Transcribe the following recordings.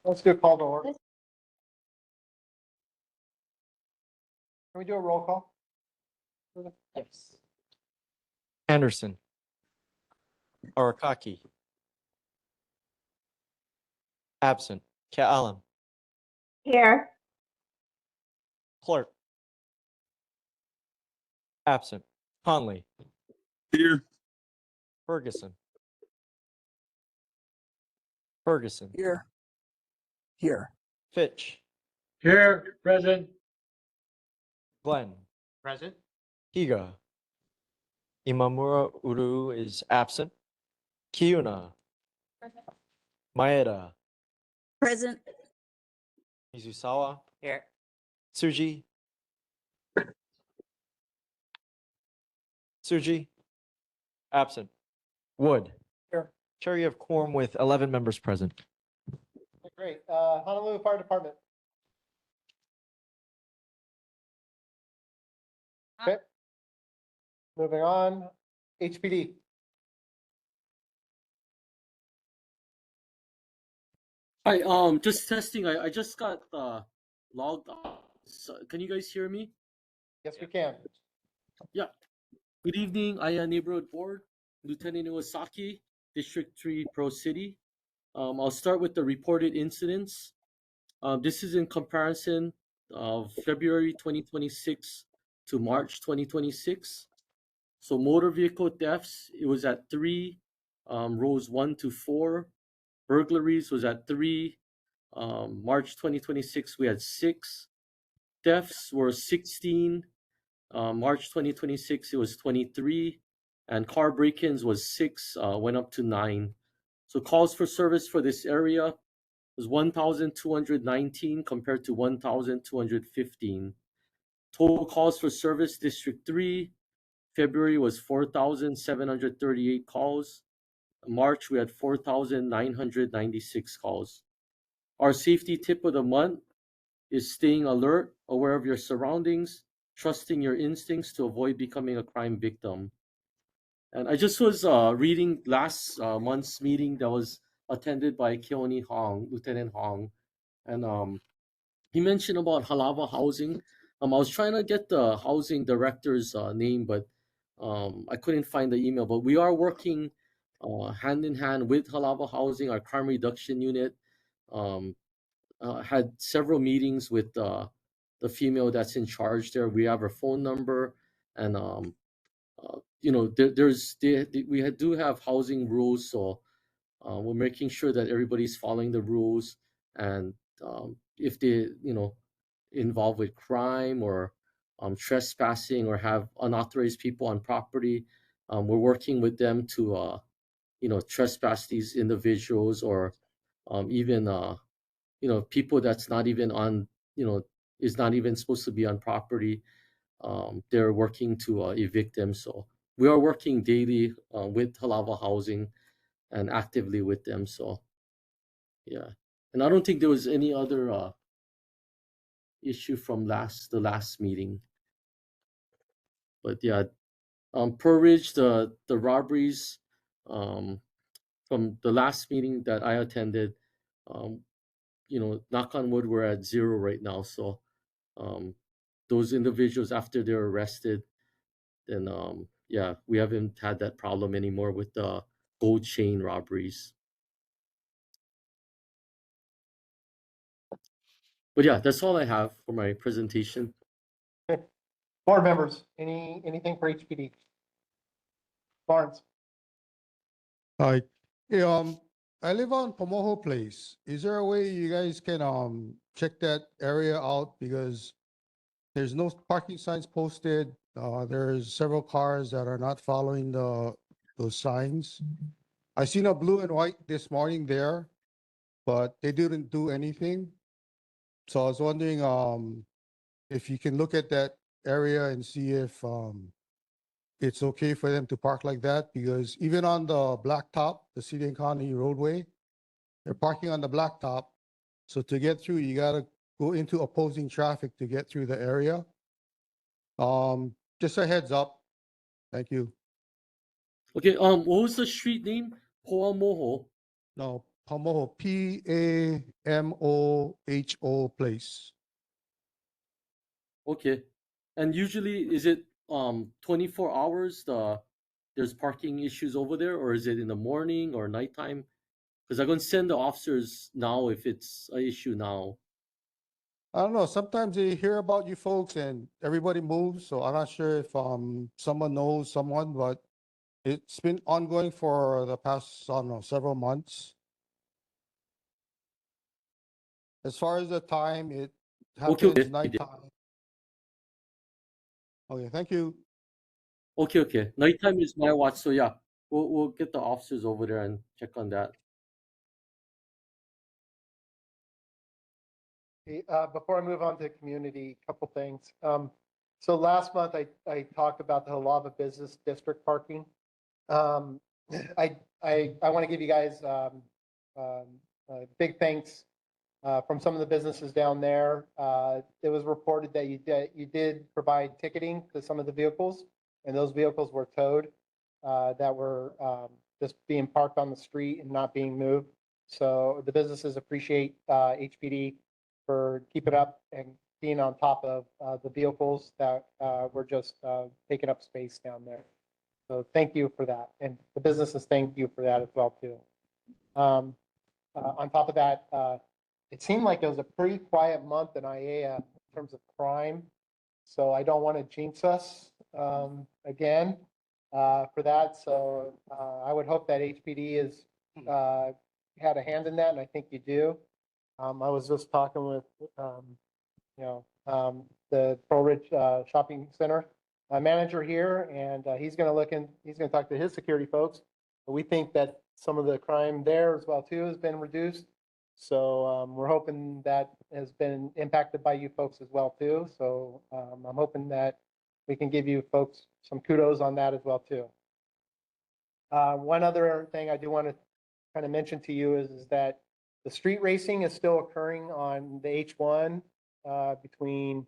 Let's do a call to order. Can we do a roll call? Yes. Anderson. Arakaki. Absent. Allen. Here. Clark. Absent. Conley. Here. Ferguson. Ferguson. Here. Here. Fitch. Here, present. Glenn. Present. Higa. Imamura Uru is absent. Kiuna. Maeda. Present. Mizusawa. Here. Tsuji. Tsuji. Absent. Wood. Here. Chair, you have quorum with 11 members present. Great. Honolulu Fire Department. Okay. Moving on. HPD. Hi, just testing. I just got logged off. So, can you guys hear me? Yes, we can. Yeah. Good evening, ʻAiea Neighborhood Board, Lieutenant Iwasaki, District 3 Pro City. I'll start with the reported incidents. This is in comparison of February 2026 to March 2026. So motor vehicle thefts, it was at 3, rows 1 to 4. Burglaries was at 3. March 2026, we had 6. Thefts were 16. March 2026, it was 23. And car break-ins was 6, went up to 9. So calls for service for this area was 1,219 compared to 1,215. Total calls for service, District 3, February was 4,738 calls. March, we had 4,996 calls. Our safety tip of the month is staying alert, aware of your surroundings, trusting your instincts to avoid becoming a crime victim. And I just was reading last month's meeting that was attended by Keone Hong, Lieutenant Hong, and he mentioned about Halawa Housing. I was trying to get the housing director's name, but I couldn't find the email. But we are working hand in hand with Halawa Housing, our crime reduction unit. Had several meetings with the female that's in charge there. We have her phone number, and we do have housing rules, so we're making sure that everybody's following the rules. And if they involved with crime or trespassing or have unauthorized people on property, we're working with them to trespass these individuals, or even people that's not even on is not even supposed to be on property. They're working to evict them. So we are working daily with Halawa Housing and actively with them. So yeah, and I don't think there was any other issue from the last meeting. But yeah, per Ridge, the robberies from the last meeting that I attended, knock on wood, we're at 0 right now. So those individuals, after they're arrested, then yeah, we haven't had that problem anymore with the gold chain robberies. But yeah, that's all I have for my presentation. Okay. Board members, anything for HPD? Barnes. Hi. Hey, I live on Pomoho Place. Is there a way you guys can check that area out, because there's no parking signs posted. There's several cars that are not following those signs. I seen a blue and white this morning there, but they didn't do anything. So I was wondering if you can look at that area and see if it's okay for them to park like that, because even on the blacktop, the City and County roadway, they're parking on the blacktop. So to get through, you gotta go into opposing traffic to get through the area. Just a heads up. Thank you. Okay, what was the street name? Poamoho. No, Pamoho, Pamoho Place. Okay. And usually is it 24 hours there's parking issues over there, or is it in the morning or nighttime? Because I'm gonna send the officers now if it's an issue now. I don't know, sometimes they hear about you folks and everybody moves, so I'm not sure if someone knows someone, but it's been ongoing for the past, I don't know, several months. As far as the time, it Okay, happens okay. nighttime. Okay, thank you. Okay. Nighttime is my watch, so yeah, we'll get the officers over there and check on that. Before I move on to community, a couple things. So last month I talked about the Halava Business District parking. I want to give you guys big thanks from some of the businesses down there. It was reported that you did provide ticketing to some of the vehicles, and those vehicles were towed that were just being parked on the street and not being moved. So the businesses appreciate HPD for keeping up and being on top of the vehicles that were just taking up space down there. So thank you for that. And the businesses thank you for that as well too. On top of that, it seemed like it was a pretty quiet month in ʻAiea in terms of crime. So I don't want to jinx us again for that. So I would hope that HPD is had a hand in that, and I think you do. I was just talking with the Pearl Ridge Shopping Center manager here, and he's going to talk to his security folks. But we think that some of the crime there as well too has been reduced. So we're hoping that has been impacted by you folks as well too. So I'm hoping that we can give you folks some kudos on that as well too. One other thing I do want to kind of mention to you is that the street racing is still occurring on the H1 between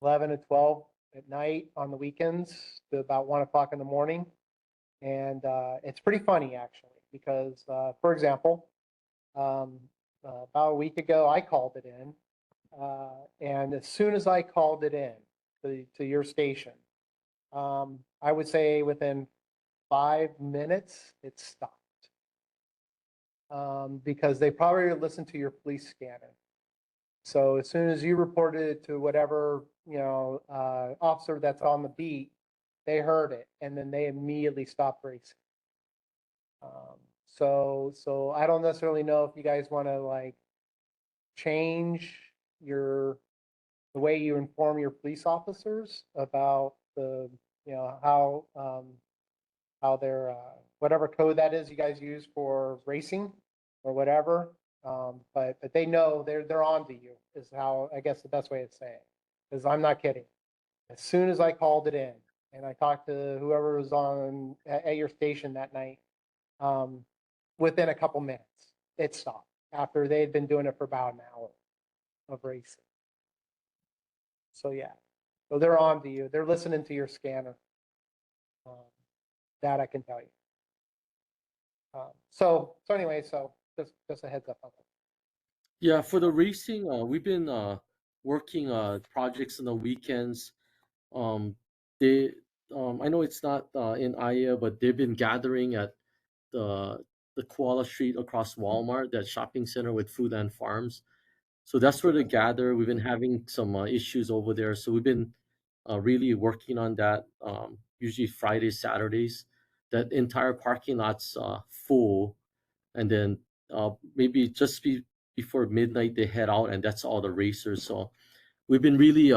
11 and 12 at night on the weekends to about 1 o'clock in the morning. And it's pretty funny actually, because for example, about a week ago, I called it in. And as soon as I called it in to your station, I would say within 5 minutes, it stopped. Because they probably listened to your police scanner. So as soon as you reported it to whatever, officer that's on the beat, they heard it and then they immediately stopped racing. So I don't necessarily know if you guys want to like change the way you inform your police officers about how their whatever code that is you guys use for racing or whatever. But they know they're on to you is how I guess the best way to say it. Because I'm not kidding. As soon as I called it in and I talked to whoever was on at your station that night, within a couple minutes, it stopped after they had been doing it for about an hour of racing. So yeah, so they're on to you. They're listening to your scanner. That I can tell you. So anyway, so just a heads up on that. Yeah, for the racing, we've been working projects on the weekends. They I know it's not in ʻAiea, but they've been gathering at the Koala Street across Walmart, that shopping center with food and farms. So that's where they gather. We've been having some issues over there, so we've been really working on that. Usually Fridays, Saturdays, that entire parking lot's full, and then maybe just before midnight they head out, and that's all the racers. So we've been really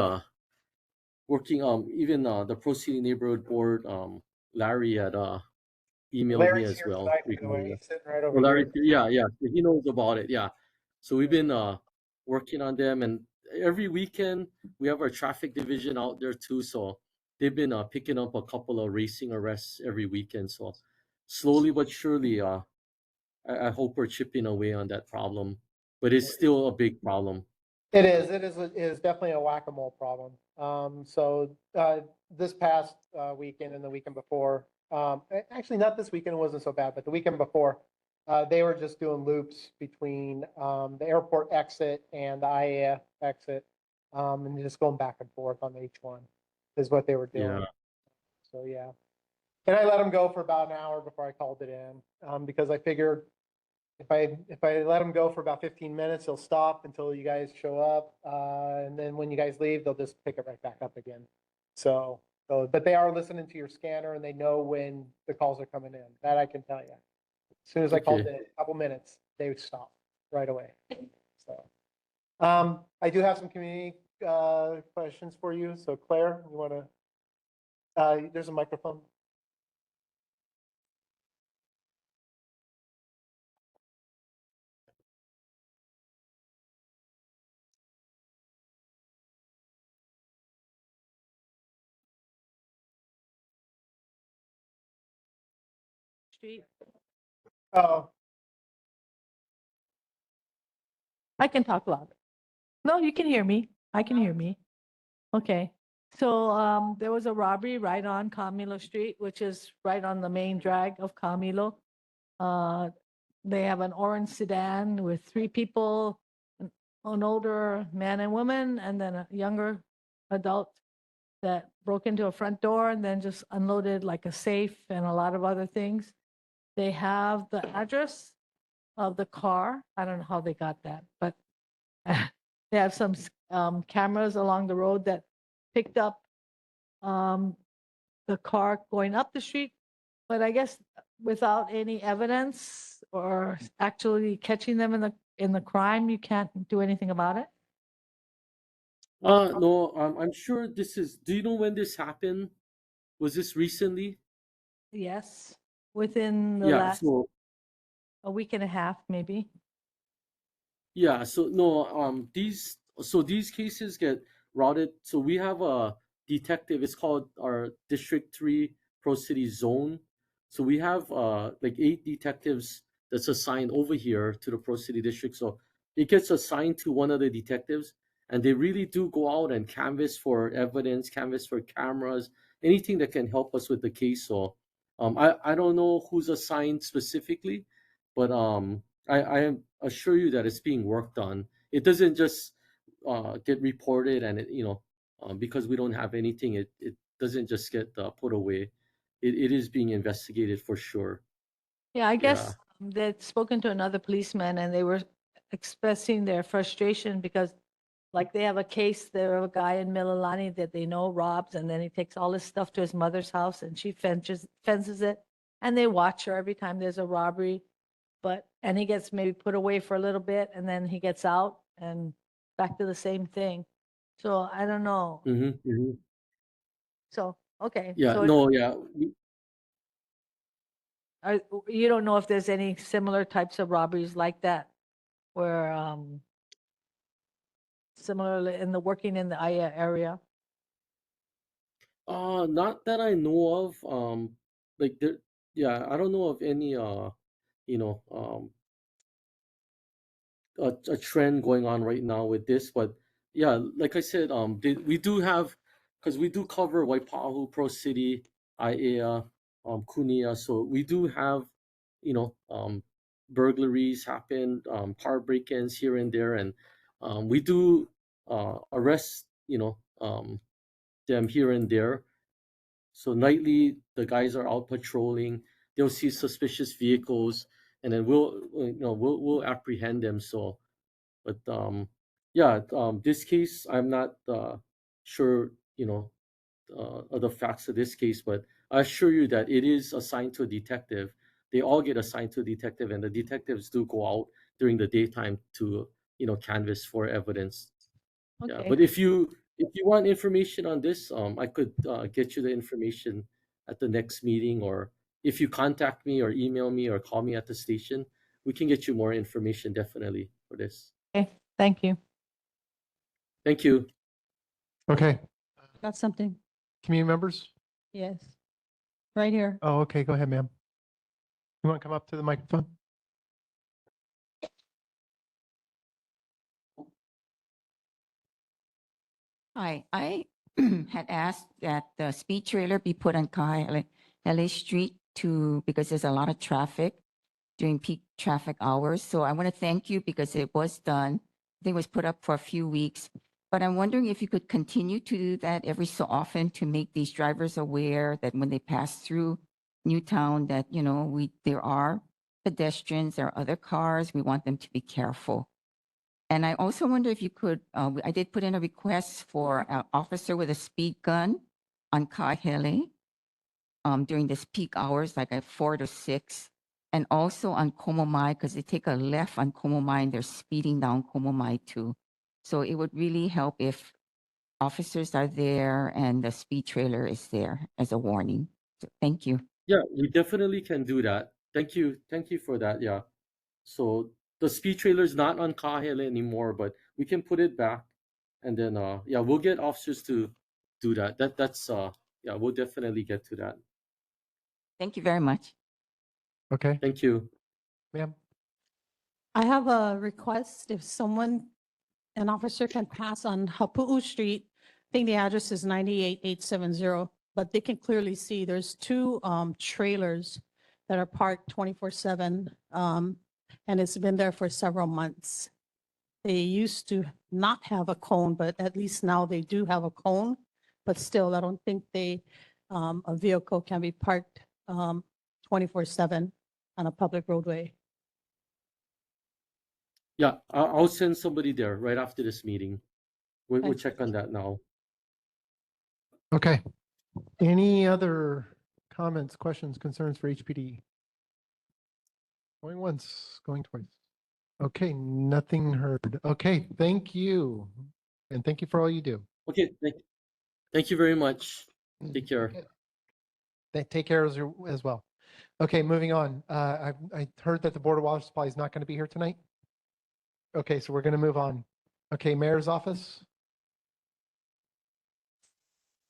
working. Even the Pro City Neighborhood Board, Larry had emailed me Larry's as here well tonight, by the regarding way. that. He's sitting right Oh, over Larry, here. yeah, he knows about it. Yeah, so we've been working on them, and every weekend we have our traffic division out there too. So they've been picking up a couple of racing arrests every weekend. So slowly but surely, I hope we're chipping away on that problem, but it's still a big problem. It is. It is definitely a whack-a-mole problem. So this past weekend and the weekend before, actually not this weekend, it wasn't so bad, but the weekend before, They were just doing loops between the airport exit and the ʻAiea exit, and just going back and forth on each one is what they were doing. Yeah. So, yeah. And I let them go for about an hour before I called it in, because I figured if I let them go for about 15 minutes, they'll stop until you guys show up, and then when you guys leave, they'll just pick it right back up again. So, but they are listening to your scanner and they know when the calls are coming in. That I can tell you. As soon as I called Okay. in, a couple minutes, they would stop right away. So, I do have some community questions for you. So, Claire, you want to? There's a microphone. Street. Oh, I can talk loud. No, you can hear me. I can hear me. Okay. So there was a robbery right on Camilo Street, which is right on the main drag of Camilo. They have an orange sedan with 3 people, an older man and woman, and then a younger adult that broke into a front door and then just unloaded like a safe and a lot of other things. They have the address of the car. I don't know how they got that, but they have some cameras along the road that picked up the car going up the street, but I guess without any evidence or actually catching them in the crime, you can't do anything about it. No, I'm sure this is. Do you know when this happened? Was this recently? Yes, within the Yeah. last So a week and a half, maybe. yeah. So no. These cases get routed. So we have a detective. It's called our District 3 Pro City Zone. So we have like 8 detectives that's assigned over here to the Pro City District. So it gets assigned to one of the detectives, and they really do go out and canvass for evidence, canvass for cameras, anything that can help us with the case. So I don't know who's assigned specifically, but I assure you that it's being worked on. It doesn't just get reported and because we don't have anything, it doesn't just get put away. It is being investigated for sure. Yeah, I Yeah. guess they'd spoken to another policeman and they were expressing their frustration because like they have a case, there of a guy in Mililani that they know robs and then he takes all his stuff to his mother's house and she fences it and they watch her every time there's a robbery. And he gets maybe put away for a little bit and then he gets out and back to the same thing. So I don't know. So, okay. Yeah. So No. Yeah. you don't know if there's any similar types of robberies like that where similarly in the working in the ʻAiea area? Not that I know of. Like there. Yeah. I don't know of any. You know. A trend going on right now with this, but yeah, like I said, we do have, because we do cover Waipahu, Pro City, ʻAiea, Kunia, so we do have, burglaries happen, car break-ins here and there, and we do arrest, them here and there. So nightly, the guys are out patrolling. They'll see suspicious vehicles, and then we'll apprehend them. So, but yeah, this case, I'm not sure, of the facts of this case, but I assure you that it is assigned to a detective. They all get assigned to a detective, and the detectives do go out during the daytime to, canvass for evidence. Yeah, Okay. but if you want information on this, I could get you the information at the next meeting, or if you contact me or email me or call me at the station, we can get you more information definitely for this. Okay. Thank you. Thank you. okay. Got something. Community members? Yes. Right here. Oh, okay. Go ahead, ma'am. You want to come up to the microphone? Hi, I had asked that the speed trailer be put on LA Street because there's a lot of traffic. during peak traffic hours. So I want to thank you because it was done. I think it was put up for a few weeks. But I'm wondering if you could continue to do that every so often to make these drivers aware that when they pass through Newtown, that, you know, there are pedestrians, there are other cars. We want them to be careful. And I also wonder if you could, I did put in a request for an officer with a speed gun on Kahele during this peak hours, like at 4 to 6, and also on Komomai, because they take a left on Komomai and they're speeding down Komomai too. So it would really help if officers are there and the speed trailer is there as a warning. So thank you. Yeah, we definitely can do that. Thank you. Thank you for that. Yeah. So the speed trailer is not on Kahele anymore, but we can put it back, and then yeah, we'll get officers to do that. That's yeah, we'll definitely get to that. Thank you very much. Okay, Thank you. ma'am. I have a request. If an officer can pass on Hapu'u Street, I think the address is 98870, but they can clearly see there's two trailers that are parked 24/7. And it's been there for several months. They used to not have a cone, but at least now they do have a cone. But still, I don't think a vehicle can be parked 24/7 on a public roadway. Yeah, I'll send somebody there right after this meeting. We'll Okay. check on that now. Okay. Any other comments, questions, concerns for HPD? Going once, going twice. Okay, nothing heard. Okay, thank you. And thank you for all you do. Okay, thank you very much. Take care. Okay. Take care as well. Okay, moving on. I heard that the Board of Water Supply is not going to be here tonight. Okay, so we're going to move on. Okay, Mayor's Office.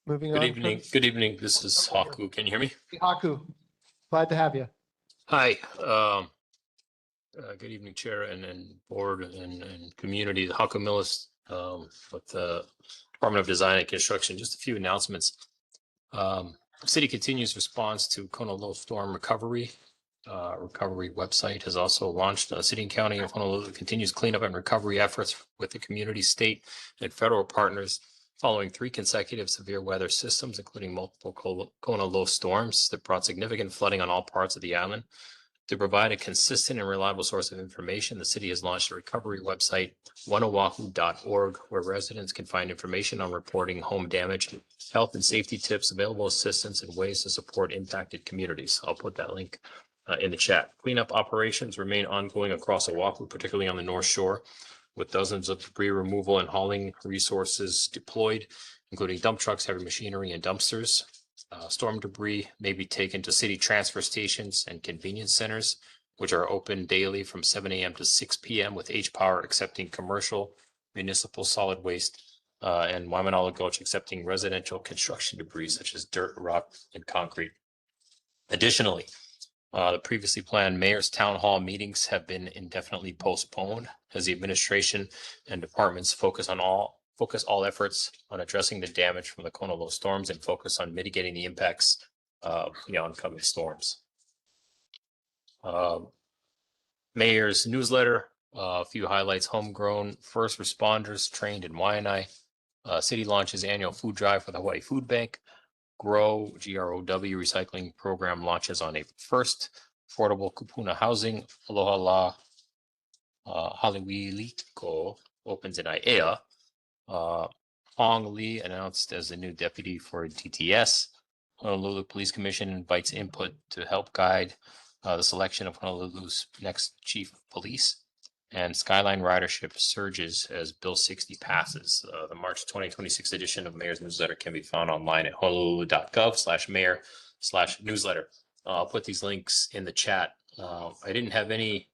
Moving on. Good evening. Curtis. Good evening. This is Haku. Can you hear me? Haku, glad to have you. Hi. Good evening, Chair and Board and community. Haku Millis with the Department of Design and Construction. Just a few announcements. City continues response to Kona Low Storm recovery. Recovery website has also launched. City and County of Honolulu continues cleanup and recovery efforts with the community, state, and federal partners following 3 consecutive severe weather systems, including multiple Kona low storms that brought significant flooding on all parts of the island. To provide a consistent and reliable source of information, the city has launched a recovery website, oneoahu.org, where residents can find information on reporting home damage, health and safety tips, available assistance, and ways to support impacted communities. I'll put that link in the chat. Cleanup operations remain ongoing across Oahu, particularly on the North Shore, with dozens of debris removal and hauling resources deployed, including dump trucks, heavy machinery, and dumpsters. Storm debris may be taken to city transfer stations and convenience centers, which are open daily from 7 a.m. to 6 p.m. with H-Power accepting commercial, municipal solid waste, and Waimanalo Gulch accepting residential construction debris such as dirt, rock, and concrete. Additionally, the previously planned mayor's town hall meetings have been indefinitely postponed as the administration and departments focus all efforts on addressing the damage from the Kona low storms and focus on mitigating the impacts of the oncoming storms. Mayor's newsletter, a few highlights: homegrown first responders trained in Waianae. City launches annual food drive for the Hawaii Food Bank. GROW, G-R-O-W recycling program launches on April 1st. Affordable kupuna housing, Aloha La Haliwiliko opens in ʻAiea. Hong Lee announced as the new deputy for DTS. Honolulu Police Commission invites input to help guide the selection of Honolulu's next chief of police. And Skyline ridership surges as Bill 60 passes. The March 2026 edition of Mayor's Newsletter can be found online at honolulu.gov/mayor/newsletter. I'll put these links in the chat. I didn't have any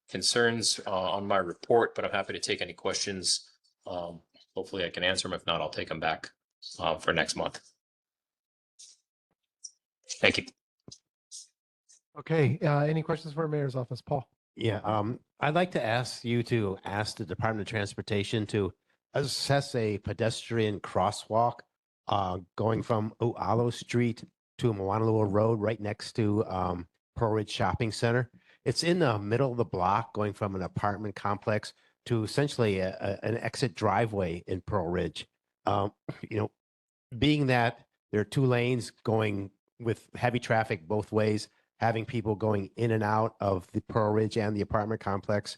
concerns on my report, but I'm happy to take any questions. Hopefully I can answer them. If not, I'll take them back for next month. Thank you. Okay, any questions for Mayor's Office, Paul? Yeah, I'd like to ask you to ask the Department of Transportation to assess a pedestrian crosswalk going from O'Alo Street to Moanalua Road right next to Pearl Ridge Shopping Center. It's in the middle of the block, going from an apartment complex to essentially an exit driveway in Pearl Ridge. You know, being that there are two lanes going with heavy traffic both ways, having people going in and out of the Pearl Ridge and the apartment complex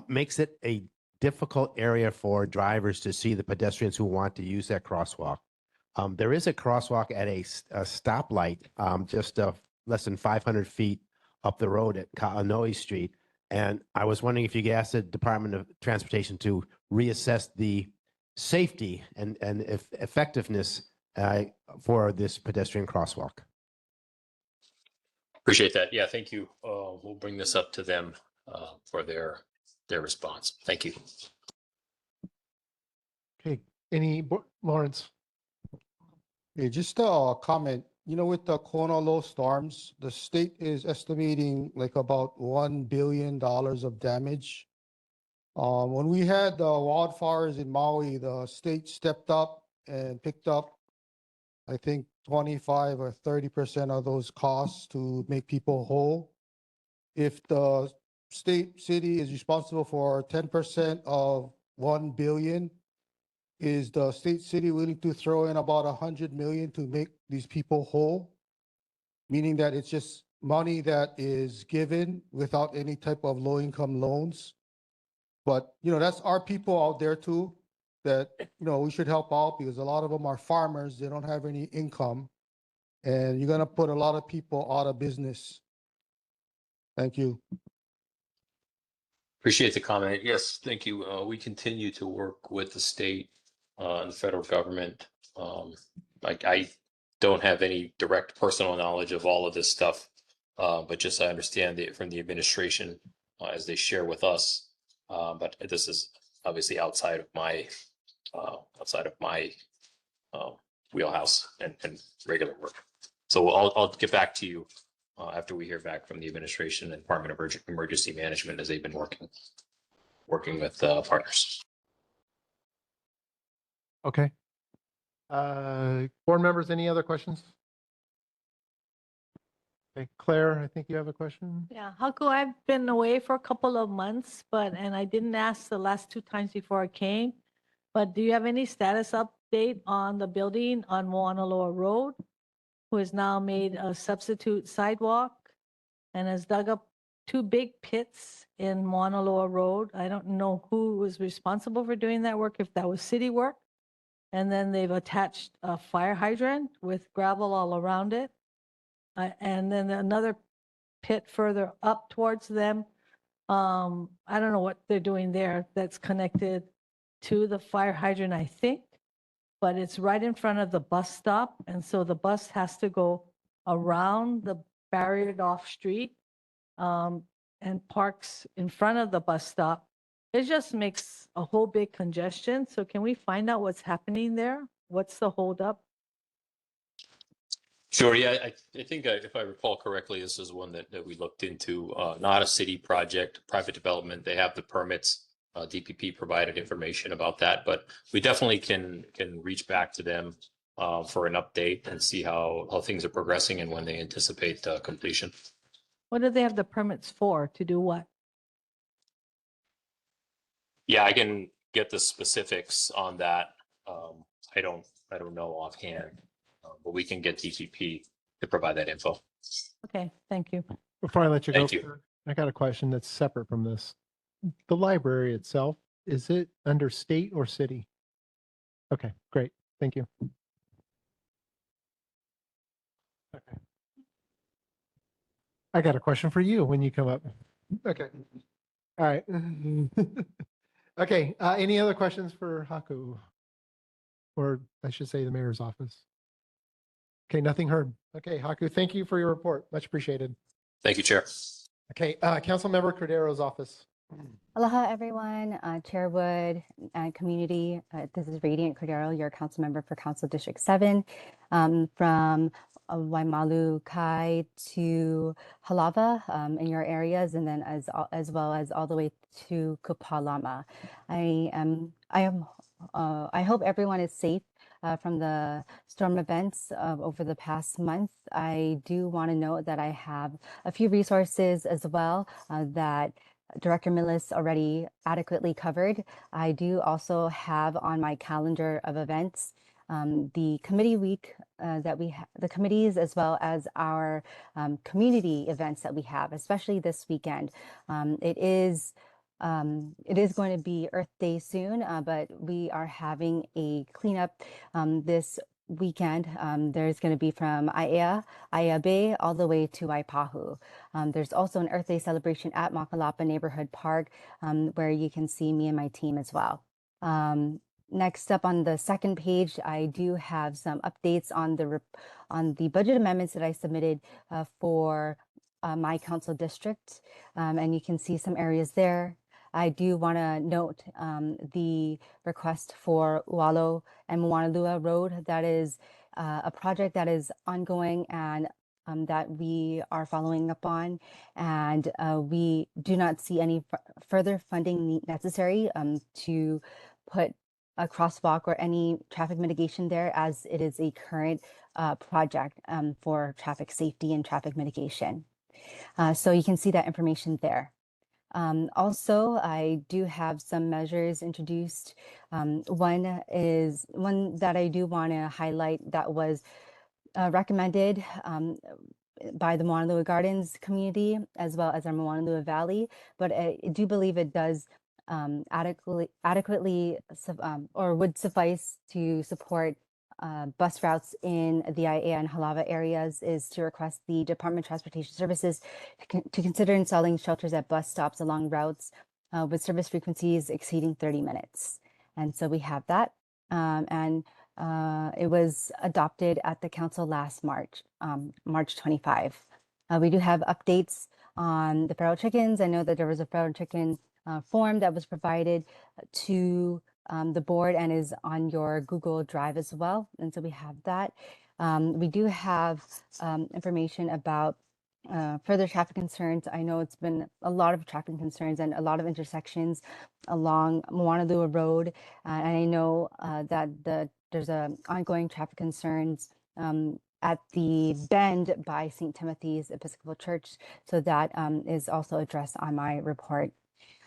makes it a difficult area for drivers to see the pedestrians who want to use that crosswalk. There is a crosswalk at a stoplight just less than 500 feet up the road at Kaanoe Street. And I was wondering if you could ask the Department of Transportation to reassess the safety and effectiveness for this pedestrian crosswalk. Appreciate that. Yeah, thank you. We'll bring this up to them for their response. Thank you. Okay, Lawrence? Yeah, just a comment. You know, with the Kona low storms, the state is estimating like about $1 billion of damage. When we had the wildfires in Maui, the state stepped up and picked up, I think, 25 or 30% of those costs to make people whole. If the city is responsible for 10% of 1 billion, is the city willing to throw in about 100 million to make these people whole? Meaning that it's just money that is given without any type of low-income loans. But, you know, that's our people out there too, that, you know, we should help out because a lot of them are farmers. They don't have any income. And you're going to put a lot of people out of business. Thank you. Appreciate the comment. Yes, thank you. We continue to work with the state and the federal government. I don't have any direct personal knowledge of all of this stuff, but just I understand it from the administration as they share with us. But this is obviously outside of my wheelhouse and regular work. So I'll get back to you after we hear back from the administration and Department of Emergency Management as they've been working with partners. Okay. Board members, any other questions? Okay, Claire, I think you have a question. Yeah, Haku, I've been away for a couple of months, and I didn't ask the last 2 times before I came. But do you have any status update on the building on Moanaloa Road, who has now made a substitute sidewalk and has dug up 2 big pits in Moanaloa Road? I don't know who was responsible for doing that work, if that was city work. And then they've attached a fire hydrant with gravel all around it. And then another pit further up towards them. I don't know what they're doing there that's connected to the fire hydrant, I think, but it's right in front of the bus stop. And so the bus has to go around the barriered off street and parks in front of the bus stop. It just makes a whole big congestion. So can we find out what's happening there? What's the holdup? Sure. Yeah, I think if I recall correctly, this is one that we looked into. Not a city project, private development. They have the permits. DPP provided information about that, but we definitely can reach back to them for an update and see how things are progressing and when they anticipate completion. What do they have the permits for? To do what? Yeah, I can get the specifics on that. I don't know offhand, but we can get DPP to provide that info. Okay, thank you. Before I let you go, Thank you. I got a question that's separate from this. The library itself, is it under state or city? Okay, great. Thank you. Okay. I got a question for you when you come up. Okay. All right. Okay. Any other questions for Haku? Or I should say the mayor's office. Okay, nothing heard. Okay, Haku, thank you for your report. Much appreciated. Thank you, Chair. Okay, Councilmember Cordero's office. Aloha, everyone. Chair Wood and community. This is Radiant Cordero, your council member for Council District 7 from Waimalu Kai to Halava in your areas, and then as well as all the way to Kupalama. I hope everyone is safe from the storm events over the past month. I do want to note that I have a few resources as well that Director Millis already adequately covered. I do also have on my calendar of events the committee week that the committees, as well as our community events that we have, especially this weekend. It is going to be Earth Day soon, but we are having a cleanup this weekend. There's going to be from ʻAiea Bay, all the way to Waipahu. There's also an Earth Day celebration at Makalapa Neighborhood Park, where you can see me and my team as well. Next up on the second page, I do have some updates on the budget amendments that I submitted for my council district, and you can see some areas there. I do want to note the request for Ualo and Moanalua Road. That is a project that is ongoing and that we are following up on, and we do not see any further funding necessary to put a crosswalk or any traffic mitigation there, as it is a current project for traffic safety and traffic mitigation. So you can see that information there. Also, I do have some measures introduced. One that I do want to highlight that was recommended by the Moanalua Gardens community, as well as our Moanalua Valley, but I do believe it does adequately or would suffice to support bus routes in the ʻAiea and Halava areas, is to request the Department of Transportation Services to consider installing shelters at bus stops along routes with service frequencies exceeding 30 minutes. And so we have that. And it was adopted at the council last March, March 25. We do have updates on the feral chickens. I know that there was a feral chicken form that was provided to the board and is on your Google Drive as well. And so we have that. We do have information about further traffic concerns. I know it's been a lot of traffic concerns and a lot of intersections along Moanalua Road. And I know that there's ongoing traffic concerns at the bend by St. Timothy's Episcopal Church. So that is also addressed on my report.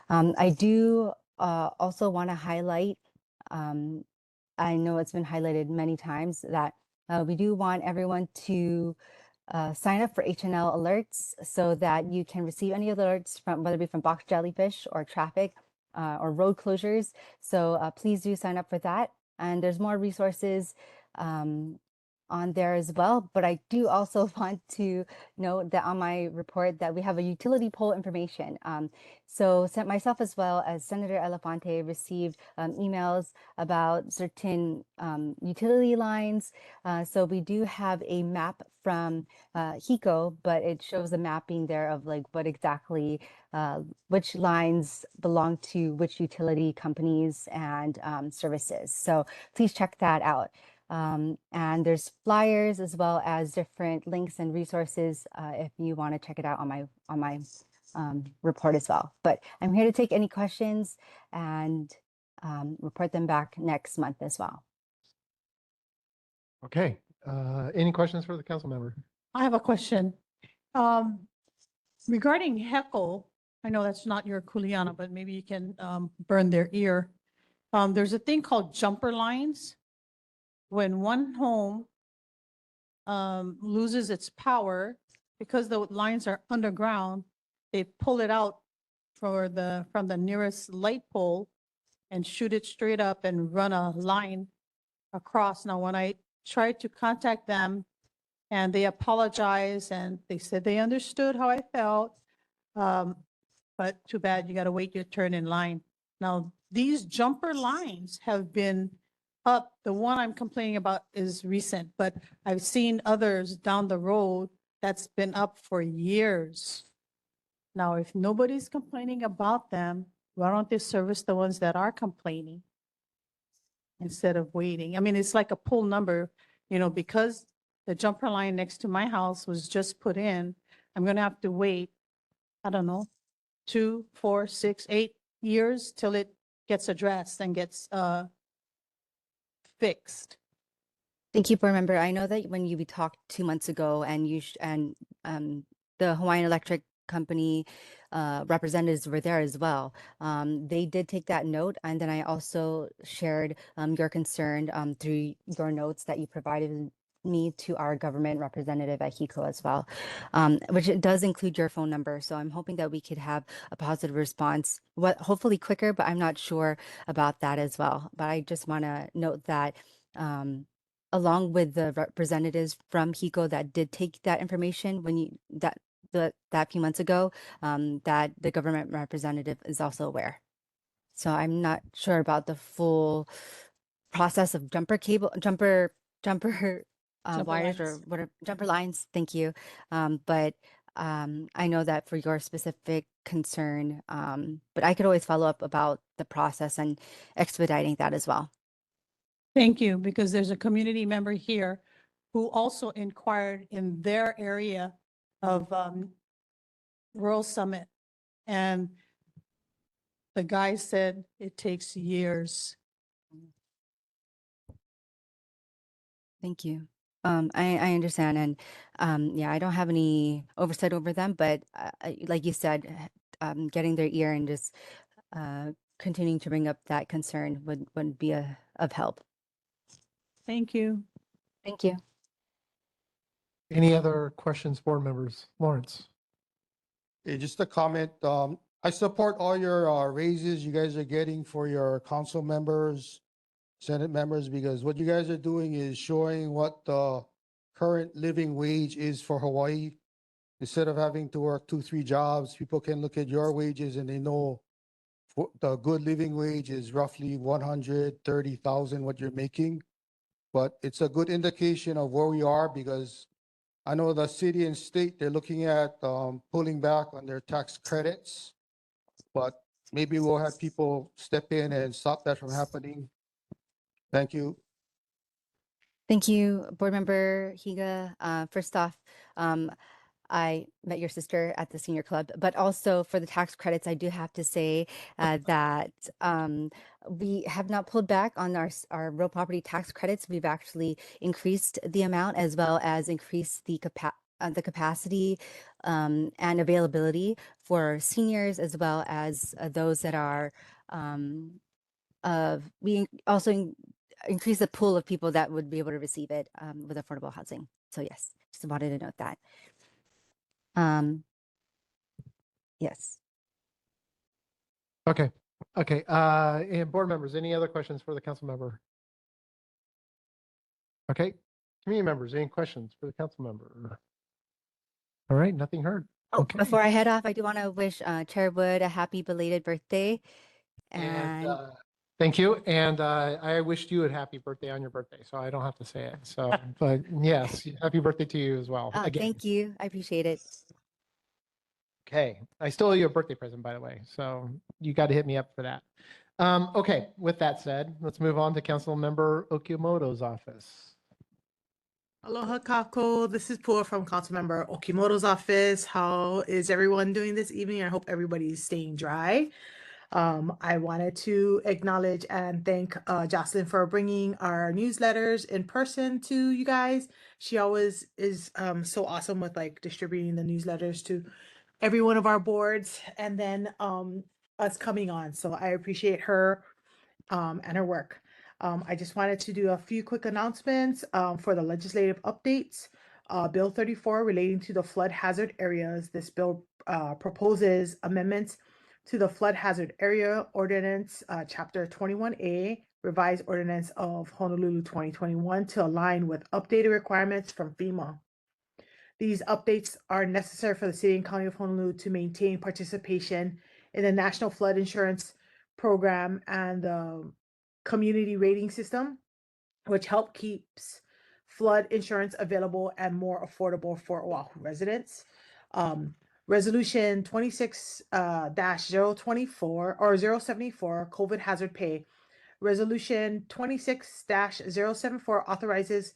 I do also want to highlight, I know it's been highlighted many times, that we do want everyone to sign up for HNL alerts so that you can receive any alerts from, whether it be from box jellyfish or traffic or road closures. So please do sign up for that. And there's more resources on there as well. But I do also want to note that on my report that we have a utility pole information. So myself, as well as Senator Elefante, received emails about certain utility lines. So we do have a map from HECO, but it shows a mapping there of like what exactly, which lines belong to which utility companies and services. So please check that out. And there's flyers as well as different links and resources if you want to check it out on my report as well. But I'm here to take any questions and report them back next month as well. Okay. Any questions for the council member? I have a question. Regarding Heckle, I know that's not your Kuleana, but maybe you can burn their ear. There's a thing called jumper lines. When one home loses its power, because the lines are underground, they pull it out from the nearest light pole and shoot it straight up and run a line across. Now, when I tried to contact them and they apologized and they said they understood how I felt, but too bad, you got to wait your turn in line. Now, these jumper lines have been up. The one I'm complaining about is recent, but I've seen others down the road that's been up for years. Now, if nobody's complaining about them, why don't they service the ones that are complaining instead of waiting? I mean, it's like a pull number, you know, because the jumper line next to my house was just put in. I'm gonna have to wait, I don't know, 2, 4, 6, 8 years till it gets addressed and gets fixed. Thank you, board member. I know that when we talked 2 months ago and the Hawaiian Electric Company representatives were there as well. They did take that note, and then I also shared your concern through your notes that you provided me to our government representative at HECO as well, which it does include your phone number. So I'm hoping that we could have a positive response, hopefully quicker, but I'm not sure about that as well. But I just want to note that along with the representatives from HECO that did take that information that few months ago, that the government representative is also aware. So I'm not sure about the full process of jumper wires or lines. whatever, jumper lines. Thank you. But I know that for your specific concern, but I could always follow up about the process and expediting that as well. Thank you, because there's a community member here who also inquired in their area of Rural Summit. And the guy said it takes years. Thank you. I understand, and yeah, I don't have any oversight over them, but like you said, getting their ear and just continuing to bring up that concern would be of help. Thank you. Thank you. Any other questions, board members? Lawrence? Just a comment. I support all your raises you guys are getting for your council members, Senate members, because what you guys are doing is showing what the current living wage is for Hawaii. Instead of having to work 2, 3 jobs, people can look at your wages and they know the good living wage is roughly 130,000 what you're making. But it's a good indication of where we are, because I know the city and state, they're looking at pulling back on their tax credits. But maybe we'll have people step in and stop that from happening. Thank you. Thank you, board member Higa. First off, I met your sister at the senior club, but also for the tax credits, I do have to say that we have not pulled back on our real property tax credits. We've actually increased the amount as well as increased the capacity and availability for seniors as well as those that are we also increase the pool of people that would be able to receive it with affordable housing. So yes, just wanted to note that. Yes. Okay. Okay. And board members, any other questions for the council member? Okay. Community members, any questions for the council member? All right. Nothing heard. Oh, Okay. before I head off, I do want to wish Chair Wood a happy belated birthday. And thank you. And I wished you a happy birthday on your birthday, so I don't have to say it. So, but yes, happy birthday to you as well. Again. Thank you. I appreciate it. Okay. I still owe you a birthday present, by the way. So you got to hit me up for that. Okay. With that said, let's move on to Council Member Okimoto's office. Aloha kako. This is Pua from Councilmember Okimoto's office. How is everyone doing this evening? I hope everybody's staying dry. I wanted to acknowledge and thank Jocelyn for bringing our newsletters in person to you guys. She always is so awesome with like distributing the newsletters to every one of our boards and then us coming on. So I appreciate her and her work. I just wanted to do a few quick announcements for the legislative updates. Bill 34 relating to the flood hazard areas. This bill proposes amendments to the flood hazard area ordinance, chapter 21A, revised ordinance of Honolulu 2021 to align with updated requirements from FEMA. These updates are necessary for the city and county of Honolulu to maintain participation in the National Flood Insurance Program and the Community Rating System, which help keeps flood insurance available and more affordable for Oahu residents. Resolution 26-024 or 074 COVID hazard pay. Resolution 26-074 authorizes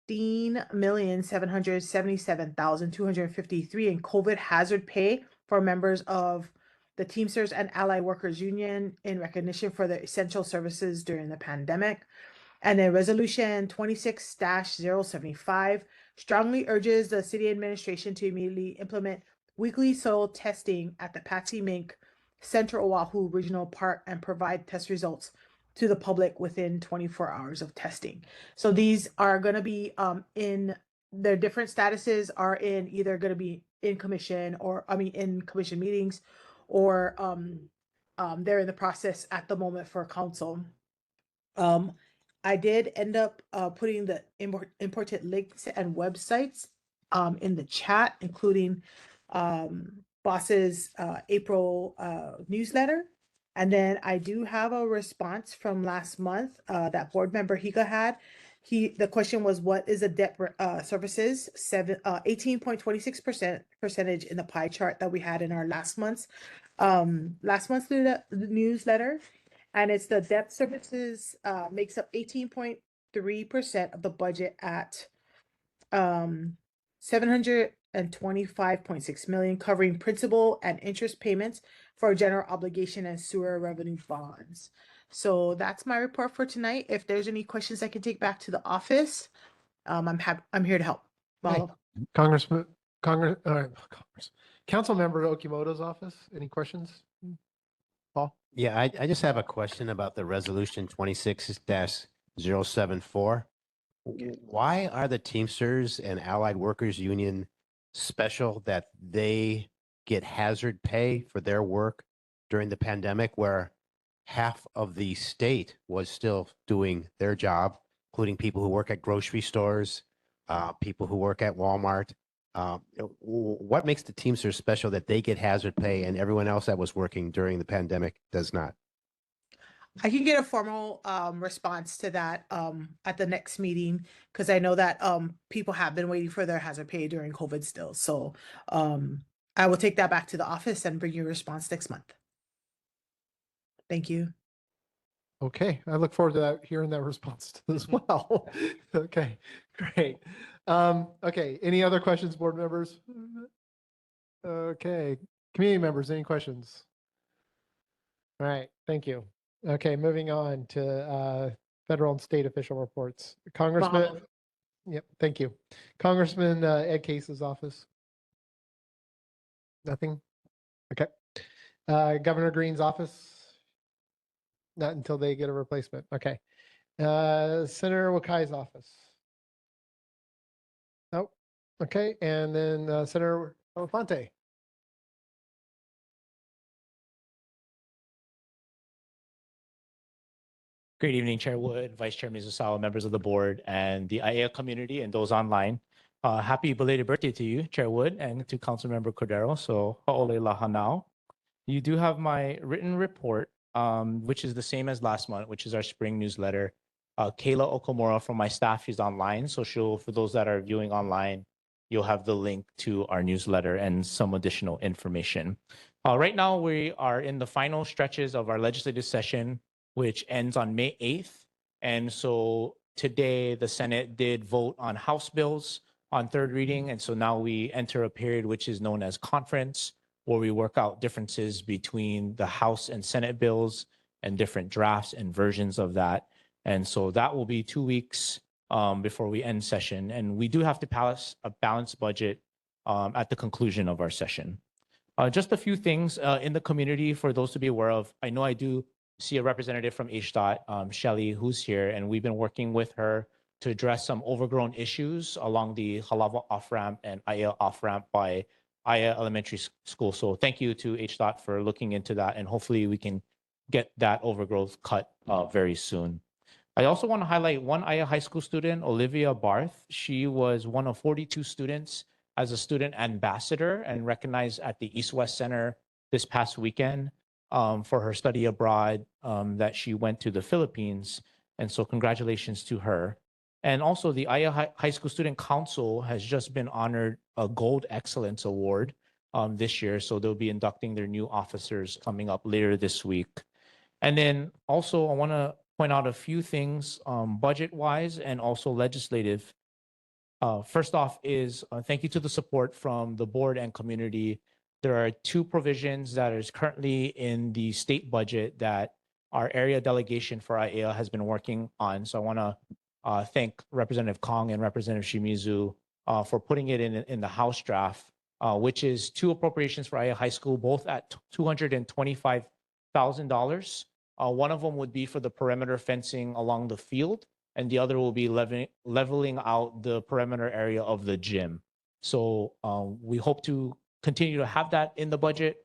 15,777,253 in COVID hazard pay for members of the Teamsters and Allied Workers Union in recognition for their essential services during the pandemic. And then Resolution 26-075 strongly urges the city administration to immediately implement weekly soil testing at the Patsy Mink Central Oahu Regional Park and provide test results to the public within 24 hours of testing. So these are going to be in their different statuses are in either going to be in commission or in commission meetings, or they're in the process at the moment for council. I did end up putting the important links and websites in the chat, including Boss's April newsletter. And then I do have a response from last month that board member Higa had. The question was, what is a debt services 18.26% in the pie chart that we had in our last month's newsletter. And it's the debt services makes up 18.3% of the budget at 725.6 million, covering principal and interest payments for general obligation and sewer revenue bonds. So that's my report for tonight. If there's any questions I can take back to the office, I'm here to help. Hey, Council Member Okimoto's office. Any questions? Paul? Yeah, I just have a question about the resolution 26-074. Why are the Teamsters and Allied Workers Union special that they get hazard pay for their work during the pandemic, where half of the state was still doing their job, including people who work at grocery stores, people who work at Walmart? What makes the Teamsters special that they get hazard pay and everyone else that was working during the pandemic does not? I can get a formal response to that at the next meeting, because I know that people have been waiting for their hazard pay during COVID still. So I will take that back to the office and bring you a response next month. Thank you. Okay, I look forward to hearing that response as well. Okay, great. Okay, any other questions, board members? Okay, community members, any questions? All right, thank you. Okay, moving on to federal and state official reports. Congressman, yep, thank you. Congressman Ed Case's office. Nothing? Okay. Governor Green's office. Not until they get a replacement. Okay. Senator Wakai's office. Nope. Okay. And then Senator Elefante. Good evening, Chair Wood, Vice Chair Mizusawa, members of the board, and the ʻAiea community and those online. Happy belated birthday to you, Chair Wood, and to Councilmember Cordero. So ha'ole lahanau. You do have my written report, which is the same as last month, which is our spring newsletter. Kayla Okamura from my staff, she's online. So for those that are viewing online, you'll have the link to our newsletter and some additional information. Right now, we are in the final stretches of our legislative session, which ends on May 8th. And so today, the Senate did vote on House bills on third reading. And so now we enter a period which is known as conference, where we work out differences between the House and Senate bills and different drafts and versions of that. And so that will be 2 weeks before we end session. And we do have to pass a balanced budget at the conclusion of our session. Just a few things in the community for those to be aware of. I know I do see a representative from HDOT, Shelly, who's here, and we've been working with her to address some overgrown issues along the Halawa off-ramp and ʻAiea off-ramp by ʻAiea Elementary School. So thank you to HDOT for looking into that, and hopefully we can get that overgrowth cut very soon. I also want to highlight one ʻAiea High School student, Olivia Barth. She was one of 42 students as a student ambassador and recognized at the East-West Center this past weekend for her study abroad that she went to the Philippines. And so congratulations to her. And also the ʻAiea High School Student Council has just been honored a Gold Excellence Award this year. So they'll be inducting their new officers coming up later this week. And then also I want to point out a few things budget-wise and also legislative. First off is thank you to the support from the board and community. There are two provisions that is currently in the state budget that our area delegation for ʻAiea has been working on. So I want to thank Representative Kong and Representative Shimizu for putting it in the House draft, which is two appropriations for ʻAiea High School, both at $225,000. One of them would be for the perimeter fencing along the field, and the other will be leveling out the perimeter area of the gym. So we hope to continue to have that in the budget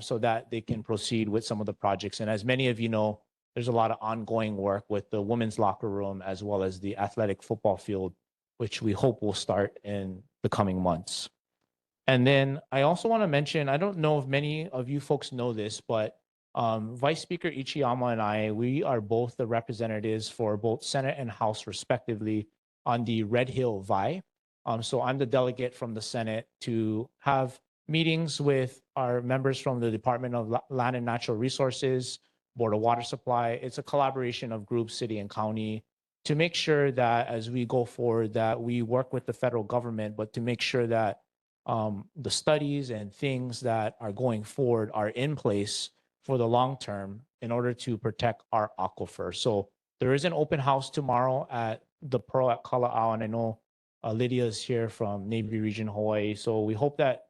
so that they can proceed with some of the projects. And as many of you know, there's a lot of ongoing work with the women's locker room as well as the athletic football field, which we hope will start in the coming months. And then I also want to mention, I don't know if many of you folks know this, but Vice Speaker Ichiyama and I, we are both the representatives for both Senate and House respectively on the Red Hill VI. So I'm the delegate from the Senate to have meetings with our members from the Department of Land and Natural Resources, Board of Water Supply. It's a collaboration of groups, city and county, to make sure that as we go forward that we work with the federal government, but to make sure that the studies and things that are going forward are in place for the long term in order to protect our aquifer. So there is an open house tomorrow at the Pearl at Kala'au, and I know Lydia is here from Navy Region Hawaii. So we hope that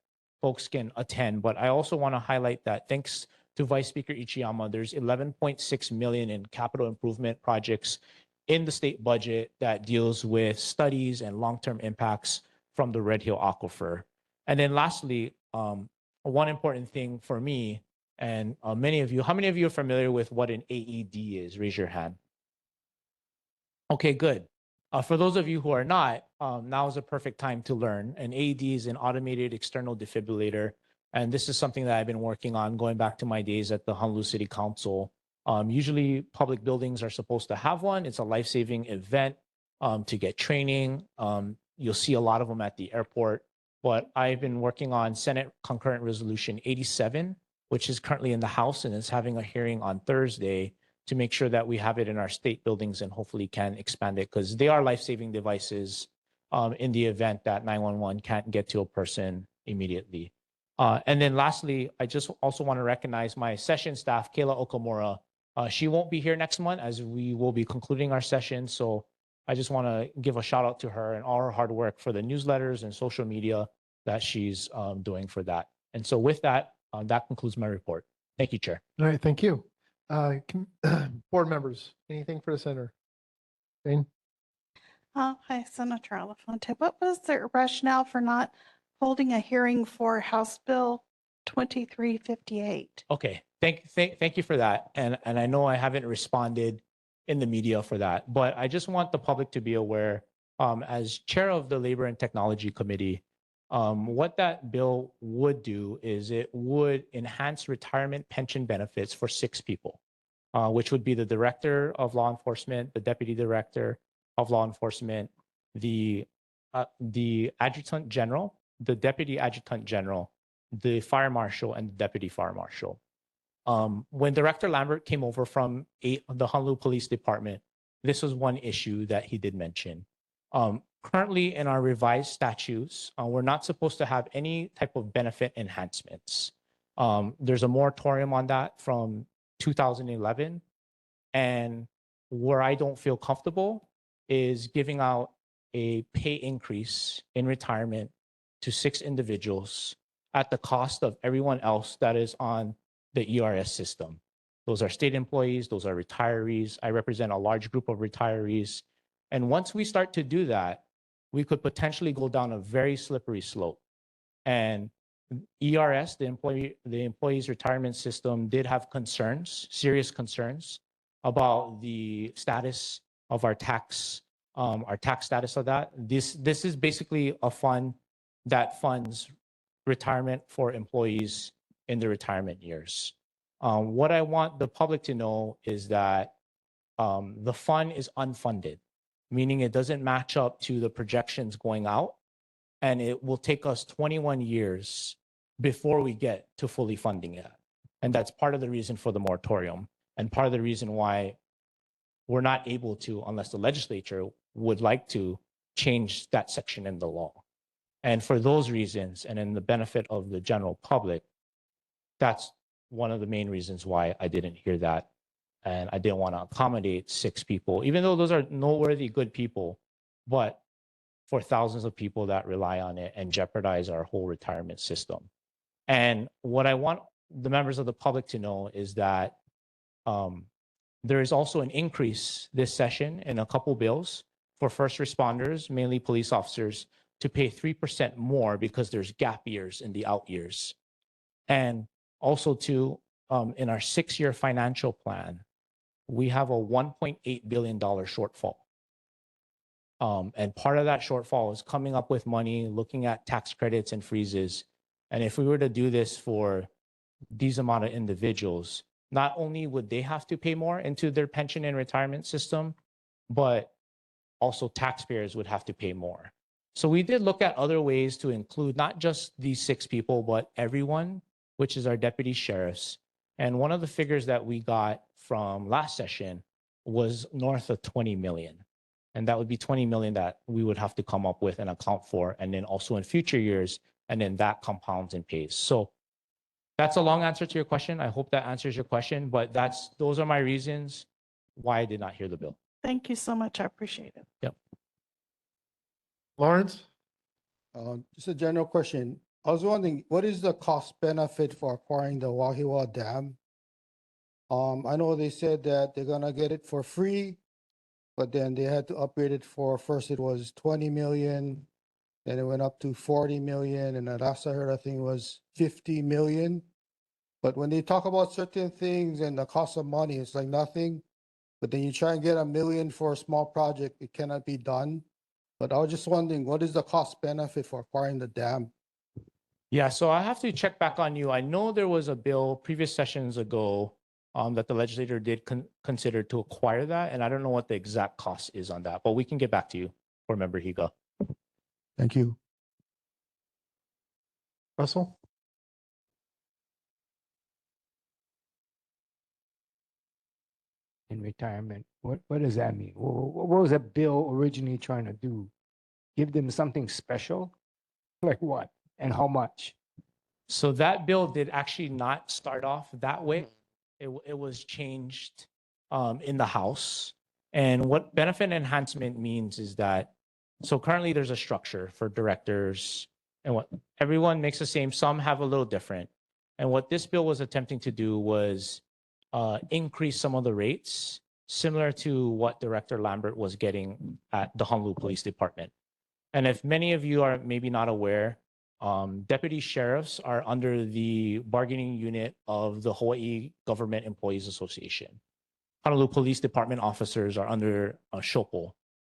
folks can attend. But I also want to highlight that thanks to Vice Speaker Ichiyama, there's 11.6 million in capital improvement projects in the state budget that deals with studies and long-term impacts from the Red Hill aquifer. And then lastly, one important thing for me and many of you, how many of you are familiar with what an AED is? Raise your hand. Okay, good. For those of you who are not, now is a perfect time to learn. An AED is an automated external defibrillator. And this is something that I've been working on going back to my days at the Honolulu City Council. Usually public buildings are supposed to have one. It's a life-saving event to get training. You'll see a lot of them at the airport. But I've been working on Senate Concurrent Resolution 87, which is currently in the House and is having a hearing on Thursday to make sure that we have it in our state buildings and hopefully can expand it because they are life-saving devices in the event that 911 can't get to a person immediately. And then lastly, I just also want to recognize my session staff, Kayla Okamura. She won't be here next month as we will be concluding our session. So I just want to give a shout out to her and all her hard work for the newsletters and social media that she's doing for that. And so with that, that concludes my report. Thank you, Chair. All right, thank you. Board members, anything for the center? Jane? Hi, Senator Elefante. What was the rationale for not holding a hearing for House Bill 2358? Okay, thank you for that. And I know I haven't responded in the media for that, but I just want the public to be aware, as chair of the Labor and Technology Committee, what that bill would do is it would enhance retirement pension benefits for 6 people, which would be the director of law enforcement, the deputy director of law enforcement, the adjutant general, the deputy adjutant general, the fire marshal, and the deputy fire marshal. When Director Lambert came over from the Honolulu Police Department, this was one issue that he did mention. Currently in our revised statutes, we're not supposed to have any type of benefit enhancements. There's a moratorium on that from 2011. And where I don't feel comfortable is giving out a pay increase in retirement to 6 individuals at the cost of everyone else that is on the ERS system. Those are state employees, those are retirees. I represent a large group of retirees. And once we start to do that, we could potentially go down a very slippery slope. And ERS, the employees retirement system, did have concerns, serious concerns about the status of our tax status of that. This is basically a fund that funds retirement for employees in the retirement years. What I want the public to know is that the fund is unfunded, meaning it doesn't match up to the projections going out, and it will take us 21 years before we get to fully funding it. And that's part of the reason for the moratorium and part of the reason why we're not able to, unless the legislature would like to, change that section in the law. And for those reasons, and in the benefit of the general public, that's one of the main reasons why I didn't hear that. And I didn't want to accommodate 6 people, even though those are noteworthy good people, but for thousands of people that rely on it and jeopardize our whole retirement system. And what I want the members of the public to know is that there is also an increase this session in a couple bills for first responders, mainly police officers, to pay 3% more because there's gap years in the out years. And also to, in our 6-year financial plan, we have a $1.8 billion shortfall. And part of that shortfall is coming up with money, looking at tax credits and freezes. And if we were to do this for these amount of individuals, not only would they have to pay more into their pension and retirement system, but also taxpayers would have to pay more. So we did look at other ways to include not just these 6 people, but everyone, which is our deputy sheriffs. And one of the figures that we got from last session was north of 20 million. And that would be 20 million that we would have to come up with and account for, and then also in future years, and then that compounds and pays. So that's a long answer to your question. I hope that answers your question, but those are my reasons why I did not hear the bill. Thank you so much. I appreciate it. Yep. Lawrence? Just a general question. I was wondering, what is the cost benefit for acquiring the Wahiawa Dam? I know they said that they're gonna get it for free, but then they had to upgrade it for, first it was 20 million, then it went up to 40 million, and the last I heard, I think it was 50 million. But when they talk about certain things and the cost of money, it's like nothing. But then you try and get $1 million for a small project, it cannot be done. But I was just wondering, what is the cost benefit for acquiring the dam? Yeah, so I have to check back on you. I know there was a bill previous sessions ago that the legislator did consider to acquire that, and I don't know what the exact cost is on that, but we can get back to you, Board Member Higa. Thank you. Russell? In retirement, what does that mean? What was that bill originally trying to do? Give them something special? Like what? And how much? So that bill did actually not start off that way. It was changed in the House. And what benefit enhancement means is that, so currently there's a structure for directors and what everyone makes the same, some have a little different. And what this bill was attempting to do was increase some of the rates, similar to what Director Lambert was getting at the Honolulu Police Department. And if many of you are maybe not aware, deputy sheriffs are under the bargaining unit of the Hawaii Government Employees Association. Honolulu Police Department officers are under SHOPO.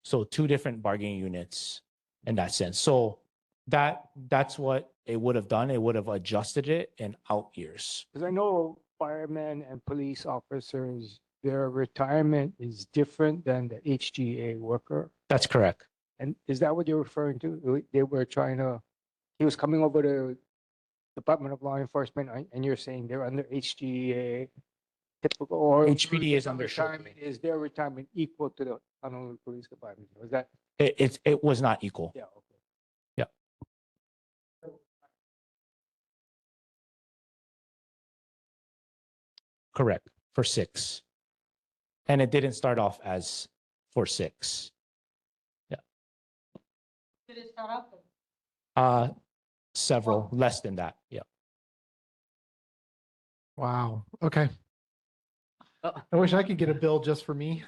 So 2 different bargaining units in that sense. So that's what it would have done. It would have adjusted it in out years. Because I know firemen and police officers, their retirement is different than the HGA worker. That's correct. And is that what you're referring to? They were trying to, he was coming over to Department of Law Enforcement, and you're saying they're under HGA, typical, or HPD is under retirement. Is their retirement equal to the Honolulu Police Department? Was that? It was not equal. Yeah. Okay. Yeah. Correct, for 6. And it didn't start off as for 6. Yeah. Did it start off? Several, less than that. Yeah. Wow. Okay. I wish I could get a bill just for me.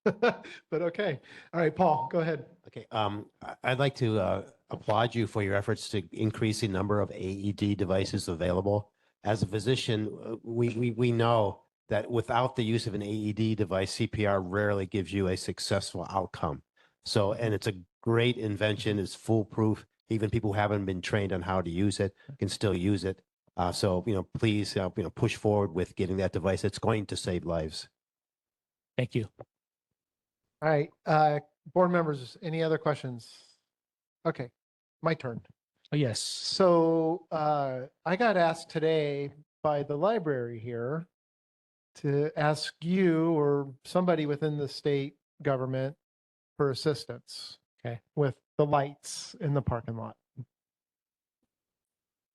But okay. All right, Paul, go ahead. Okay, I'd like to applaud you for your efforts to increase the number of AED devices available. As a physician, we know that without the use of an AED device, CPR rarely gives you a successful outcome. So, and it's a great invention, it's foolproof. Even people who haven't been trained on how to use it can still use it. So, please, push forward with getting that device. It's going to save lives. Thank you. All right, board members, any other questions? Okay, my turn. Oh, yes. So I got asked today by the library here to ask you or somebody within the state government for assistance. Okay. with the lights in the parking lot.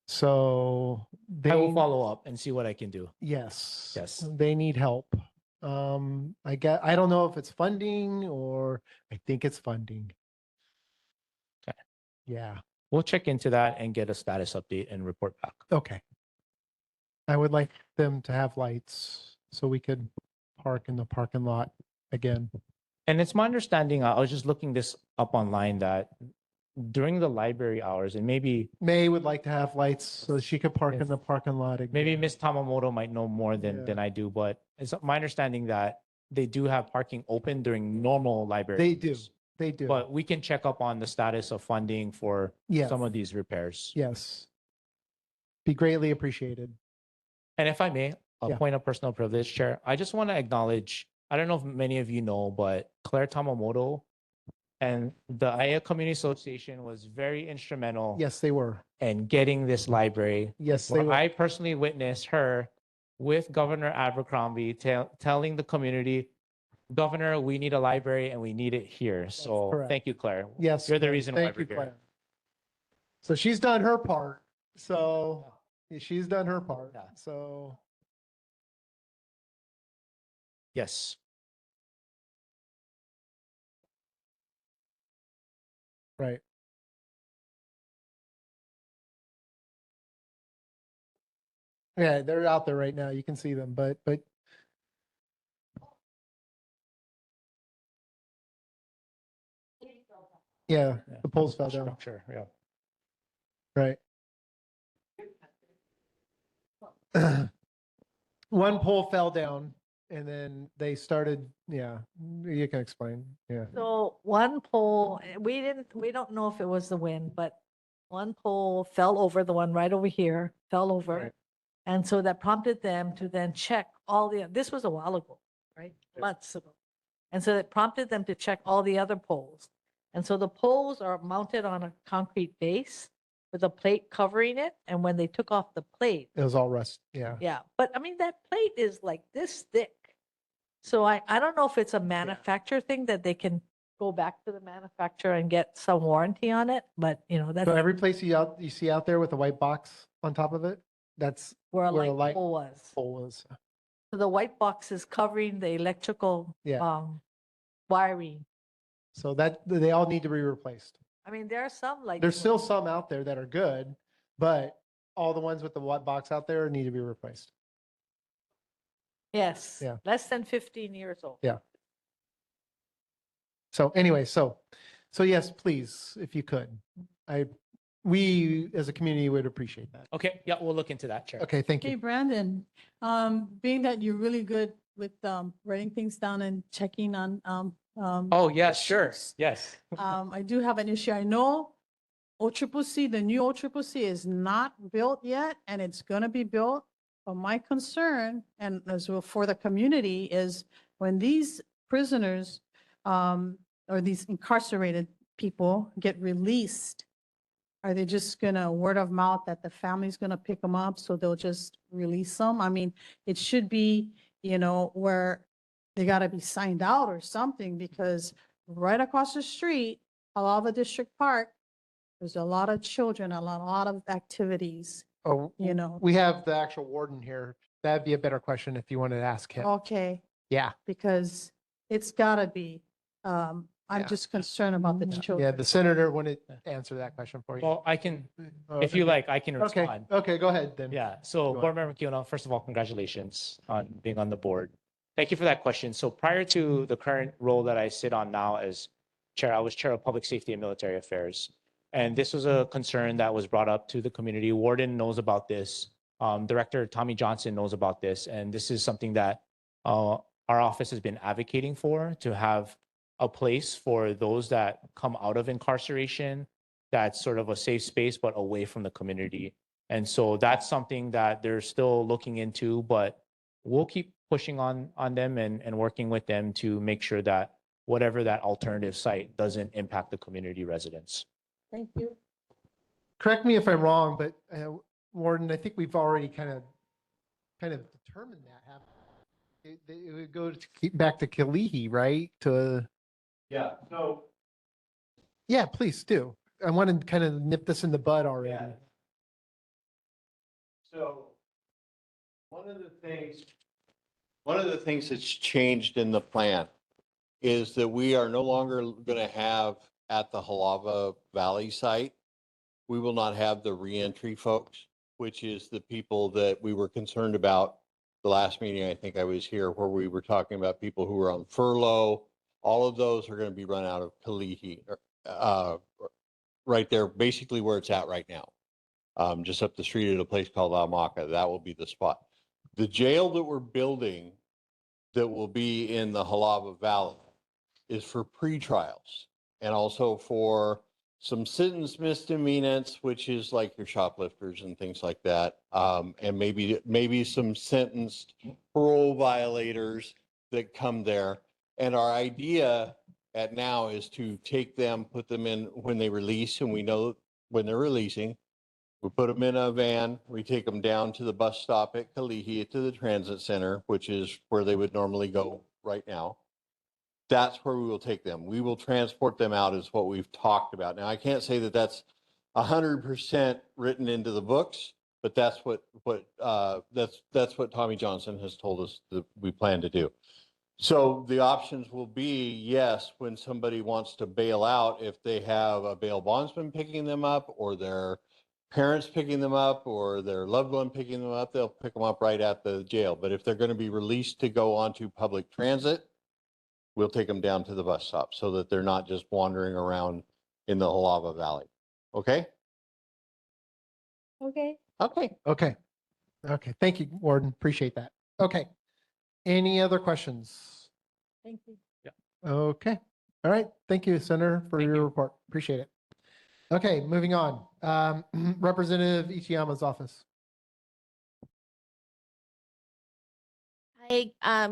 So I will they, follow up and see what I can do. yes. Yes. They need help. I don't know if it's funding or I think it's funding. Okay. Yeah. We'll check into that and get a status update and report back. Okay. I would like them to have lights so we could park in the parking lot again. And it's my understanding, I was just looking this up online, that during the library hours, and maybe May would like to have lights so she could park in the parking lot again. maybe Ms. Tamamoto might know more than I do, but it's my understanding that they do have parking open during normal library. They do. hours. They do. But we can check up on the status of funding for Yes. some of these repairs. Yes. Be greatly appreciated. And if I may, a Yeah. point of personal privilege, Chair, I just want to acknowledge, I don't know if many of you know, but Claire Tamamoto and the ʻAiea Community Association was very instrumental Yes, they were. in getting this library. Yes, they Where were. I personally witnessed her with Governor Abercrombie telling the community, Governor, we need a library and we need it here. So correct. thank you, Claire. Yes. You're the Claire. reason why Thank we're you, here. Claire. So she's done her part. So she's done her part. Yeah. So Yes. right. Yeah, they're out there right now. You can see them, but yeah, the poles fell down. Structure, yeah. Right. One pole fell down and then they started, yeah, you can explain. Yeah. So one pole, we don't know if it was the wind, but one pole fell over, the one right over here, fell over. Right. And so that prompted them to then check this was a while ago, right? Months ago. And so it prompted them to check all the other poles. And so the poles are mounted on a concrete base with a plate covering it. And when they took off the plate, It was all rust. Yeah. yeah, but I mean, that plate is like this thick. So I don't know if it's a manufacturer thing that they can go back to the manufacturer and get some warranty on it, but that's So every place you see out there with a white box on top of it, that's where a where a light light pole was. pole was. So the white box is covering the electrical Yeah. wiring. So that they all need to be replaced. I mean, there are some like. There's still some out there that are good, but all the ones with the white box out there need to be replaced. Yes. Yeah. Less than 15 years old. Yeah. So anyway, so yes, please, if you could, we as a community would appreciate that. Okay, yeah, we'll look into that, Chair. Okay, thank Hey, you. Brandon, being that you're really good with writing things down and checking on Oh, yeah, sure. Yes. I do have an issue. I know OCCC, the new OCCC is not built yet and it's gonna be built. But my concern, and as well for the community, is when these prisoners or these incarcerated people get released, are they just gonna word of mouth that the family's gonna pick them up, so they'll just release them? I mean, it should be, where they gotta be signed out or something, because right across the street, Halawa District Park, there's a lot of children, a lot of activities, Oh, we have the actual warden here. That'd be a better question if you wanted to ask him. Okay, Yeah, because it's gotta be, I'm just concerned about the yeah, children. the senator wanted to answer that question for you. Well, I can, Oh, if you okay. like, I can Okay, respond. okay, go ahead then. Yeah, so Go Board Member Kiona, first of all, congratulations on being on the board. Thank you for that question. So prior to the current role that I sit on now as chair, I was chair of Public Safety and Military Affairs. And this was a concern that was brought up to the community. Warden knows about this. Director Tommy Johnson knows about this. And this is something that our office has been advocating for, to have a place for those that come out of incarceration, that's sort of a safe space, but away from the community. And so that's something that they're still looking into, but we'll keep pushing on them and working with them to make sure that whatever that alternative site doesn't impact the community residents. Thank you. Correct me if I'm wrong, but Warden, I think we've already kind of determined that. It would go back to Kalihi, right? Yeah, so Yeah, please do. I want to kind of nip this in the bud already. So one of the things that's changed in the plan is that we are no longer going to have at the Halava Valley site, we will not have the reentry folks, which is the people that we were concerned about the last meeting. I think I was here where we were talking about people who were on furlough. All of those are going to be run out of Kalihi, right there, basically where it's at right now. Just up the street at a place called Amaka. That will be the spot. The jail that we're building that will be in the Halava Valley is for pretrials and also for some sentence misdemeanors, which is like your shoplifters and things like that. And maybe some sentenced parole violators that come there. And our idea at now is to take them, put them in when they release, and we know when they're releasing. We put them in a van, we take them down to the bus stop at Kalihi to the transit center, which is where they would normally go right now. That's where we will take them. We will transport them out is what we've talked about. Now, I can't say that that's 100% written into the books, but that's what Tommy Johnson has told us that we plan to do. So the options will be, yes, when somebody wants to bail out, if they have a bail bondsman picking them up or their parents picking them up or their loved one picking them up, they'll pick them up right at the jail. But if they're going to be released to go onto public transit, we'll take them down to the bus stop so that they're not just wandering around in the Halava Valley. Okay? Okay. Okay. Okay. Okay. Thank you, Warden. Appreciate that. Okay. Any other questions? Thank you. Okay. All right. Thank you, Senator, for your report. Appreciate it. Okay, moving on. Representative Ichiyama's office. Hi,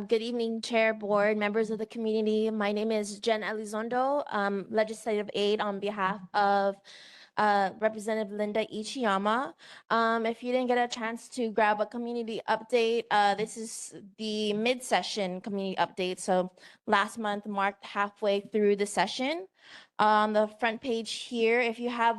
good evening, Chair, Board, members of the community. My name is Jen Elizondo, legislative aide on behalf of Representative Linda Ichiyama. If you didn't get a chance to grab a community update, this is the mid-session community update. So last month marked halfway through the session. On the front page here, if you have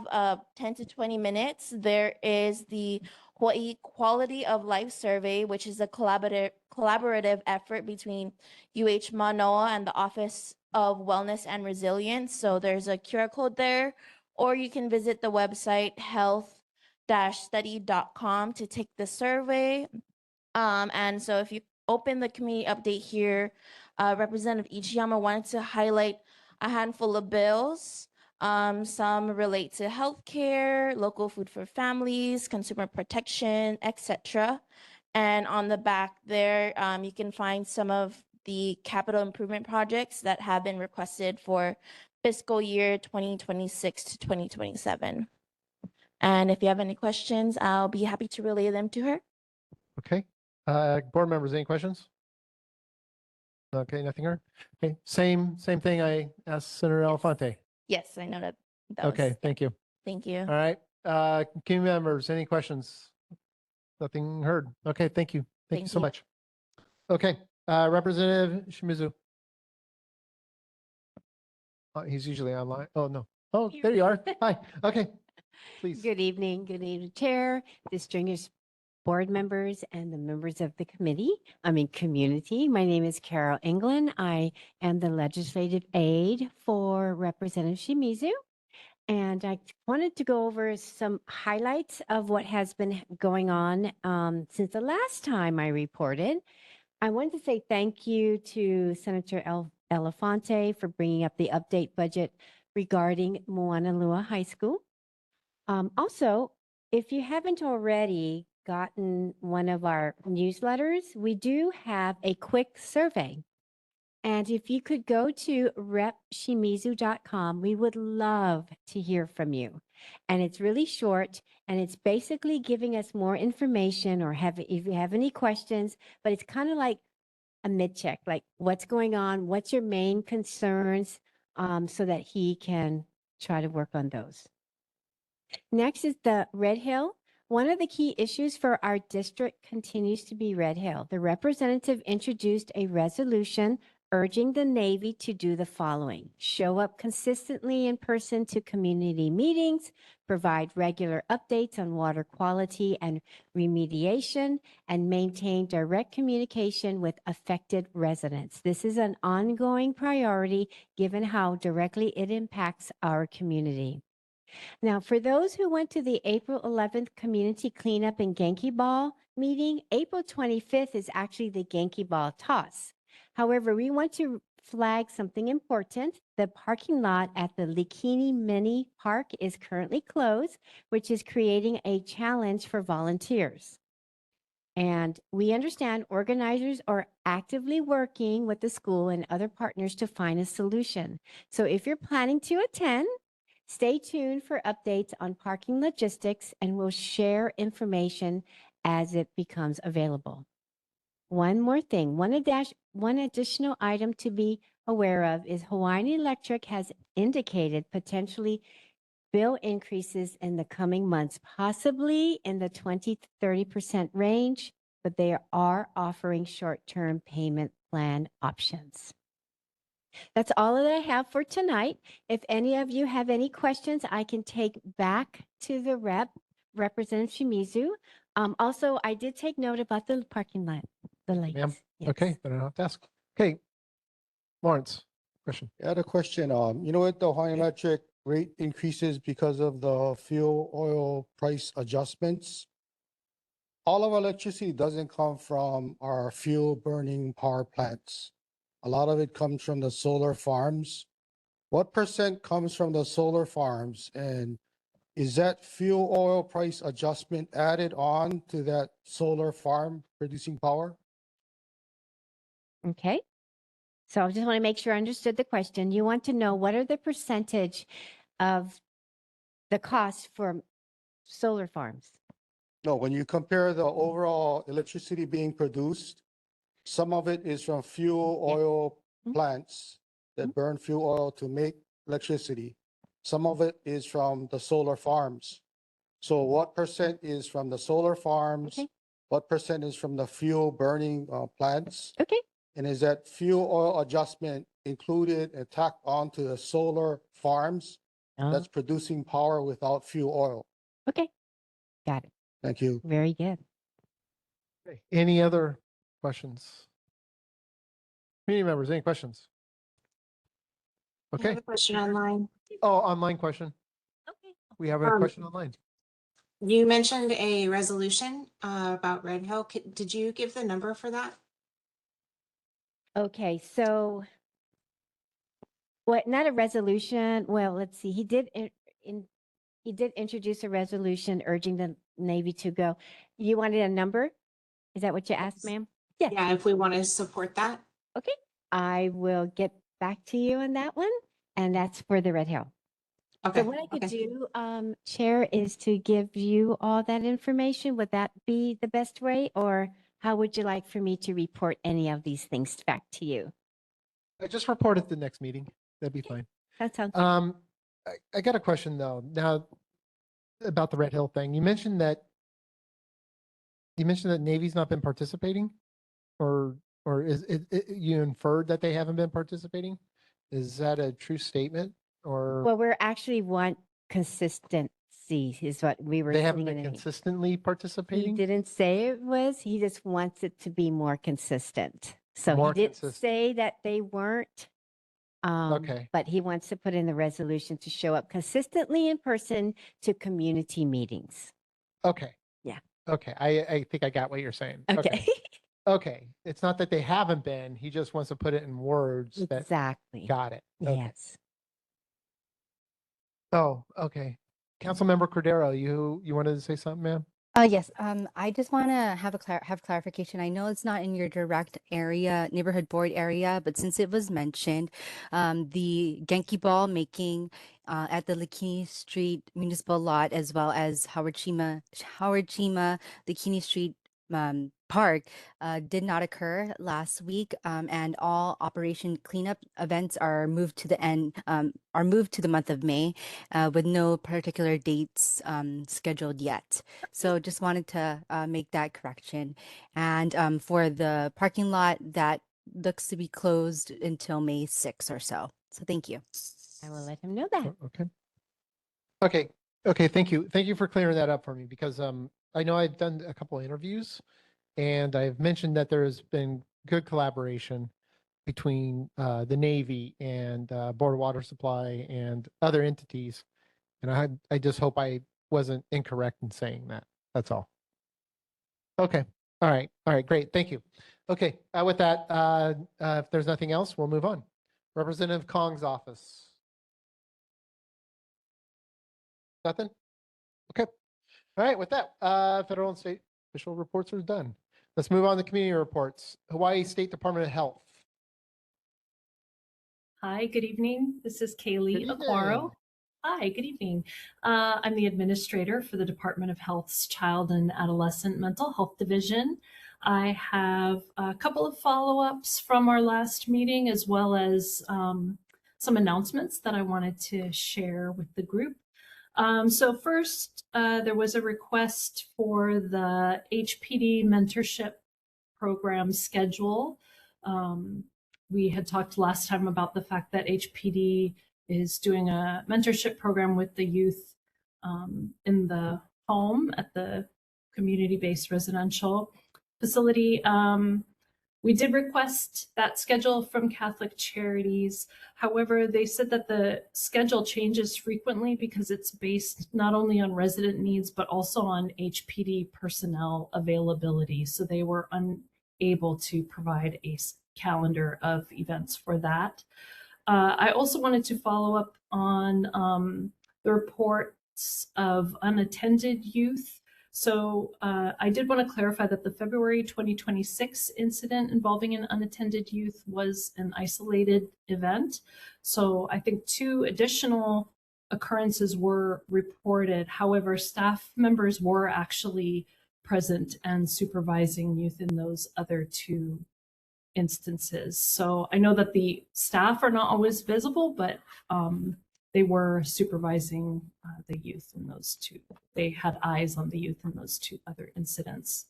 10 to 20 minutes, there is the Hawaii Quality of Life Survey, which is a collaborative effort between UH Manoa and the Office of Wellness and Resilience. So there's a QR code there, or you can visit the website health-study.com to take the survey. And so if you open the community update here, Representative Ichiyama wanted to highlight a handful of bills. Some relate to healthcare, local food for families, consumer protection, etc. And on the back there, you can find some of the capital improvement projects that have been requested for fiscal year 2026 to 2027. And if you have any questions, I'll be happy to relay them to her. Okay. Board members, any questions? Okay, nothing here. Okay, same thing I asked Senator Elefante. Yes, I know that. Okay, thank you. Thank you. All right, community members, any questions? Nothing heard. Okay, thank you. Thank you so much. Okay, Representative Shimizu. He's usually online. Oh, no. Oh, there you are. Hi. Okay, please. Good evening, Chair, distinguished board members, and the members of the community. My name is Carol England. I am the legislative aide for Representative Shimizu. And I wanted to go over some highlights of what has been going on since the last time I reported. I wanted to say thank you to Senator Elefante for bringing up the update budget regarding Moanalua High School. Also, if you haven't already gotten one of our newsletters, we do have a quick survey. And if you could go to repshimizu.com, we would love to hear from you. And it's really short, and it's basically giving us more information or if you have any questions, but it's kind of like a mid-check, like what's going on, what's your main concerns, so that he can try to work on those. Next is the Red Hill. One of the key issues for our district continues to be Red Hill. The representative introduced a resolution urging the Navy to do the following: show up consistently in person to community meetings, provide regular updates on water quality and remediation, and maintain direct communication with affected residents. This is an ongoing priority given how directly it impacts our community. Now, for those who went to the April 11th Community Cleanup and Genki Ball meeting, April 25th is actually the Genki Ball toss. However, we want to flag something important. The parking lot at the Likini Mini Park is currently closed, which is creating a challenge for volunteers. And we understand organizers are actively working with the school and other partners to find a solution. So if you're planning to attend, stay tuned for updates on parking logistics, and we'll share information as it becomes available. One more thing, one additional item to be aware of is Hawaiian Electric has indicated potentially bill increases in the coming months, possibly in the 20 to 30% range, but they are offering short-term payment plan options. That's all that I have for tonight. If any of you have any questions, I can take back to the Representative Shimizu. Also, I did take note about the parking lot, the lights. Ma'am, Yes. okay, then I don't have to ask. Okay, Lawrence, question. I had a question. You know, with the Hawaiian Electric rate increases because of the fuel oil price adjustments, all of our electricity doesn't come from our fuel burning power plants. A lot of it comes from the solar farms. What percent comes from the solar farms? And is that fuel oil price adjustment added on to that solar farm producing power? Okay. So I just want to make sure I understood the question. You want to know what are the percentage of the cost for solar farms? No, when you compare the overall electricity being produced, some of it is from fuel oil plants that burn fuel oil to make electricity. Some of it is from the solar farms. So what percent is from the solar farms? What percent is from the fuel burning plants? Okay. And is that fuel oil adjustment included and tacked onto the solar farms that's producing power without fuel oil? Okay. Got it. Thank you. Very good. Okay, any other questions? Community members, any questions? I have Okay. a question online. Oh, online question. Okay. We have a question online. You mentioned a resolution about Red Hill. Did you give the number for that? Okay, so what? Not a resolution. Well, let's see. He did he did introduce a resolution urging the Navy to go. You wanted a number? Is that what you asked, ma'am? Yes. Yeah, if we want to support that. Okay. I will get back to you on that one, and that's for the Red Hill. Okay. So what I could do, Chair, is to give you all that information. Would that be the best way, or how would you like for me to report any of these things back to you? I just report at the next meeting. That'd be fine. That sounds. I got a question though. Now about the Red Hill thing. You mentioned that Navy's not been participating, or is it you inferred that they haven't been participating? Is that a true statement, or Well, we're actually want consistency is what we were they haven't saying been in the- consistently He participating? didn't say it was. He just wants it to be more consistent. So More he didn't consistent. say that they weren't. Okay. But he wants to put in the resolution to show up consistently in person to community meetings. Okay. Yeah. Okay. I think I got what you're saying. Okay. Okay. It's not that they haven't been. He just wants to put it in words. Exactly. Got it. Okay. Yes. Oh, okay. Councilmember Cordero, you wanted to say something, ma'am? Yes, I just want to have clarification. I know it's not in your direct area, neighborhood board area, but since it was mentioned, the Genki Ball making at the Likini Street Municipal Lot, as well as Howard Shima Likini Street Park, did not occur last week, and all Operation Cleanup events are moved to the month of May, with no particular dates scheduled yet. So just wanted to make that correction. And for the parking lot that looks to be closed until May 6th or so. So thank you. I will let him know that. Okay. Okay. Okay. Thank you. Thank you for clearing that up for me because I know I've done a couple of interviews and I've mentioned that there has been good collaboration between the Navy and Board of Water Supply and other entities. And I just hope I wasn't incorrect in saying that. That's all. Okay. All right. All right. Great. Thank you. Okay. With that, if there's nothing else, we'll move on. Representative Kong's office. Nothing? Okay. All right. With that, federal and state official reports are done. Let's move on to community reports. Hawaii State Department of Health. Hi, good evening. This is Kaylee Good Aquaro. evening. Hi, good evening. I'm the administrator for the Department of Health's Child and Adolescent Mental Health Division. I have a couple of follow-ups from our last meeting, as well as some announcements that I wanted to share with the group. So first, there was a request for the HPD mentorship program schedule. We had talked last time about the fact that HPD is doing a mentorship program with the youth in the home at the community-based residential facility. We did request that schedule from Catholic Charities. However, they said that the schedule changes frequently because it's based not only on resident needs, but also on HPD personnel availability. So they were unable to provide a calendar of events for that. I also wanted to follow up on the reports of unattended youth. So I did want to clarify that the February 2026 incident involving an unattended youth was an isolated event. So I think 2 additional occurrences were reported. However, staff members were actually present and supervising youth in those other 2 instances. So I know that the staff are not always visible, but they were supervising the youth in those 2. They had eyes on the youth in those 2 other incidents.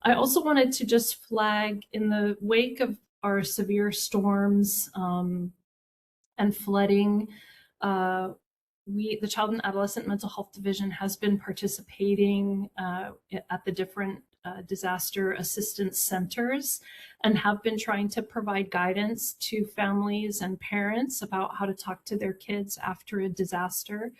I also wanted to just flag, in the wake of our severe storms and flooding, the Child and Adolescent Mental Health Division has been participating at the different disaster assistance centers and have been trying to provide guidance to families and parents about how to talk to their kids after a disaster.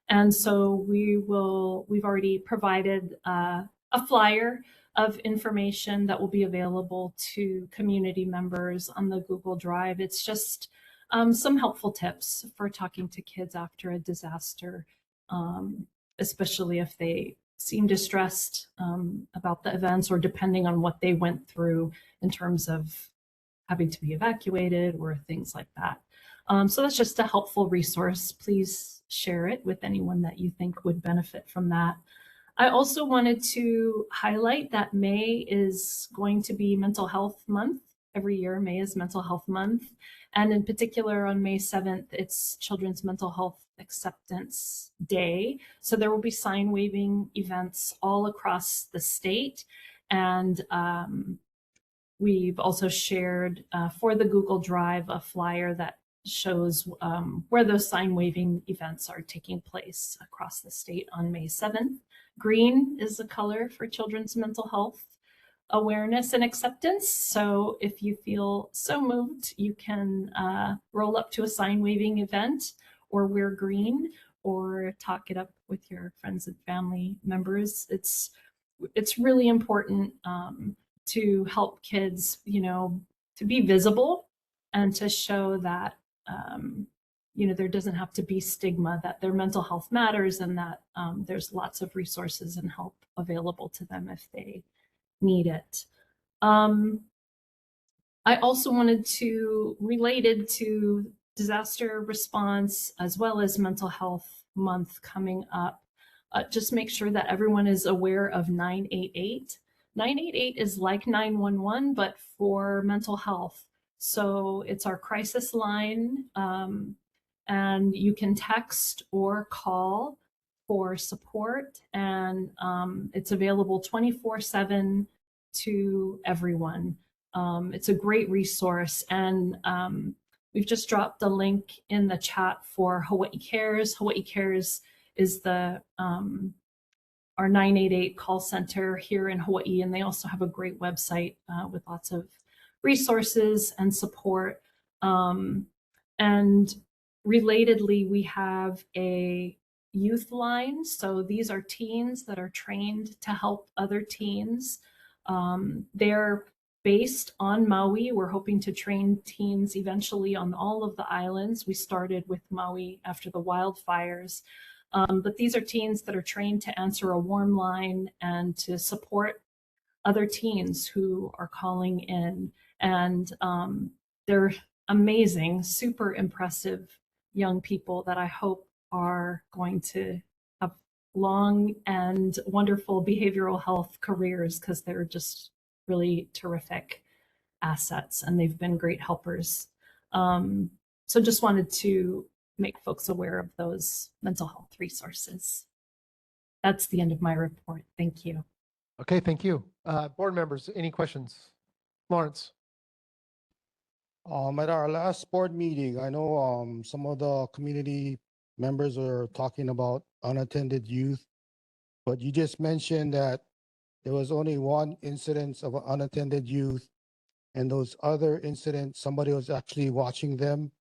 And so we've already provided a flyer of information that will be available to community members on the Google Drive. It's just some helpful tips for talking to kids after a disaster, especially if they seem distressed about the events, or depending on what they went through in terms of having to be evacuated or things like that. So that's just a helpful resource. Please share it with anyone that you think would benefit from that. I also wanted to highlight that May is going to be Mental Health Month. Every year, May is Mental Health Month. And in particular, on May 7th, it's Children's Mental Health Acceptance Day. So there will be sign waving events all across the state. And we've also shared for the Google Drive a flyer that shows where those sign waving events are taking place across the state on May 7th. Green is the color for children's mental health awareness and acceptance. So if you feel so moved, you can roll up to a sign waving event or wear green or talk it up with your friends and family members. It's really important to help kids, to be visible and to show that, there doesn't have to be stigma, that their mental health matters, and that there's lots of resources and help available to them if they need it. I also wanted to, related to disaster response as well as mental health month coming up, just make sure that everyone is aware of 988. 988 is like 911, but for mental health. So it's our crisis line, and you can text or call for support, and it's available 24/7 to everyone. It's a great resource, and we've just dropped the link in the chat for Hawaii Cares. Hawaii Cares is the our 988 call center here in Hawaii, and they also have a great website with lots of resources and support. And relatedly, we have a youth line. So these are teens that are trained to help other teens. They're based on Maui. We're hoping to train teens eventually on all of the islands. We started with Maui after the wildfires. But these are teens that are trained to answer a warm line and to support other teens who are calling in. And they're amazing, super impressive young people that I hope are going to have long and wonderful behavioral health careers, because they're just really terrific assets and they've been great helpers. So just wanted to make folks aware of those mental health resources. That's the end of my report. Thank you. Okay, thank you. Board members, any questions? Lawrence? At our last board meeting, I know some of the community members are talking about unattended youth, but you just mentioned that there was only one incidence of unattended youth, and those other incidents, somebody was actually watching them.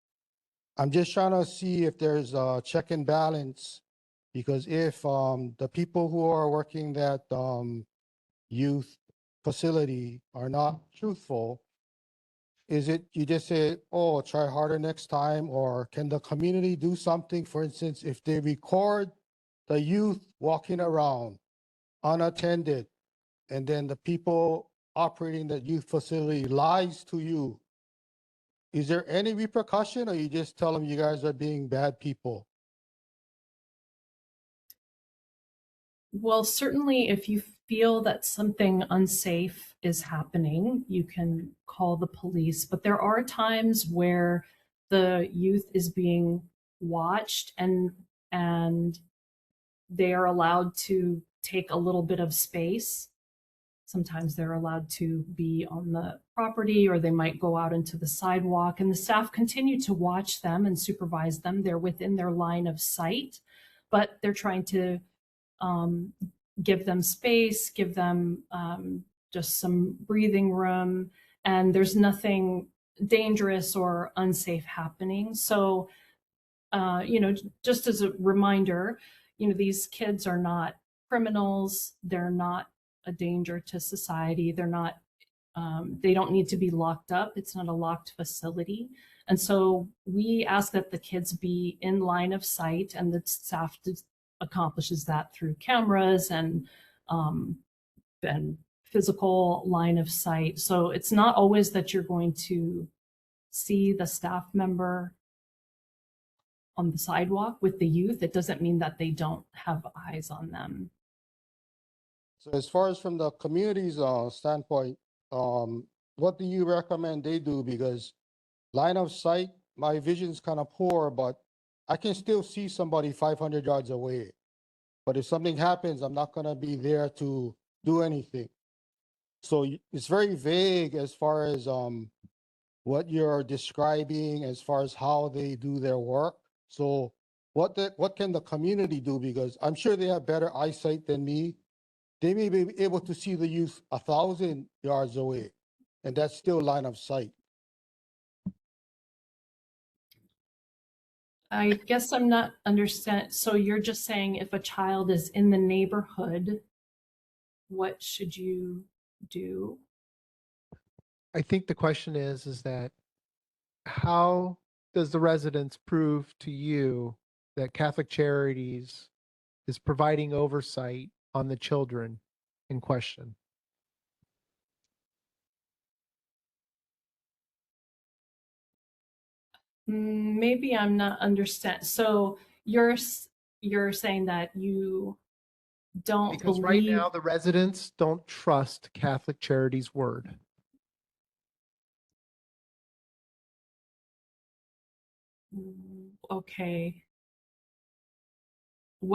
I'm just trying to see if there's a check and balance, because if the people who are working that youth facility are not truthful, is it you just say, oh, try harder next time, or can the community do something? For instance, if they record the youth walking around unattended, and then the people operating the youth facility lies to you, is there any repercussion, or you just tell them you guys are being bad people? Well, certainly if you feel that something unsafe is happening, you can call the police, but there are times where the youth is being watched and they are allowed to take a little bit of space. Sometimes they're allowed to be on the property, or they might go out into the sidewalk, and the staff continue to watch them and supervise them. They're within their line of sight, but they're trying to give them space, give them just some breathing room, and there's nothing dangerous or unsafe happening. So, just as a reminder, these kids are not criminals. They're not a danger to society. They're not, they don't need to be locked up. It's not a locked facility. And so we ask that the kids be in line of sight, and the staff accomplishes that through cameras and physical line of sight. So it's not always that you're going to see the staff member on the sidewalk with the youth. It doesn't mean that they don't have eyes on them. So as far as from the community's standpoint, what do you recommend they do? Because line of sight, my vision's kind of poor, but I can still see somebody 500 yards away. But if something happens, I'm not going to be there to do anything. So it's very vague as far as what you're describing as far as how they do their work. So what can the community do? Because I'm sure they have better eyesight than me. They may be able to see the youth 1,000 yards away, and that's still line of sight. I guess I'm not understand. So you're just saying if a child is in the neighborhood, what should you do? I think the question is that how does the residents prove to you that Catholic Charities is providing oversight on the children in question? Maybe I'm not understand. So you're saying that you don't Because believe right now the residents don't trust Catholic Charities' word. Okay.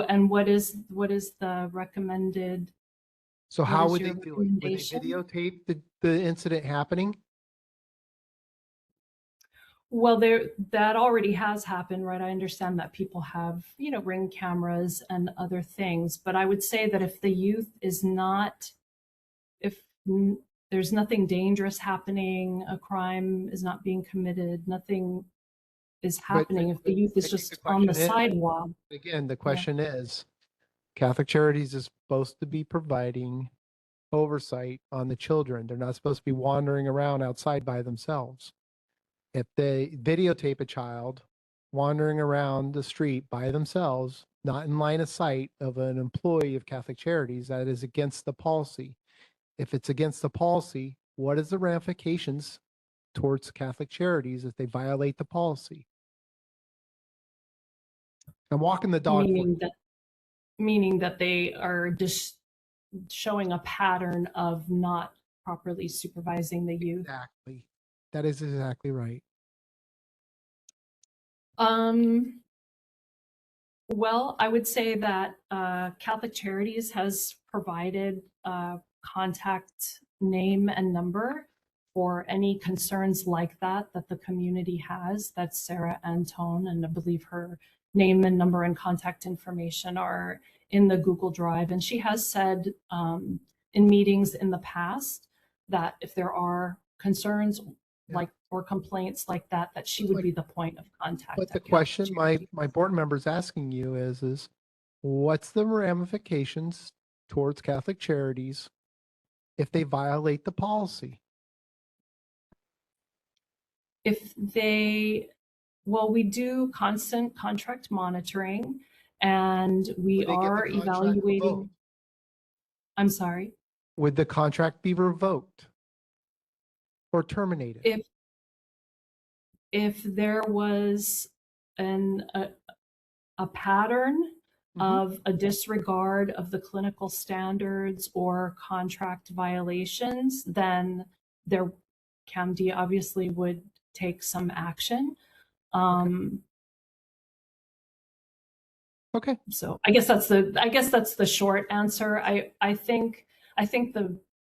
And what is the recommended? So what how is would your they do it? Would they recommendation? videotape the incident happening Well, that already has happened, right? I understand that people have, Ring cameras and other things, but I would say that if the youth is not, if there's nothing dangerous happening, a crime is not being committed, nothing is happening, if the youth is I think just on the question is- sidewalk. Again, the question is, Catholic Charities is supposed to be providing oversight on the children. They're not supposed to be wandering around outside by themselves. If they videotape a child wandering around the street by themselves, not in line of sight of an employee of Catholic Charities, that is against the policy. If it's against the policy, what is the ramifications towards Catholic Charities if they violate the policy? I'm walking the dog. Meaning that they are just showing a pattern of not properly supervising the youth. Exactly. That is exactly right. Well, I would say that Catholic Charities has provided contact name and number for any concerns like that the community has. That's Sarah Antone, and I believe her name and number and contact information are in the Google Drive. And she has said in meetings in the past that if there are concerns or complaints like that, that she would be the point of contact. But the question my board member's asking you is what's the ramifications towards Catholic Charities if they violate the policy? We do constant contract monitoring, and we are evaluating. Revoked? I'm sorry? Would the contract be revoked or terminated? If there was a pattern of a disregard of the clinical standards or contract violations, then CAMD obviously would take some action. Okay. So I guess that's the short answer. I think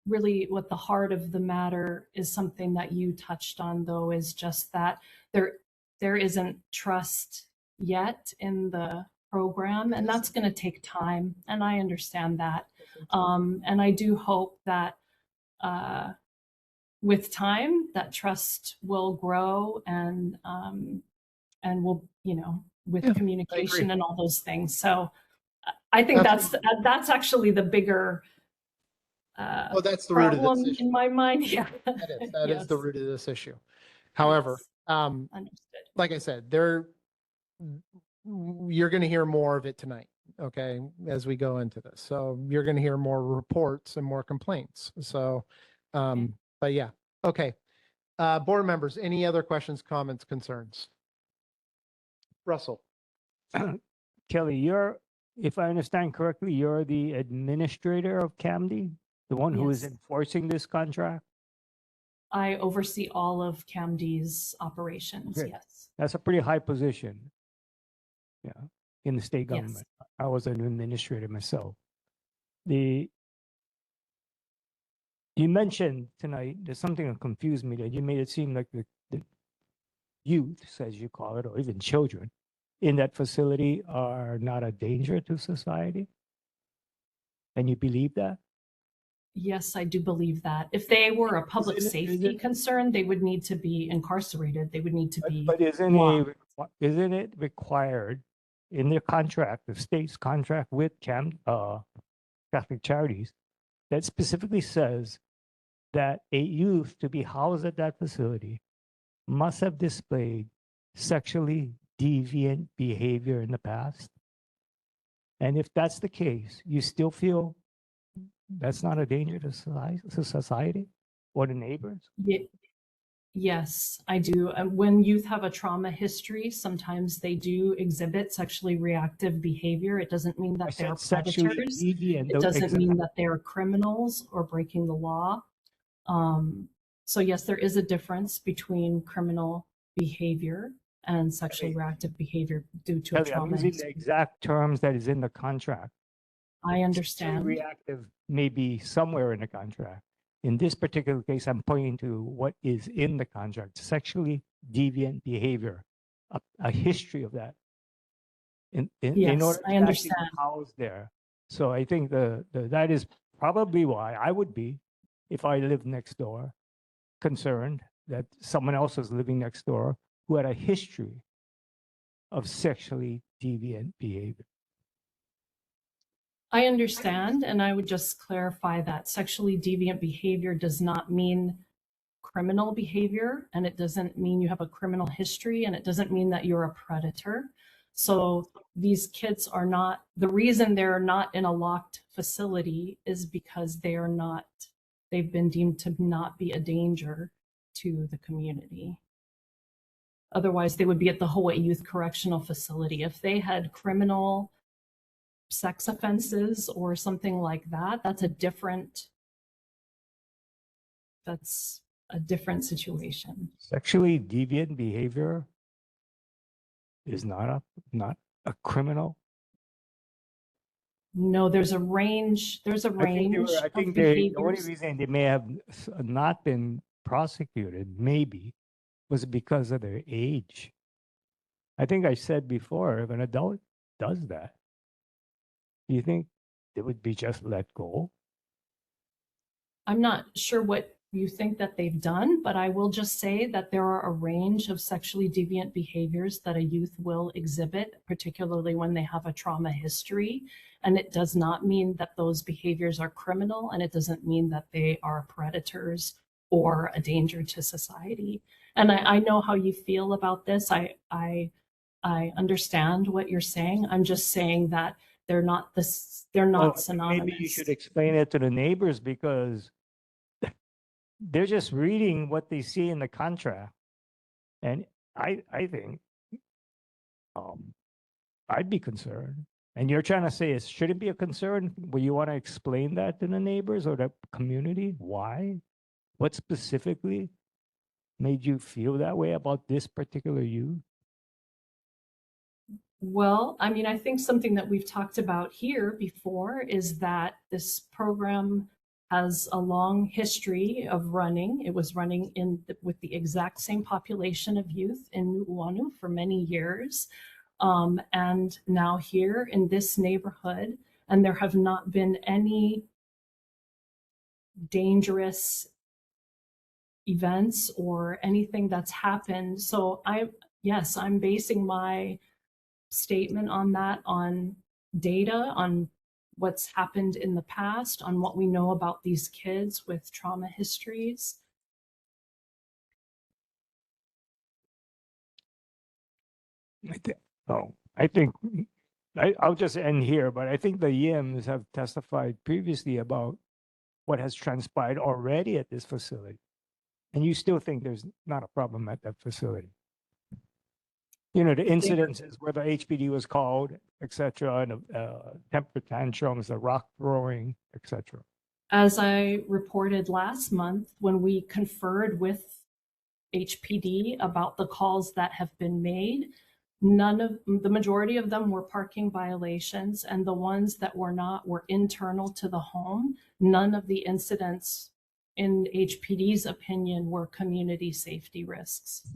really what the heart of the matter is, something that you touched on, though, is just that there isn't trust yet in the program, and that's going to take time, and I understand that. And I do hope that with time that trust will grow, and will, with communication and all those things. So I think that's actually the bigger that's the root of problem this issue. in my mind. Yeah, that is the root of this issue. However, like I said, you're going to hear more of it tonight, okay, as we go into this. So you're going to hear more reports and more complaints. So, but yeah, okay. Board members, any other questions, comments, concerns? Russell. Kelly, if I understand correctly, you're the administrator of CAMD, the one who is Yes. enforcing this contract? I oversee all of CAMD's operations. Okay. Yes. That's a pretty high position. Yeah, in the state Yes. government. I was an administrator myself. You mentioned tonight, there's something that confused me, that you made it seem like the youth, as you call it, or even children in that facility are not a danger to society. And you believe that? Yes, I do believe that. If they were a public safety concern, they would need to be incarcerated. They would need to be. But isn't it required in their contract, the state's contract with Catholic Charities, that specifically says that a youth to be housed at that facility must have displayed sexually deviant behavior in the past? And if that's the case, you still feel that's not a danger to society or the neighbors? Yes, I do. When youth have a trauma history, sometimes they do exhibit sexually reactive behavior. It doesn't mean that they're predators. It doesn't mean that they're criminals or breaking the law. So yes, there is a difference between criminal behavior and sexually reactive behavior due to a trauma I'm using the history. exact terms that is in the contract. I understand. Reactive may be somewhere in the contract. In this particular case, I'm pointing to what is in the contract, sexually deviant behavior, a history of that. In Yes, order I to actually understand. house there. So I think that is probably why I would be, if I lived next door, concerned that someone else was living next door who had a history of sexually deviant behavior. I understand, and I would just clarify that sexually deviant behavior does not mean criminal behavior, and it doesn't mean you have a criminal history, and it doesn't mean that you're a predator. So these kids are not, the reason they're not in a locked facility is because they've been deemed to not be a danger to the community. Otherwise, they would be at the Hawaii Youth Correctional Facility. If they had criminal sex offenses or something like that, that's a different situation. Sexually deviant behavior is not a criminal. No, there's a range. There's a range I of think the only behaviors. reason they may have not been prosecuted, maybe, was because of their age. I think I said before, if an adult does that, do you think they would be just let go? I'm not sure what you think that they've done, but I will just say that there are a range of sexually deviant behaviors that a youth will exhibit, particularly when they have a trauma history. And it does not mean that those behaviors are criminal, and it doesn't mean that they are predators or a danger to society. And I know how you feel about this. I understand what you're saying. I'm just saying that they're not synonymous. Maybe you should explain it to the neighbors, because they're just reading what they see in the contract. And I think I'd be concerned. And you're trying to say it shouldn't be a concern? Well, you want to explain that to the neighbors or the community? Why? What specifically made you feel that way about this particular youth? Well, I mean, I think something that we've talked about here before is that this program has a long history of running. It was running with the exact same population of youth in Nu'uanu for many years. And now here in this neighborhood, and there have not been any dangerous events or anything that's happened. So yes, I'm basing my statement on that, on data, on what's happened in the past, on what we know about these kids with trauma histories. I'll just end here, but I think the Yims have testified previously about what has transpired already at this facility. And you still think there's not a problem at that facility? You know, the incidences where the HPD was called, et cetera, and temper tantrums, the rock throwing, et cetera. As I reported last month, when we conferred with HPD about the calls that have been made, the majority of them were parking violations, and the ones that were not were internal to the home. None of the incidents, in HPD's opinion, were community safety risks.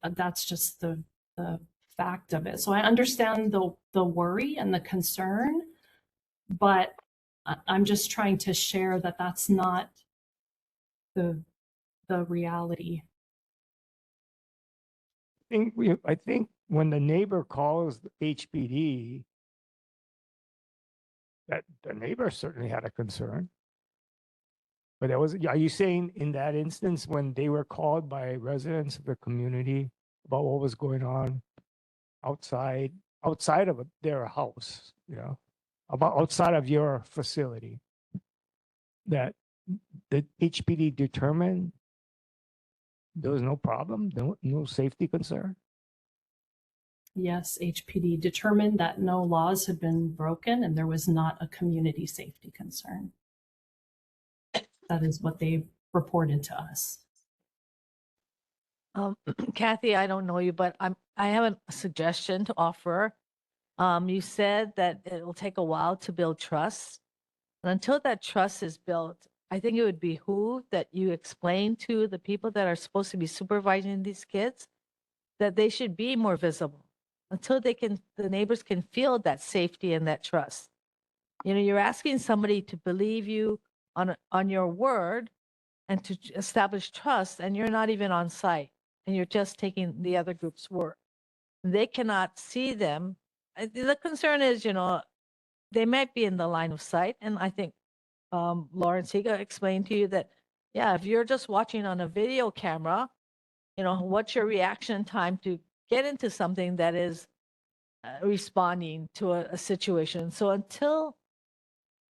That's just the fact of it. So I understand the worry and the concern, but I'm just trying to share that that's not the reality. I think when the neighbor calls the HPD, that the neighbor certainly had a concern. But are you saying in that instance when they were called by residents of the community about what was going on outside of their house, about outside of your facility, that the HPD determined there was no problem, no safety concern? Yes, HPD determined that no laws had been broken and there was not a community safety concern. That is what they reported to us. Kathy, I don't know you, but I have a suggestion to offer. You said that it will take a while to build trust. And until that trust is built, I think it would behoove that you explain to the people that are supposed to be supervising these kids that they should be more visible until the neighbors can feel that safety and that trust. You know, you're asking somebody to believe you on your word and to establish trust, and you're not even on site, and you're just taking the other group's word. They cannot see them. The concern is, you know, they might be in the line of sight, and I think Lawrence Higa explained to you that, yeah, if you're just watching on a video camera, you know, what's your reaction time to get into something that is responding to a situation? So until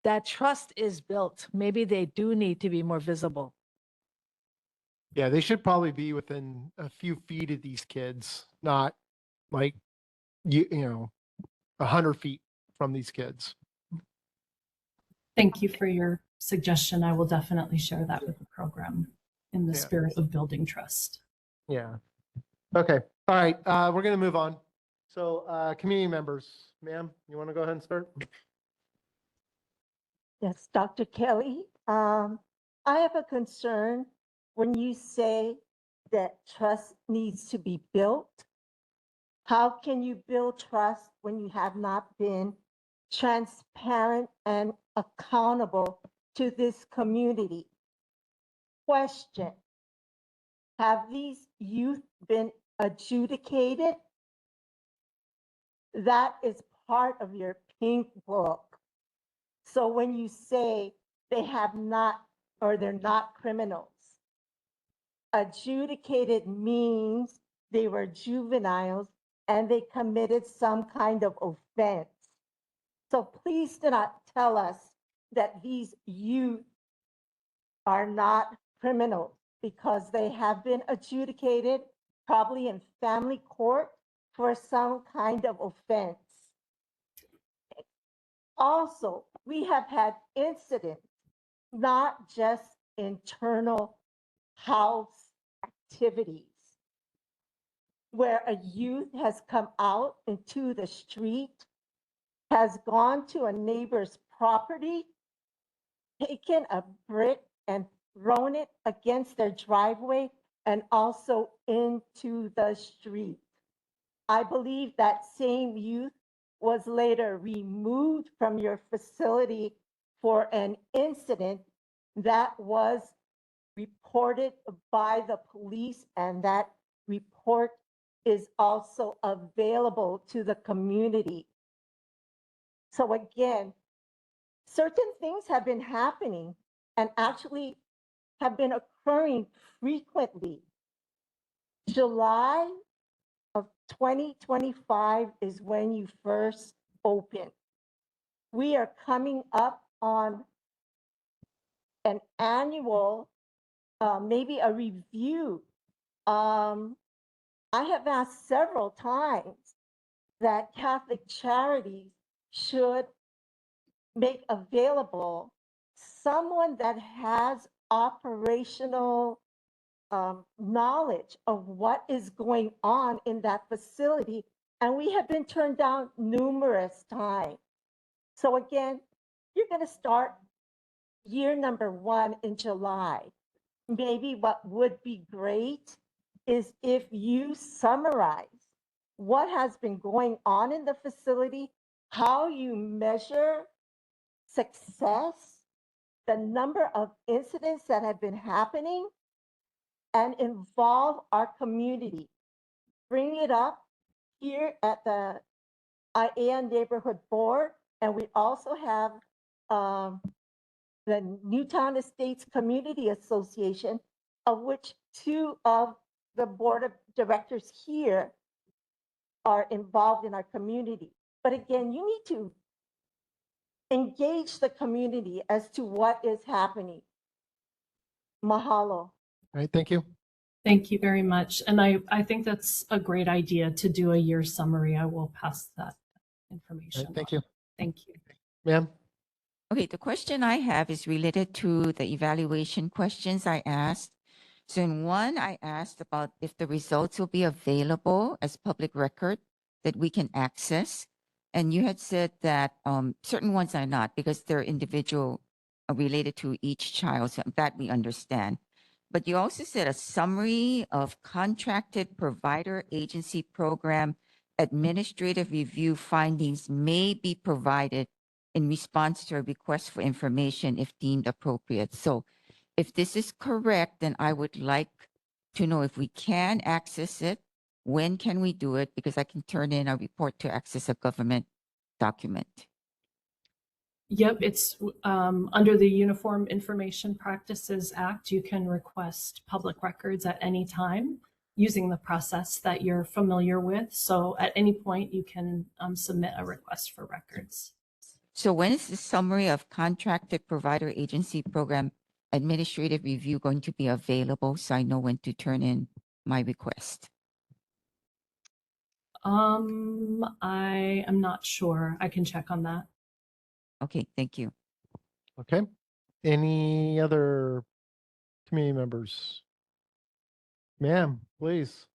that trust is built, maybe they do need to be more visible. Yeah, they should probably be within a few feet of these kids, not like, you know, 100 feet from these kids. Thank you for your suggestion. I will definitely share that with the program in the Yeah. spirit of building trust. Yeah. Okay. All right. We're going to move on. So community members, ma'am, you want to go ahead and start? Yes, Dr. Kelly. I have a concern when you say that trust needs to be built. How can you build trust when you have not been transparent and accountable to this community? Question: have these youth been adjudicated? That is part of your pink book. So when you say they have not, or they're not criminals, adjudicated means they were juveniles and they committed some kind of offense. So please do not tell us that these youth are not criminals, because they have been adjudicated probably in family court for some kind of offense. Also, we have had incidents, not just internal house activities, where a youth has come out into the street, has gone to a neighbor's property, taken a brick and thrown it against their driveway and also into the street. I believe that same youth was later removed from your facility for an incident that was reported by the police, and that report is also available to the community. So again, certain things have been happening and actually have been occurring frequently. July of 2025 is when you first opened. We are coming up on an annual, maybe a review. I have asked several times that Catholic Charities should make available someone that has operational knowledge of what is going on in that facility. And we have been turned down numerous times. So again, you're going to start year number 1 in July. Maybe what would be great is if you summarize what has been going on in the facility, how you measure success, the number of incidents that have been happening, and involve our community. Bring it up here at the ʻAiea Neighborhood Board, and we also have the Newtown Estates Community Association, of which 2 of the board of directors here are involved in our community. But again, you need to engage the community as to what is happening. Mahalo. All right. Thank you. Thank you very much. And I think that's a great idea to do a year summary. I will pass that information. Right, thank on. you. Thank you. Ma'am? Okay, the question I have is related to the evaluation questions I asked. So in one, I asked about if the results will be available as public record that we can access. And you had said that certain ones are not because they're individual related to each child. So that we understand. But you also said a summary of contracted provider agency program administrative review findings may be provided in response to a request for information if deemed appropriate. So if this is correct, then I would like to know if we can access it, when can we do it? Because I can turn in a report to access a government document. Yep, it's under the Uniform Information Practices Act. You can request public records at any time using the process that you're familiar with. So at any point, you can submit a request for records. So when is the summary of contracted provider agency program administrative review going to be available so I know when to turn in my request? I am not sure. I can check on that. Okay, thank you. Okay. Any other community members? Ma'am, please.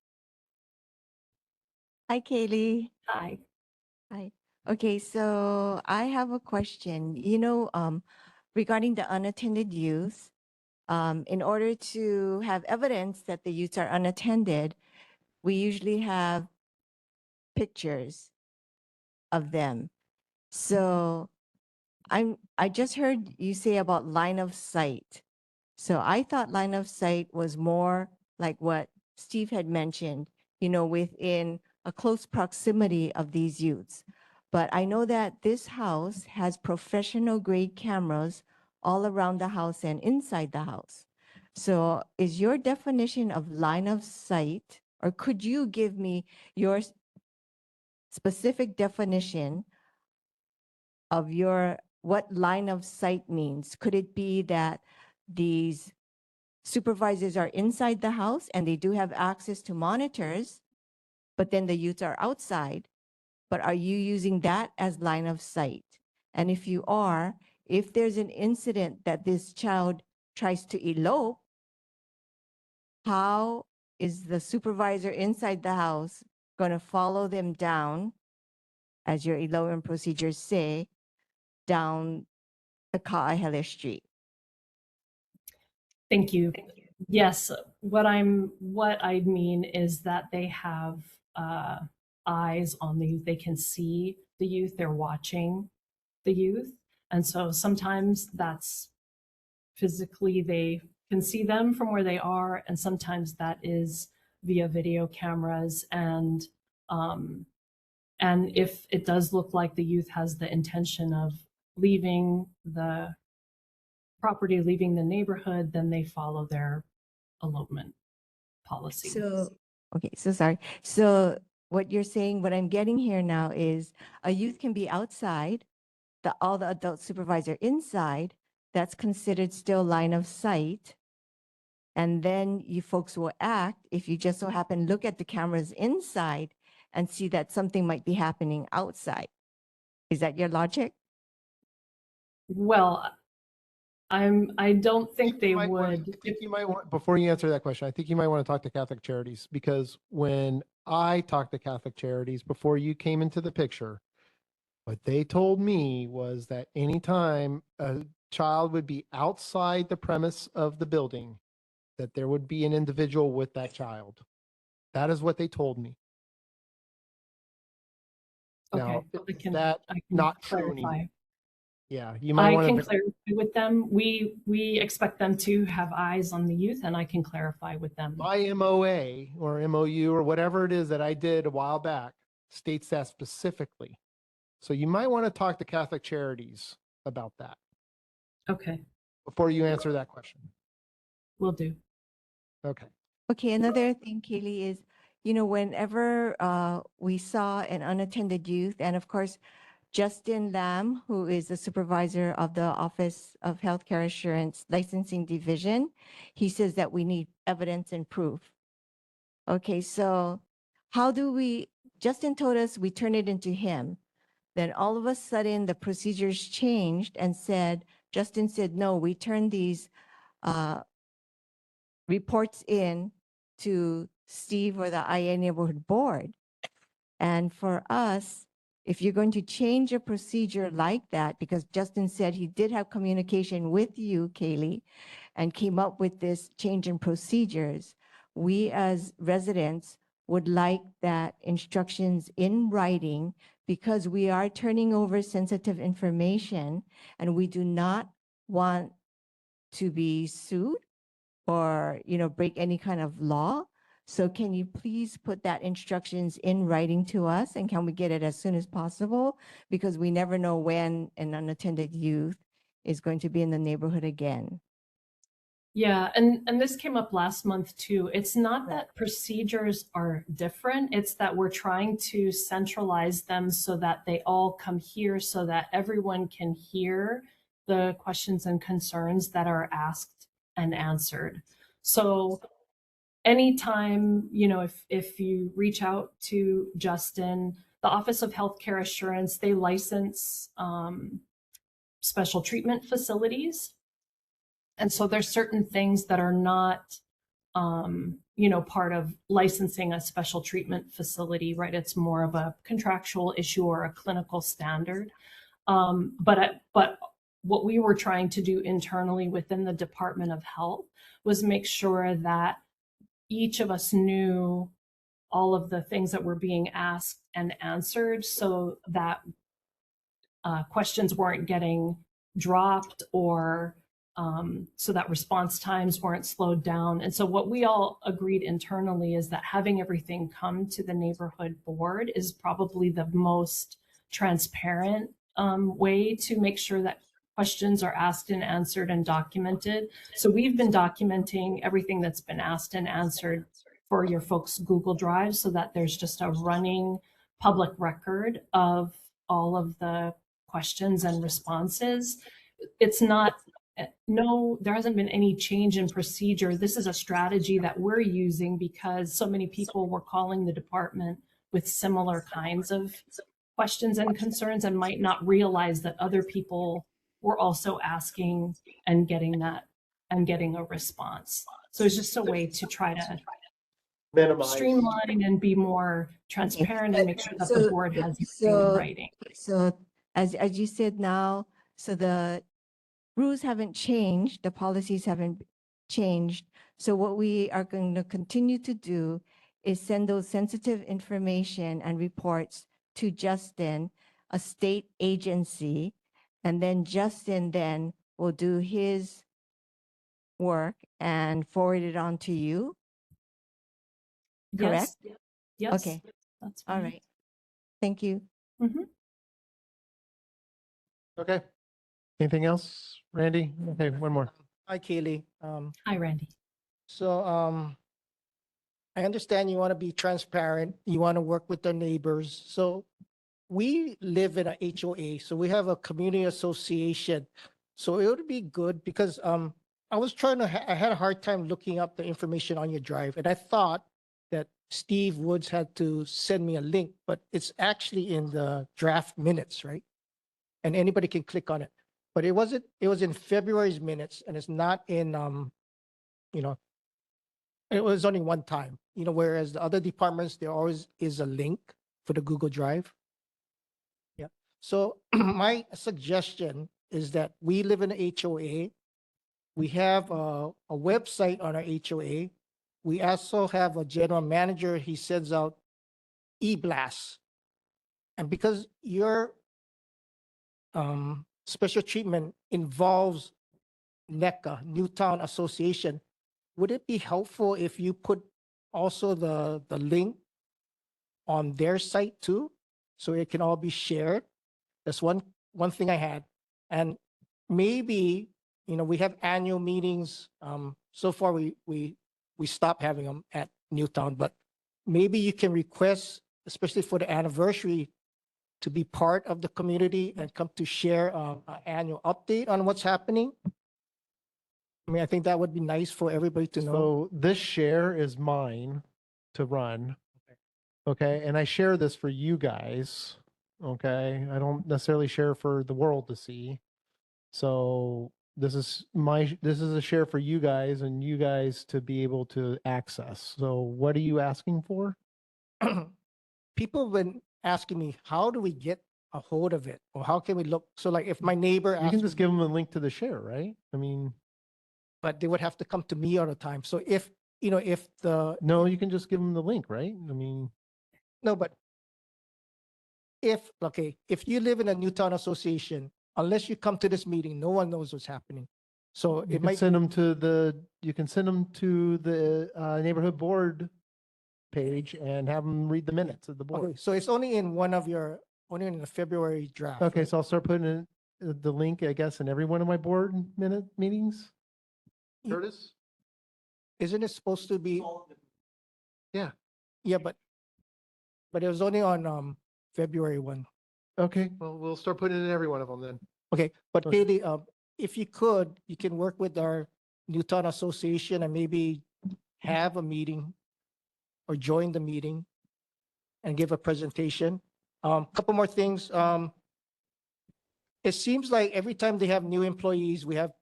Hi, Kaylee. Hi. Hi. Okay, so I have a question. Regarding the unattended youth, in order to have evidence that the youths are unattended, we usually have pictures of them. So I just heard you say about line of sight. So I thought line of sight was more like what Steve had mentioned, within a close proximity of these youths. But I know that this house has professional grade cameras all around the house and inside the house. So is your definition of line of sight, or could you give me your specific definition of what line of sight means? Could it be that these supervisors are inside the house and they do have access to monitors, but then the youths are outside? But are you using that as line of sight? And if you are, if there's an incident that this child tries to elope, how is the supervisor inside the house going to follow them down, as your elopement procedures say, down the ʻAiea Street? Thank you. Yes, what I mean is that they have eyes on the youth. They can see the youth. They're watching the youth, and so sometimes that's physically they can see them from where they are, and sometimes that is via video cameras. And if it does look like the youth has the intention of leaving the property, leaving the neighborhood, then they follow their elopement policy. Okay, so sorry. So what you're saying, what I'm getting here now is a youth can be outside, all the adult supervisor inside, that's considered still line of sight. And then you folks will act if you just so happen look at the cameras inside and see that something might be happening outside. Is that your logic? Well, I don't think they would. I think you might want, before you answer that question, I think you might want to talk to Catholic Charities, because when I talked to Catholic Charities before you came into the picture, what they told me was that anytime a child would be outside the premise of the building, that there would be an individual with that child. That is what they told me. Now, Okay, that I can not true clarify. anymore. Yeah, you might want I can to clarify with them. We expect them to have eyes on the youth, and I can clarify with them. my MOA or MOU or whatever it is that I did a while back states that specifically. So you might want to talk to Catholic Charities about that Okay, before you answer that question. will do. Okay. Okay, another thing, Kaylee, is, whenever we saw an unattended youth, and of course, Justin Lam, who is the supervisor of the Office of Healthcare Assurance Licensing Division, he says that we need evidence and proof. Okay, so Justin told us we turn it into him. Then all of a sudden, the procedures changed and Justin said, no, we turn these reports in to Steve or the ʻAiea Neighborhood Board. And for us, if you're going to change a procedure like that, because Justin said he did have communication with you, Kaylee, and came up with this change in procedures, we as residents would like that instructions in writing, because we are turning over sensitive information and we do not want to be sued or, break any kind of law. So can you please put that instructions in writing to us, and can we get it as soon as possible? Because we never know when an unattended youth is going to be in the neighborhood again. Yeah, and this came up last month too. It's not that procedures are different, it's that we're trying to centralize them so that they all come here so that everyone can hear the questions and concerns that are asked and answered. So anytime, if you reach out to Justin, the Office of Healthcare Assurance, they license special treatment facilities. And so there's certain things that are not, part of licensing a special treatment facility, right? It's more of a contractual issue or a clinical standard. But what we were trying to do internally within the Department of Health was make sure that each of us knew all of the things that were being asked and answered, so that questions weren't getting dropped, or so that response times weren't slowed down. And so what we all agreed internally is that having everything come to the neighborhood board is probably the most transparent way to make sure that questions are asked and answered and documented. So we've been documenting everything that's been asked and answered for your folks' Google Drive, so that there's just a running public record of all of the questions and responses. It's not, no, there hasn't been any change in procedure. This is a strategy that we're using because so many people were calling the department with similar kinds of questions and concerns, and might not realize that other people were also asking and getting a response. So it's just a way to try to Minimize. streamline and be more transparent and make sure that the board has everything in writing. So as you said now, so the rules haven't changed, the policies haven't changed. So what we are going to continue to do is send those sensitive information and reports to Justin, a state agency, and then Justin then will do his work and forward it on to you. Correct? Yes. Yes. Okay. That's All fine. right. Thank you. Mm-hmm. Okay. Anything else, Randy? Okay, one more. Hi, Kaylee. Hi, Randy. So, I understand you want to be transparent. You want to work with the neighbors. So we live in a HOA, so we have a community association. So it would be good because, I was trying to, I had a hard time looking up the information on your drive, and I thought that Steve Woods had to send me a link, but it's actually in the draft minutes, right? And anybody can click on it. But it wasn't, it was in February's minutes, and it's not in, you know, it was only one time, whereas the other departments, there always is a link for the Google Drive. Yeah. So my suggestion is that we live in a HOA. We have a website on our HOA. We also have a general manager. He sends out e-blasts. And because your special treatment involves NECA, Newtown Association, would it be helpful if you put also the link on their site too, so it can all be shared? That's one thing I had. And maybe, we have annual meetings. So far we stopped having them at Newtown, but maybe you can request, especially for the anniversary, to be part of the community and come to share an annual update on what's happening. I mean, I think that would be nice for everybody to know. So this share is mine to run. Okay, and I share this for you guys. Okay, I don't necessarily share for the world to see. So this is a share for you guys and you guys to be able to access. So what are you asking for? People, when asking me, how do we get a hold of it? Or how can we look? So like if my neighbor You can asks, just give them a link to the share, right? I mean, but they would have to come to me all the time. So if, you know, if the, no, you can just give them the link, right? I mean, no, but if, okay, if you live in a Newtown association, unless you come to this meeting, no one knows what's happening. So you it can might, send them to the neighborhood board page and have them read the minutes of the board. okay, so it's only in one of your, only in the February draft. Okay, right? so I'll start putting in the link, I guess, in every one of my board meetings. You- Curtis? Isn't it supposed to be? Yeah. Yeah, but it was only on February 1. Okay, well, we'll start putting it in every one of them then. Okay, but Okay. Kaylee, if you could, you can work with our Newtown Association and maybe have a meeting or join the meeting and give a presentation. Couple more things. It seems like every time they have new employees, we have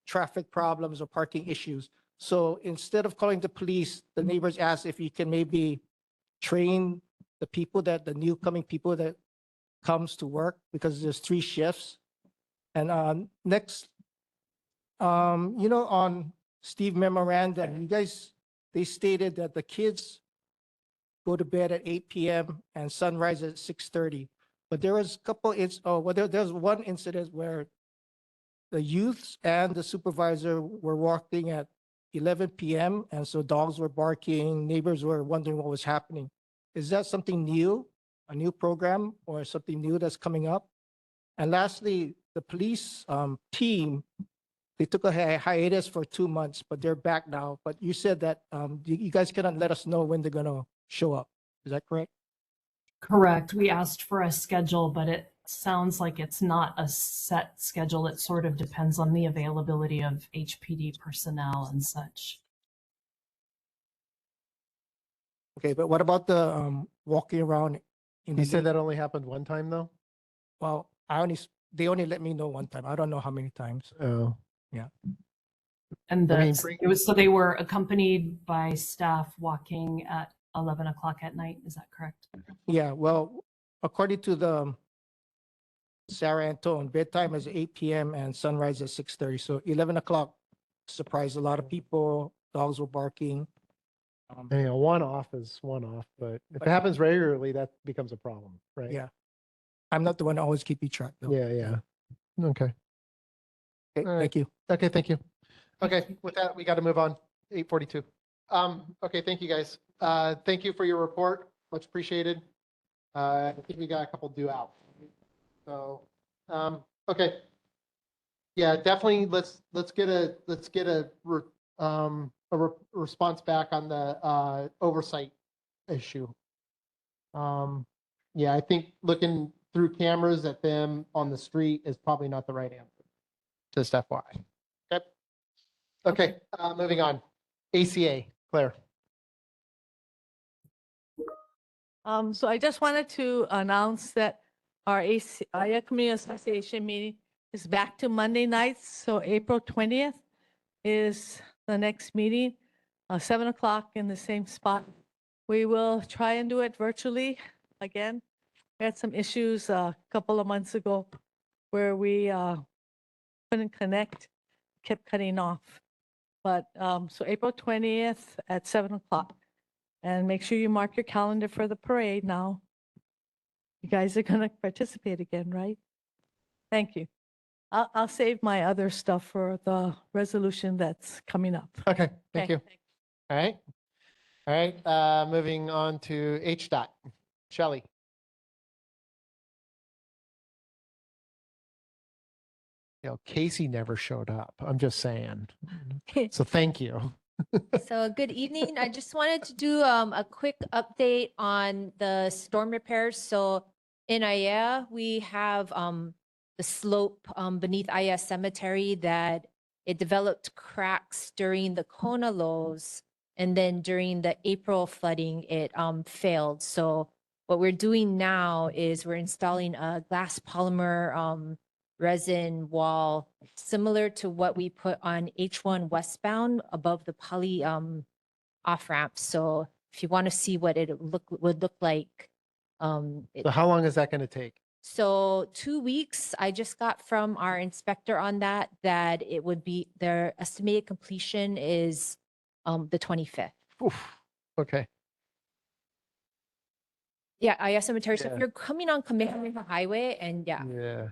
traffic problems or parking issues. So instead of calling the police, the neighbors ask if you can maybe train the people the new coming people that comes to work, because there's 3 shifts. And next, you know, on Steve memoranda, you guys, they stated that the kids go to bed at 8 p.m. and sunrise at 6:30. But there was a couple, there's one incident where the youths and the supervisor were walking at 11 p.m. and so dogs were barking, neighbors were wondering what was happening. Is that something new, a new program or something new that's coming up? And lastly, the police team, they took a hiatus for 2 months, but they're back now. But you said that you guys cannot let us know when they're gonna show up. Is that correct? Correct. We asked for a schedule, but it sounds like it's not a set schedule. It sort of depends on the availability of HPD personnel and such. Okay, but what about the walking around in the You said day? that only happened one time though? Well, they only let me know one time. I don't know how many times. Oh. Yeah. And I mean, so they were accompanied by staff walking at 11 o'clock at night. Is that correct? Yeah, well, according to the Sarah Antone, bedtime is 8 p.m. and sunrise is 6:30. So 11 o'clock surprised a lot of people. Dogs were barking. I mean, a one-off is one-off, but if it happens regularly, that becomes a problem, right? Yeah. I'm not the one that always keep you track though. Yeah, yeah. Okay. Okay, All right. thank you. Okay, thank you. Okay, with that, we got to move on. 8:42. Okay, thank you guys. Thank you for your report. Much appreciated. I think we got a couple due out. So, okay. Yeah, definitely. Let's get a response back on the oversight issue. Yeah, I think looking through cameras at them on the street is probably not the right answer. Just FYI. Okay. Okay, moving on. ACA, Claire. So I just wanted to announce that our ʻAiea Community Association meeting is back to Monday nights. So April 20th is the next meeting, 7 o'clock in the same spot. We will try and do it virtually again. We had some issues a couple of months ago where we couldn't connect, kept cutting off. But so April 20th at 7 o'clock. And make sure you mark your calendar for the parade now. You guys are going to participate again, right? Thank you. I'll save my other stuff for the resolution that's coming up. Okay, thank Okay, you. All right. All right, moving on to HDOT. Shelley. You know, Casey never showed up. I'm just saying. So thank you. So good evening. I just wanted to do a quick update on the storm repairs. So in ʻAiea, we have the slope beneath ʻAiea Cemetery that it developed cracks during the Kona lows, and then during the April flooding, it failed. So what we're doing now is we're installing a glass polymer resin wall similar to what we put on H1 westbound above the poly off ramp. So if you want to see what it would look like So how long is that going to take? So 2 weeks, I just got from our inspector on that it would be, their estimated completion is the 25th. Oof. Okay. Yeah, ʻAiea Cemetery. So if Yeah. you're coming on Kamehameha Highway and yeah, Yeah.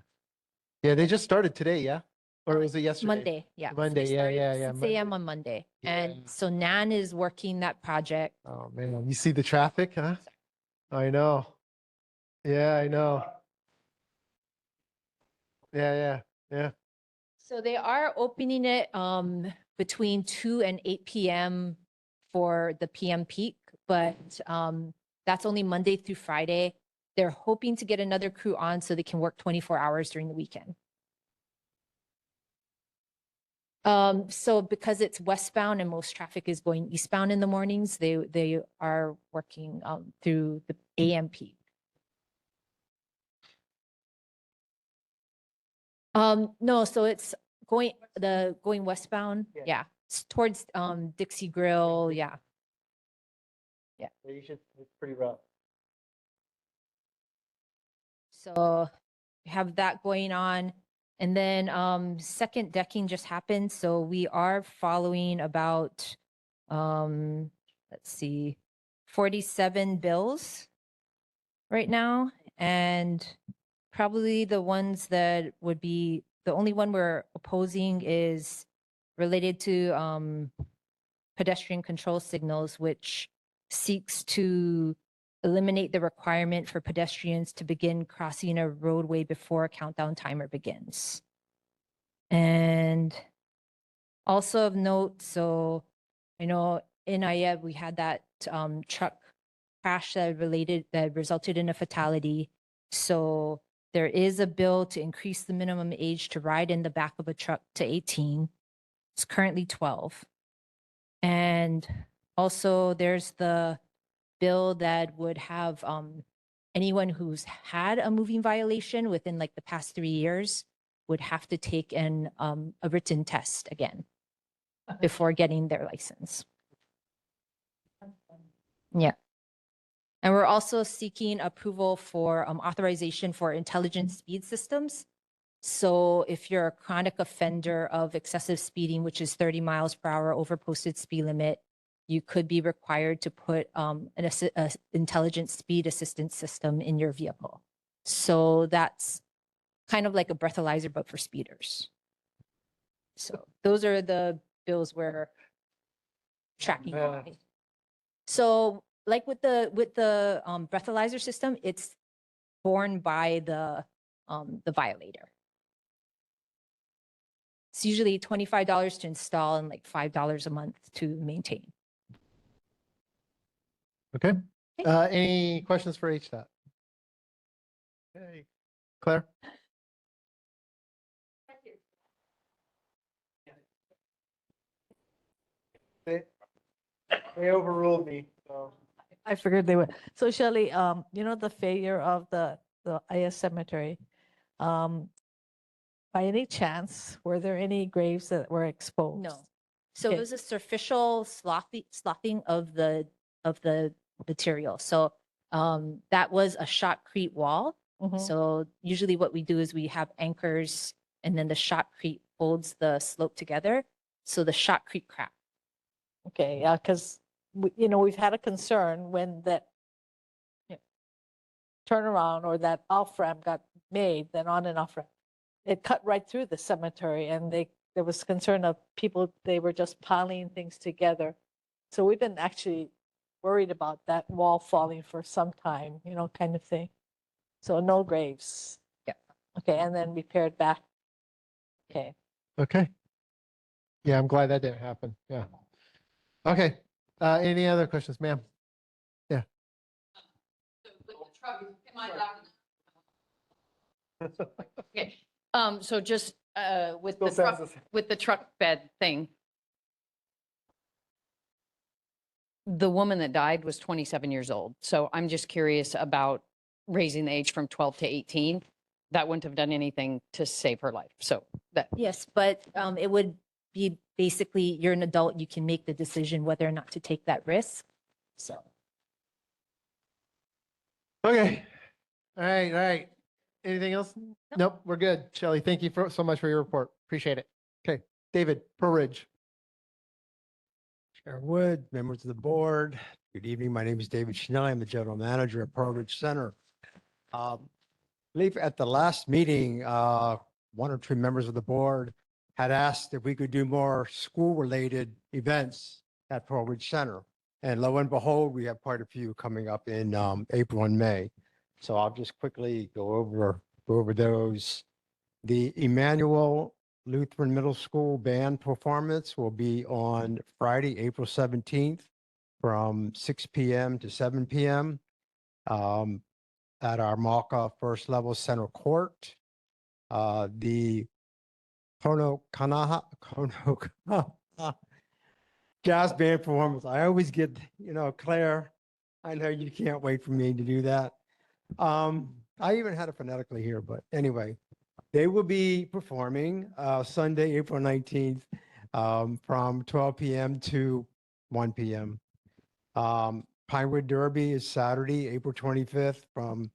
Yeah, they just started today, yeah? Or was it yesterday? Monday, yeah. So we Monday, yeah, started yeah, at yeah. 6 a.m. on Monday. And so Nan is working that project. Oh, man, you see the traffic, huh? I know. Yeah, I know. Yeah, yeah. So they are opening it between 2 and 8 p.m. for the PM peak, but that's only Monday through Friday. They're hoping to get another crew on so they can work 24 hours during the weekend. So because it's westbound and most traffic is going eastbound in the mornings, they are working through the AM peak. No, so it's going westbound. Yeah. It's towards Dixie Grill. Yeah. Yeah. It's pretty rough. So we have that going on. And then second decking just happened. So we are following about let's see, 47 bills right now. And probably the ones that would be the only one we're opposing is related to pedestrian control signals, which seeks to eliminate the requirement for pedestrians to begin crossing a roadway before a countdown timer begins. And also of note, so I know in ʻAiea we had that truck crash that resulted in a fatality. So there is a bill to increase the minimum age to ride in the back of a truck to 18. It's currently 12. And also there's the bill that would have anyone who's had a moving violation within like the past 3 years would have to take a written test again before getting their license. Yeah. And we're also seeking approval for authorization for intelligent speed systems. So if you're a chronic offender of excessive speeding, which is 30 miles per hour over posted speed limit, you could be required to put an intelligent speed assistance system in your vehicle. So that's kind of like a breathalyzer, but for speeders. So those are the bills we're tracking. So like with the breathalyzer system, it's borne by the violator. It's usually $25 to install and like $5 a month to maintain. Okay. Any questions for HDOT? Okay. Claire? They overruled me, so. I figured they would. So Shelley, you know, the failure of the ʻAiea Cemetery, by any chance, were there any graves that were exposed? No. So it Okay. was a superficial sloughing of the material. So that was a shotcrete wall. Mhm. So usually what we do is we have anchors and then the shotcrete holds the slope together. So the shotcrete cracked. Okay, yeah, because, you know, we've had a concern when that turnaround or that off-ramp got made, then on and off ramp. It cut right through the cemetery and there was concern of people, they were just piling things together. So we've been actually worried about that wall falling for some time, you know, kind of thing. So no graves. Yeah. Okay, and then repaired back. Okay. Okay. Yeah, I'm glad that didn't happen. Yeah. Okay. Any other questions, ma'am? Yeah. Okay, so just with Still the sounds truck, the same. with the truck bed thing. The woman that died was 27 years old. So I'm just curious about raising the age from 12 to 18. That wouldn't have done anything to save her life. So that, Yes, but it would be basically, you're an adult, you can make the decision whether or not to take that risk. So. Okay. All right, all right. Anything else? Nope, we're good. Shelley, thank you so much for your report. Appreciate it. Okay, David, Pearl Ridge. Chair Wood, members of the board, good evening. My name is David Chanel. I'm the general manager at Pearl Ridge Center. I believe at the last meeting, one or two members of the board had asked if we could do more school-related events at Pearl Ridge Center. And lo and behold, we have quite a few coming up in April and May. So I'll just quickly go over those. The Emmanuel Lutheran Middle School band performance will be on Friday, April 17th from 6 p.m. to 7 p.m. At our Malka First Level Center Court. The Kono jazz band performance. I always get, Claire, I know you can't wait for me to do that. I even had it phonetically here, but anyway, they will be performing Sunday, April 19th from 12 p.m. to 1 p.m. Pinewood Derby is Saturday, April 25th from,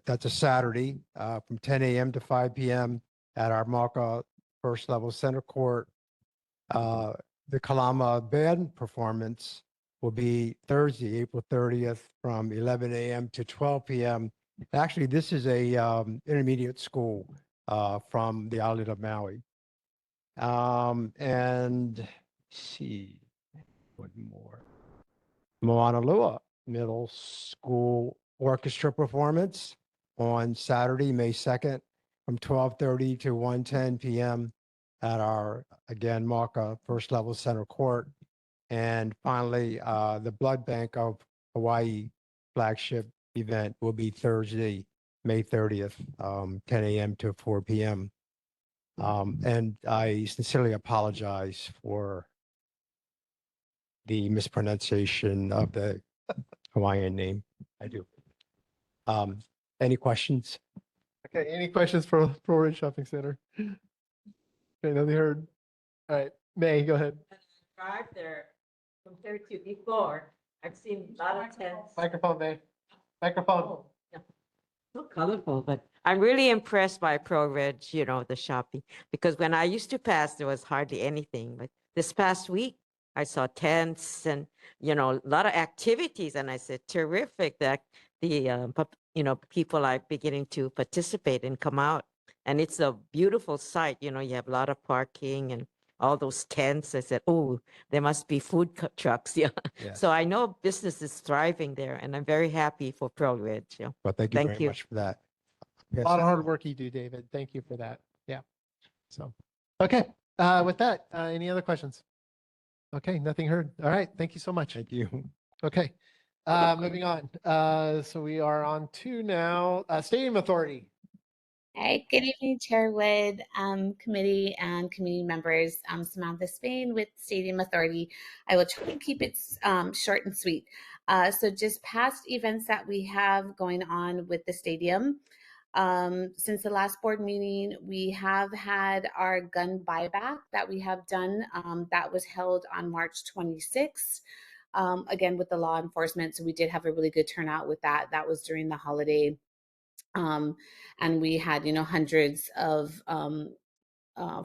that's a Saturday, from 10 a.m. to 5 p.m. at our Malka First Level Center Court. The Kalama band performance will be Thursday, April 30th from 11 a.m. to 12 p.m. Actually, this is a intermediate school from the island of Maui. And let's see, what more? Moana Lua Middle School Orchestra performance on Saturday, May 2nd from 12:30 to 1:10 p.m. at our, again, Malka First Level Center Court. And finally, the Blood Bank of Hawaii flagship event will be Thursday, May 30th, 10 a.m. to 4 p.m. And I sincerely apologize for the mispronunciation of the Hawaiian name. I do. Any questions? Okay, any questions for Pearl Ridge Shopping Center? Okay, nothing heard. All right, May, go ahead. Drive there compared to before. I've seen a lot of tents. Microphone, May. Microphone. Oh, yeah. So colorful, but I'm really impressed by Pearl Ridge, the shopping, because when I used to pass, there was hardly anything. But this past week, I saw tents and, a lot of activities. And I said, terrific that the, people are beginning to participate and come out. And it's a beautiful sight. You have a lot of parking and all those tents. I said, oh, there must be food trucks. Yeah. Yes. So I know business is thriving there, and I'm very happy for Pearl Ridge. Yeah. Well, thank you very much for that. A Yes. lot of hard work you do, David. Thank you for that. Yeah. So, okay. With that, any other questions? Okay, nothing heard. All right. Thank you so much. Thank you. Okay. Moving on. So we are on to now Stadium Authority. Hi, good evening, Chair Wood, committee and community members. I'm Samantha Spain with Stadium Authority. I will try to keep it short and sweet. So just past events that we have going on with the stadium. Since the last board meeting, we have had our gun buyback that we have done. That was held on March 26th. Again, with the law enforcement. So we did have a really good turnout with that. That was during the holiday. And we had, hundreds of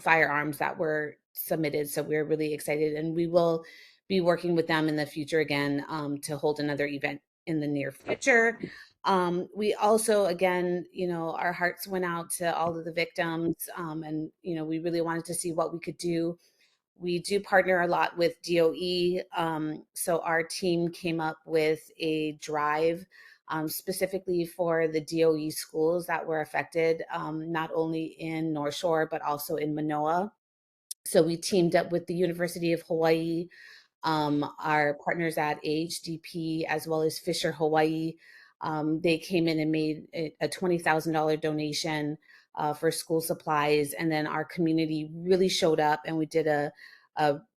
firearms that were submitted. So we're really excited, and we will be working with them in the future again to hold another event in the near future. We also, again, our hearts went out to all of the victims, and, we really wanted to see what we could do. We do partner a lot with DOE. So our team came up with a drive specifically for the DOE schools that were affected, not only in North Shore, but also in Manoa. So we teamed up with the University of Hawaii, our partners at AHDP, as well as Fisher Hawaii. They came in and made a $20,000 donation for school supplies. And then our community really showed up, and we did a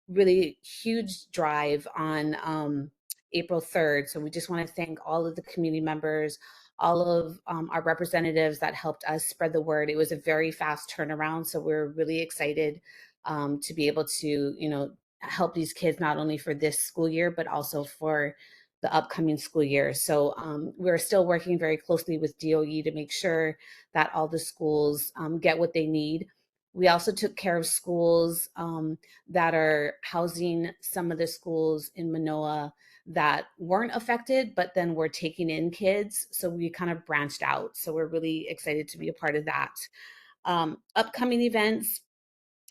really huge drive on April 3rd. So we just want to thank all of the community members, all of our representatives that helped us spread the word. It was a very fast turnaround. So we're really excited to be able to, help these kids not only for this school year, but also for the upcoming school year. So we're still working very closely with DOE to make sure that all the schools get what they need. We also took care of schools that are housing some of the schools in Manoa that weren't affected, but then we're taking in kids. So we kind of branched out. So we're really excited to be a part of that. Upcoming events,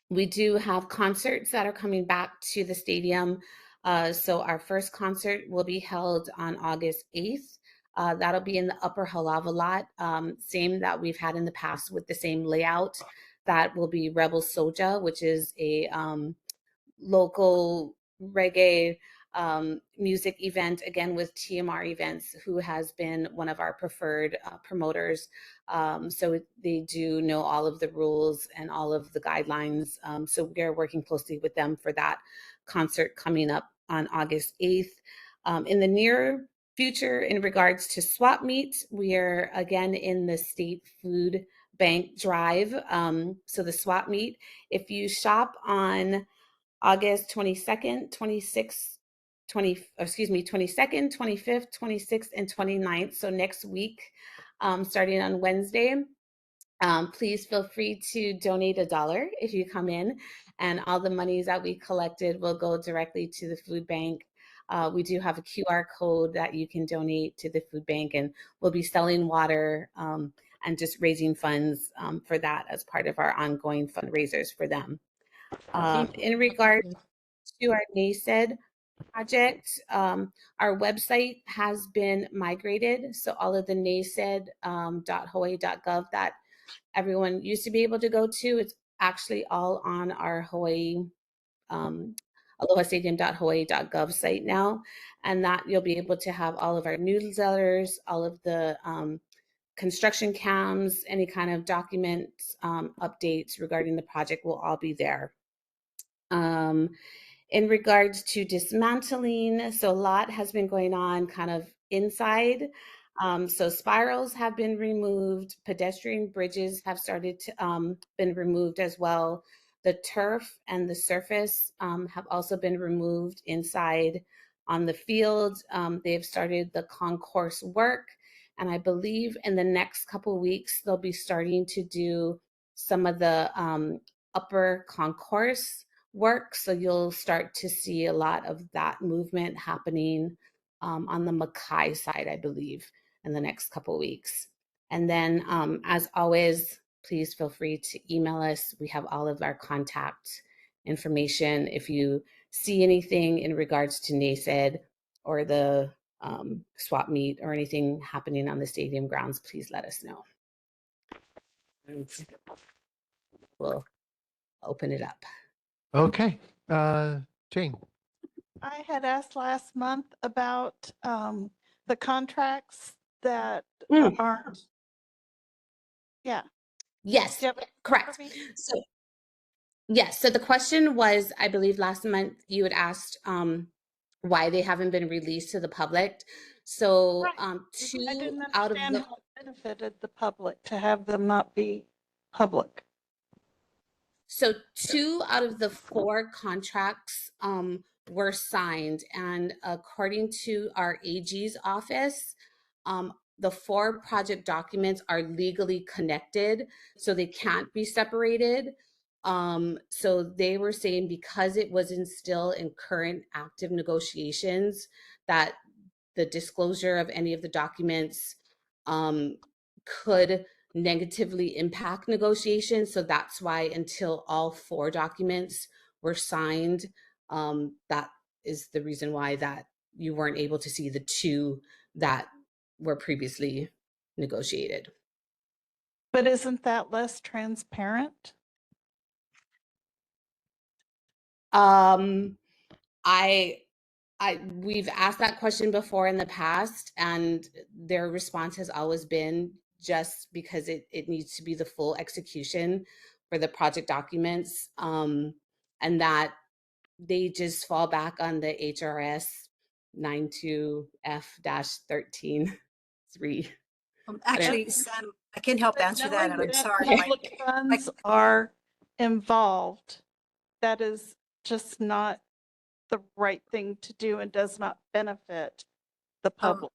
we do have concerts that are coming back to the stadium. So our first concert will be held on August 8th. That'll be in the upper Halava lot, same that we've had in the past with the same layout. That will be Rebel Soja, which is a local reggae music event, again with TMR Events, who has been one of our preferred promoters. So they do know all of the rules and all of the guidelines. So we're working closely with them for that concert coming up on August 8th. In the near future, in regards to swap meet, we are again in the state food bank drive. So the swap meet, if you shop on August 22nd, 26th, 22nd, 25th, 26th, and 29th. So next week, starting on Wednesday, please feel free to donate $1 if you come in, and all the monies that we collected will go directly to the food bank. We do have a QR code that you can donate to the food bank, and we'll be selling water and just raising funds for that as part of our ongoing fundraisers for them. In regard to our NACED project, our website has been migrated. So all of the NACED.hawaii.gov that everyone used to be able to go to, it's actually all on our Hawaii alohastadium.hawaii.gov site now. And that you'll be able to have all of our newsletters, all of the construction cams, any kind of documents, updates regarding the project will all be there. In regards to dismantling, so a lot has been going on kind of inside. So spirals have been removed, pedestrian bridges have started to been removed as well. The turf and the surface have also been removed inside on the field. They've started the concourse work, and I believe in the next couple of weeks they'll be starting to do some of the upper concourse work. So you'll start to see a lot of that movement happening on the Mackay side, I believe, in the next couple of weeks. And then, as always, please feel free to email us. We have all of our contact information. If you see anything in regards to NACED or the swap meet or anything happening on the stadium grounds, please let us know. We'll open it up. Okay, Jane. I had asked last month about the contracts that aren't. Yeah. Yes, correct. So, yes, so the question was, I believe last month you had asked why they haven't been released to the public. So two I didn't out of understand the how it benefited the public to have them not be public. So 2 out of the 4 contracts were signed, and according to our AG's office, the 4 project documents are legally connected, so they can't be separated. So they were saying because it wasn't still in current active negotiations, that the disclosure of any of the documents could negatively impact negotiations. So that's why until all 4 documents were signed, that is the reason why that you weren't able to see the 2 that were previously negotiated. But isn't that less transparent? We've asked that question before in the past, and their response has always been just because it needs to be the full execution for the project documents, and that they just fall back on the HRS 92F-13.3. Actually, Sam, I can help answer that, and I'm sorry. Public funds are involved. That is just not the right thing to do and does not benefit the public.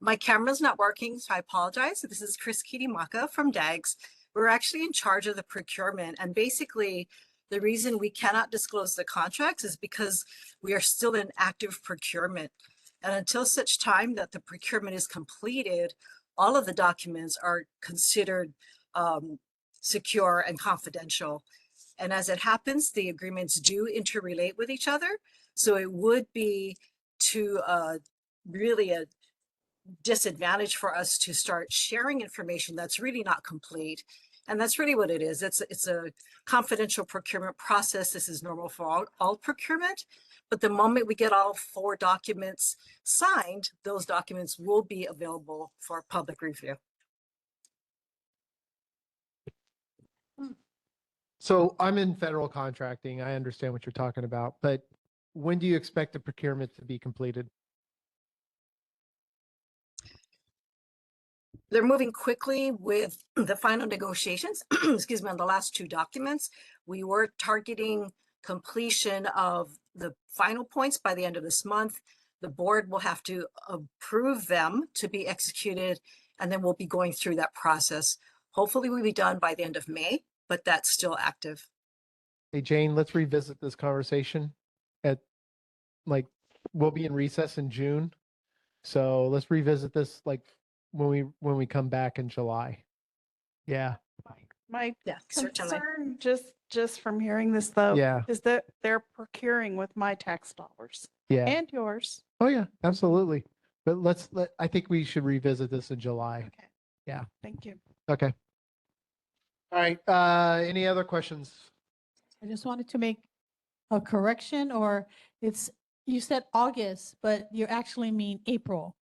My camera's not working, so I apologize. This is Chris Kitimaka from DAGS. We're actually in charge of the procurement, and basically the reason we cannot disclose the contracts is because we are still in active procurement. And until such time that the procurement is completed, all of the documents are considered secure and confidential. And as it happens, the agreements do interrelate with each other. So it would be to really a disadvantage for us to start sharing information that's really not complete. And that's really what it is. It's a confidential procurement process. This is normal for all procurement. But the moment we get all 4 documents signed, those documents will be available for public review. So I'm in federal contracting. I understand what you're talking about, but when do you expect the procurement to be completed? They're moving quickly with the final negotiations, excuse me, on the last 2 documents. We were targeting completion of the final points by the end of this month. The board will have to approve them to be executed, and then we'll be going through that process. Hopefully we'll be done by the end of May, but that's still active. Hey, Jane, let's revisit this conversation at, like, we'll be in recess in June. So let's revisit this like when we come back in July. Yeah. My certainly. concern, just from hearing this though, Yeah. is that they're procuring with my tax dollars Yeah. and yours. Oh, yeah, absolutely. But I think we should revisit this in July. Okay. Yeah. Thank you. Okay. All right. Any other questions? I just wanted to make a correction, or you said August, but you actually mean April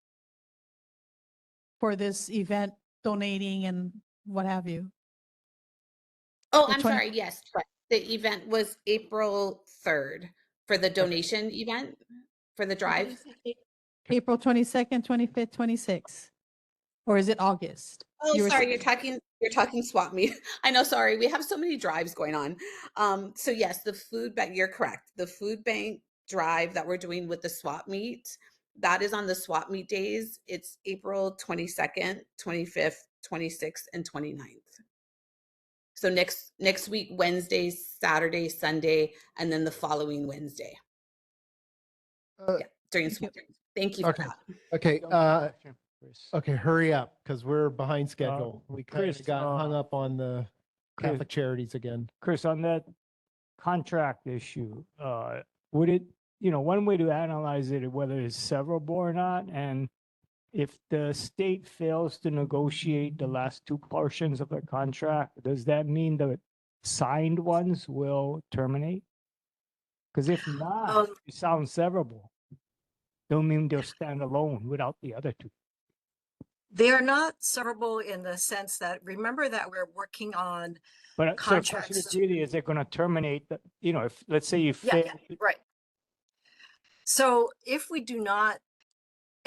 for this event, donating and what have you. Oh, The I'm 20 sorry. Yes, correct. The event was April 3rd for the donation event for the drive. April 22nd, 25th, 26th, or is it August? Oh, You were sorry, saying- you're talking swap meet. I know, sorry. We have so many drives going on. So yes, the food bank, you're correct. The food bank drive that we're doing with the swap meet, that is on the swap meet days. It's April 22nd, 25th, 26th, and 29th. So next week, Wednesday, Saturday, Sunday, and then the following Wednesday. Yeah, during swap. Thank you for Okay. that. Okay. Okay, hurry up because we're behind schedule. We kind Chris, of got hung up on the Chris- Catholic Charities again. Chris, on that contract issue, would it, one way to analyze it, whether it's severable or not, and if the state fails to negotiate the last 2 portions of the contract, does that mean the signed ones will terminate? Because if not, it sounds severable. Don't mean they'll stand alone without the other 2. They are not severable in the sense that, remember that we're working on But so the question contracts. is really, is it going to terminate the, if, let's say you Yeah, fail. right. So if we do not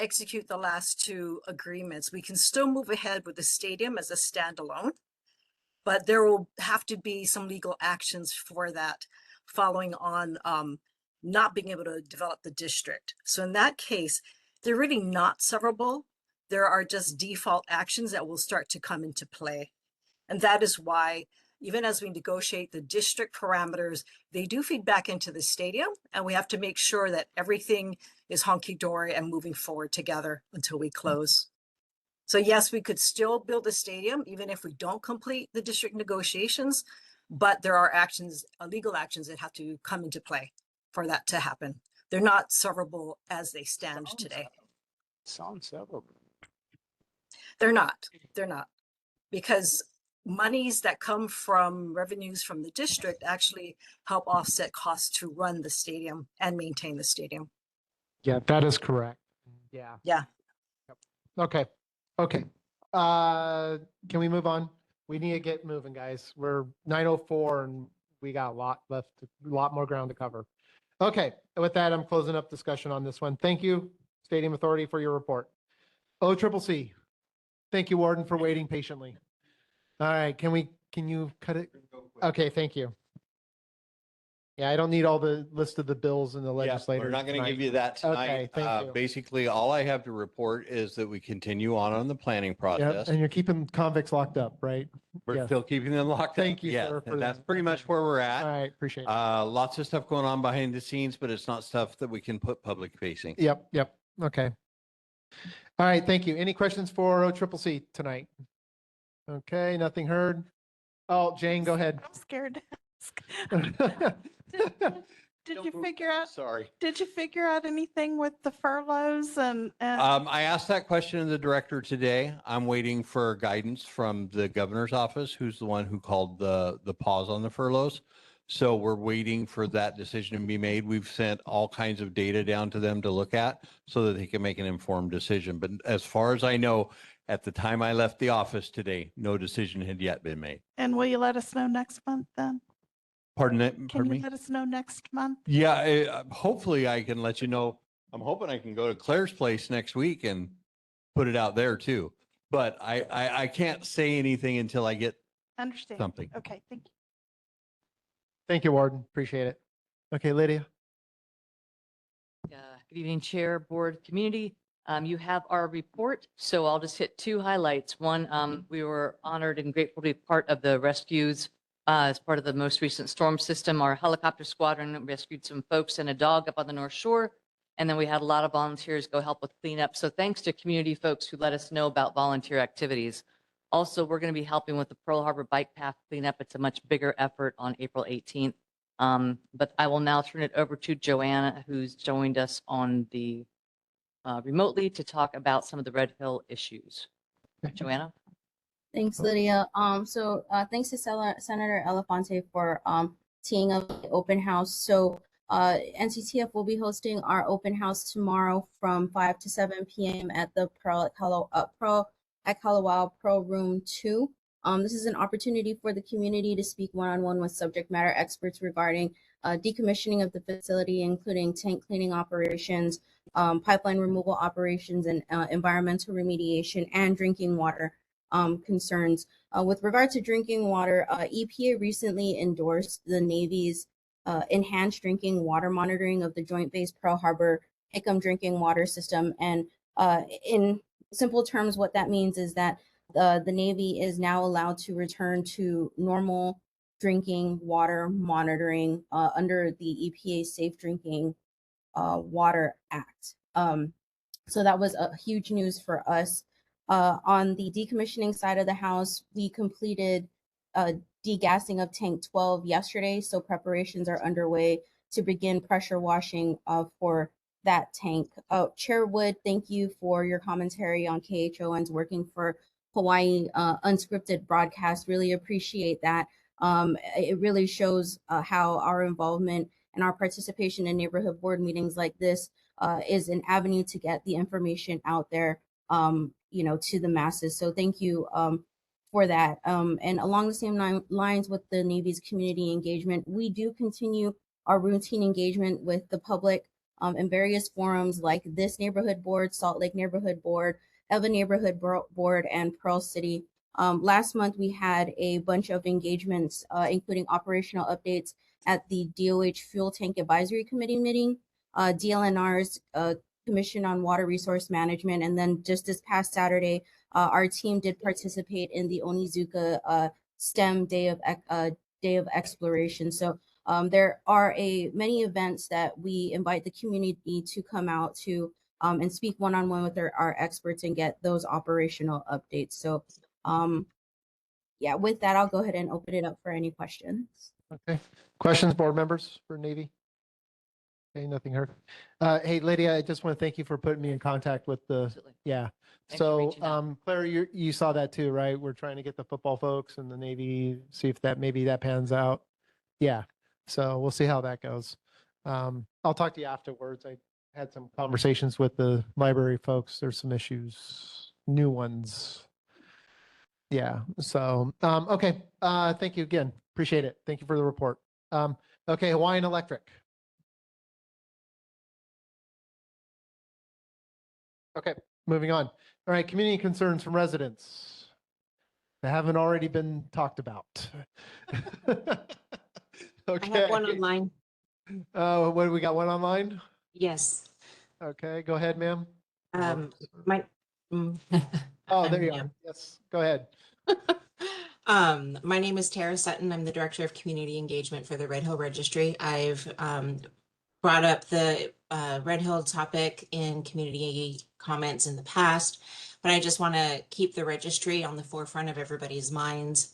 execute the last 2 agreements, we can still move ahead with the stadium as a standalone, but there will have to be some legal actions for that following on not being able to develop the district. So in that case, they're really not severable. There are just default actions that will start to come into play. And that is why, even as we negotiate the district parameters, they do feed back into the stadium, and we have to make sure that everything is honky-dory and moving forward together until we close. So yes, we could still build a stadium even if we don't complete the district negotiations, but there are actions, legal actions that have to come into play for that to happen. They're not severable as they stand today. Sounds severable. They're not, because monies that come from revenues from the district actually help offset costs to run the stadium and maintain the stadium. Yeah, that is correct. Yeah. Yeah. Okay. Okay. Can we move on? We need to get moving, guys. We're 9:04 and we got a lot left, a lot more ground to cover. Okay. With that, I'm closing up discussion on this one. Thank you, Stadium Authority, for your report. OCCC. Thank you, Warden, for waiting patiently. All right. Can you cut it? Okay. Thank you. Yeah, I don't need all the list of the bills in the Yeah, legislature. we're not going to give tonight. you that tonight. Okay, thank you. Basically, all I have to report is that we continue on the planning Yep, process. and you're keeping convicts locked up, right? We're Yes. still keeping them locked up. Thank you, Yeah, sir, for that's that. pretty much where we're at. All right, appreciate it. Lots of stuff going on behind the scenes, but it's not stuff that we can put public facing. Yep, yep, okay. All right, thank you. Any questions for OCCC tonight? Okay, nothing heard. Oh, Jane, go ahead. I'm scared. Did Don't you move. figure out, Sorry. did you figure out anything with the furloughs and? I asked that question of the director today. I'm waiting for guidance from the governor's office, who's the one who called the pause on the furloughs. So we're waiting for that decision to be made. We've sent all kinds of data down to them to look at so that they can make an informed decision. But as far as I know, at the time I left the office today, no decision had yet been made. And will you let us know next month then? Pardon it? Can Pardon you me? let us know next month? Yeah, hopefully I can let you know. I'm hoping I can go to Claire's place next week and put it out there too. But I can't say anything until I get Understand. something. Okay, thank you. Thank you, Warden. Appreciate it. Okay, Lydia. Good evening, Chair, Board, Community. You have our report, so I'll just hit two highlights. One, we were honored and grateful to be part of the rescues as part of the most recent storm system. Our helicopter squadron rescued some folks and a dog up on the North Shore. And then we had a lot of volunteers go help with cleanup. So thanks to community folks who let us know about volunteer activities. Also, we're going to be helping with the Pearl Harbor Bike Path cleanup. It's a much bigger effort on April 18th. But I will now turn it over to Joanna, who's joined us on the remotely to talk about some of the Red Hill issues. Joanna? Thanks, Lydia. Thanks to Senator Elefante for teeing up the open house. So NCTF will be hosting our open house tomorrow from 5 to 7 p.m. at the Pearl at Kalawao Pro Room 2. This is an opportunity for the community to speak one-on-one with subject matter experts regarding decommissioning of the facility, including tank cleaning operations, pipeline removal operations, and environmental remediation and drinking water concerns. With regard to drinking water, EPA recently endorsed the Navy's enhanced drinking water monitoring of the Joint Base Pearl Harbor Hickam drinking water system. And in simple terms, what that means is that the Navy is now allowed to return to normal drinking water monitoring under the EPA Safe Drinking Water Act. So that was a huge news for us. On the decommissioning side of the house, we completed degassing of tank 12 yesterday, so preparations are underway to begin pressure washing for that tank. Chair Wood, thank you for your commentary on KHON's working for Hawaii unscripted broadcast. Really appreciate that. It really shows how our involvement and our participation in neighborhood board meetings like this is an avenue to get the information out there, to the masses. So thank you for that. And along the same lines with the Navy's community engagement, we do continue our routine engagement with the public in various forums like this neighborhood board, Salt Lake Neighborhood Board, Eva Neighborhood Board, and Pearl City. Last month, we had a bunch of engagements, including operational updates at the DOH Fuel Tank Advisory Committee meeting, DLNR's Commission on Water Resource Management, and then just this past Saturday, our team did participate in the Onizuka STEM Day of Exploration. So there are many events that we invite the community to come out to and speak one-on-one with our experts and get those operational updates. So yeah, with that, I'll go ahead and open it up for any questions. Okay. Questions, board members for Navy? Okay, nothing heard. Hey, Lydia, I just want to thank you for putting me in contact with the, Absolutely. yeah. Thanks for So, reaching out. Claire, you saw that too, right? We're trying to get the football folks and the Navy, see if maybe that pans out. Yeah. So we'll see how that goes. I'll talk to you afterwards. I had some conversations with the library folks. There's some issues, new ones. Yeah. So, okay. Thank you again. Appreciate it. Thank you for the report. Okay. Hawaiian Electric. Okay. Moving on. All right. Community concerns from residents that haven't already been talked about. Okay. I have one online. What do we got? One online? Yes. Okay, go ahead, ma'am. My, mm, Oh, there I'm you are. Ma'am. Yes, go ahead. My name is Tara Sutton. I'm the Director of Community Engagement for the Red Hill Registry. I've brought up the Red Hill topic in community comments in the past, but I just want to keep the registry on the forefront of everybody's minds.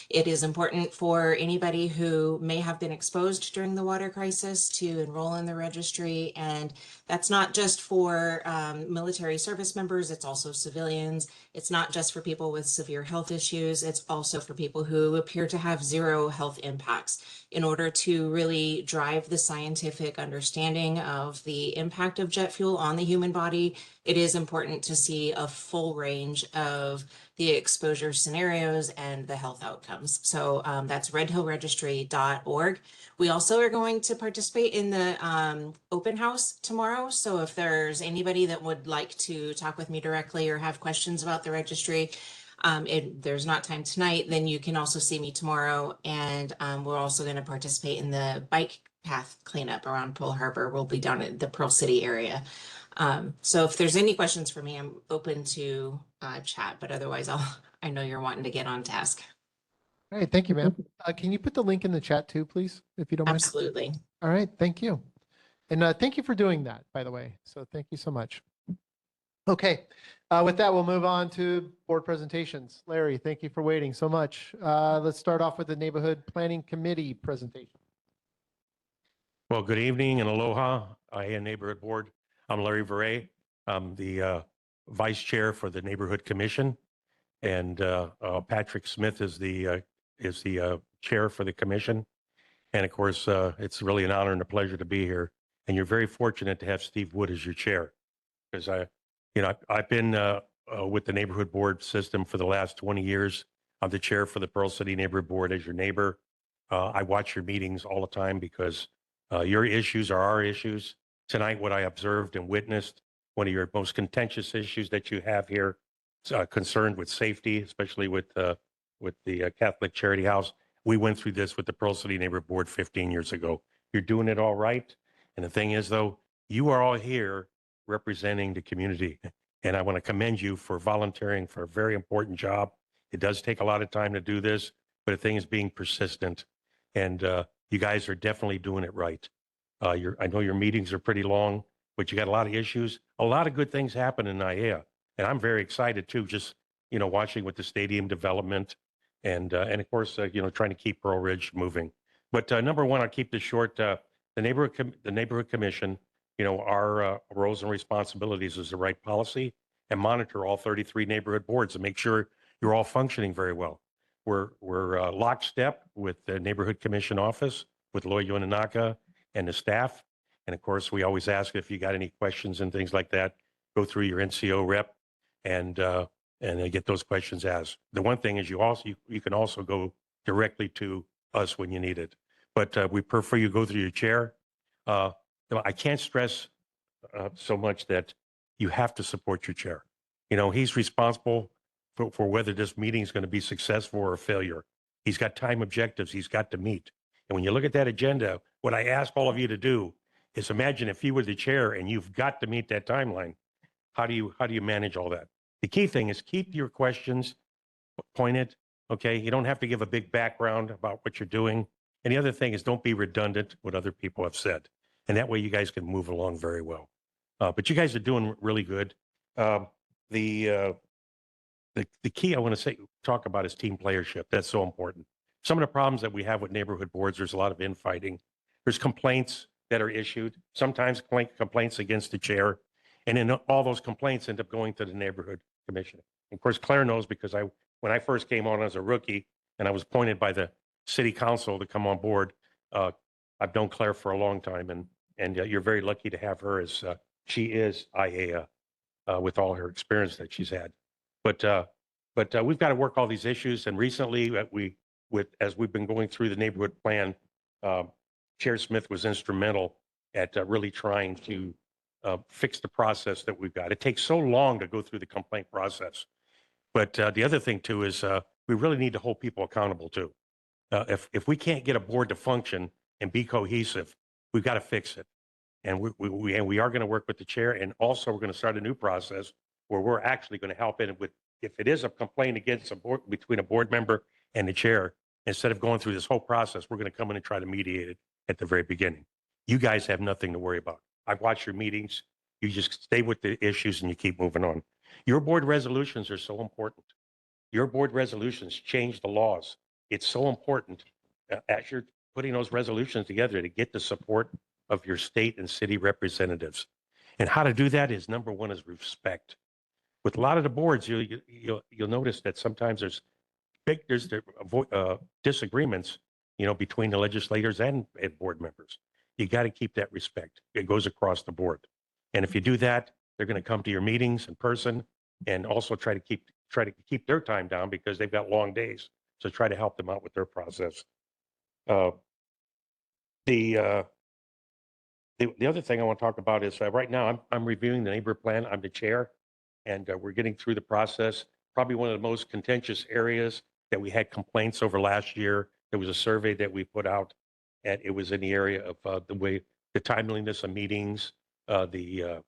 It is important for anybody who may have been exposed during the water crisis to enroll in the registry. And that's not just for military service members, it's also civilians. It's not just for people with severe health issues, it's also for people who appear to have zero health impacts. In order to really drive the scientific understanding of the impact of jet fuel on the human body, it is important to see a full range of the exposure scenarios and the health outcomes. So that's redhillregistry.org. We also are going to participate in the open house tomorrow. So if there's anybody that would like to talk with me directly or have questions about the registry, if there's not time tonight, then you can also see me tomorrow. And we're also going to participate in the bike path cleanup around Pearl Harbor. We'll be down at the Pearl City area. So if there's any questions for me, I'm open to chat, but otherwise I know you're wanting to get on task. All right, thank you, ma'am. Can you put the link in the chat too, please, if you don't mind? Absolutely. All right, thank you. And thank you for doing that, by the way. So thank you so much. Okay, with that, we'll move on to board presentations. Larry, thank you for waiting so much. Let's start off with the Neighborhood Planning Committee presentation. Well, good evening and aloha, ʻAiea Neighborhood Board. I'm Larry Veray. I'm the Vice Chair for the Neighborhood Commission, and Patrick Smith is the Chair for the Commission. And of course, it's really an honor and a pleasure to be here. And you're very fortunate to have Steve Wood as your chair, because I've been with the Neighborhood Board system for the last 20 years. I'm the chair for the Pearl City Neighborhood Board as your neighbor. I watch your meetings all the time because your issues are our issues. Tonight, what I observed and witnessed, one of your most contentious issues that you have here, concerned with safety, especially with the Catholic Charity House. We went through this with the Pearl City Neighborhood Board 15 years ago. You're doing it all right. And the thing is, though, you are all here representing the community. And I want to commend you for volunteering for a very important job. It does take a lot of time to do this, but the thing is being persistent. And you guys are definitely doing it right. I know your meetings are pretty long, but you got a lot of issues. A lot of good things happen in ʻAiea. And I'm very excited too, just, watching with the stadium development and of course, trying to keep Pearl Ridge moving. But number one, I'll keep this short. The neighborhood commission, our roles and responsibilities is to write policy and monitor all 33 neighborhood boards and make sure you're all functioning very well. We're lockstep with the neighborhood commission office, with Loy Yonanaka and the staff. And of course, we always ask if you got any questions and things like that, go through your NCO rep and get those questions asked. The one thing is you can also go directly to us when you need it. But we prefer you go through your chair. I can't stress so much that you have to support your chair. He's responsible for whether this meeting is going to be successful or a failure. He's got time objectives he's got to meet. And when you look at that agenda, what I ask all of you to do is imagine if you were the chair and you've got to meet that timeline. How do you manage all that? The key thing is keep your questions pointed. Okay, you don't have to give a big background about what you're doing. And the other thing is don't be redundant what other people have said. And that way you guys can move along very well. But you guys are doing really good. The key I want to talk about is team playership. That's so important. Some of the problems that we have with neighborhood boards, there's a lot of infighting. There's complaints that are issued, sometimes complaints against the chair. And then all those complaints end up going to the neighborhood commission. And of course, Claire knows because when I first came on as a rookie and I was appointed by the city council to come on board, I've known Claire for a long time, and you're very lucky to have her as she is ʻAiea with all her experience that she's had. But we've got to work all these issues. And recently, as we've been going through the neighborhood plan, Chair Smith was instrumental at really trying to fix the process that we've got. It takes so long to go through the complaint process. But the other thing too is we really need to hold people accountable too. If we can't get a board to function and be cohesive, we've got to fix it. And we are going to work with the chair. And also we're going to start a new process where we're actually going to help in with, if it is a complaint against a board, between a board member and the chair, instead of going through this whole process, we're going to come in and try to mediate it at the very beginning. You guys have nothing to worry about. I've watched your meetings. You just stay with the issues and you keep moving on. Your board resolutions are so important. Your board resolutions change the laws. It's so important as you're putting those resolutions together to get the support of your state and city representatives. And how to do that is, number one, is respect. With a lot of the boards, you'll notice that sometimes there's disagreements, between the legislators and board members. You got to keep that respect. It goes across the board. And if you do that, they're going to come to your meetings in person and also try to keep their time down because they've got long days. So try to help them out with their process. The other thing I want to talk about is right now I'm reviewing the neighbor plan. I'm the chair, and we're getting through the process. Probably one of the most contentious areas that we had complaints over last year. There was a survey that we put out, and it was in the area of the timeliness of meetings, the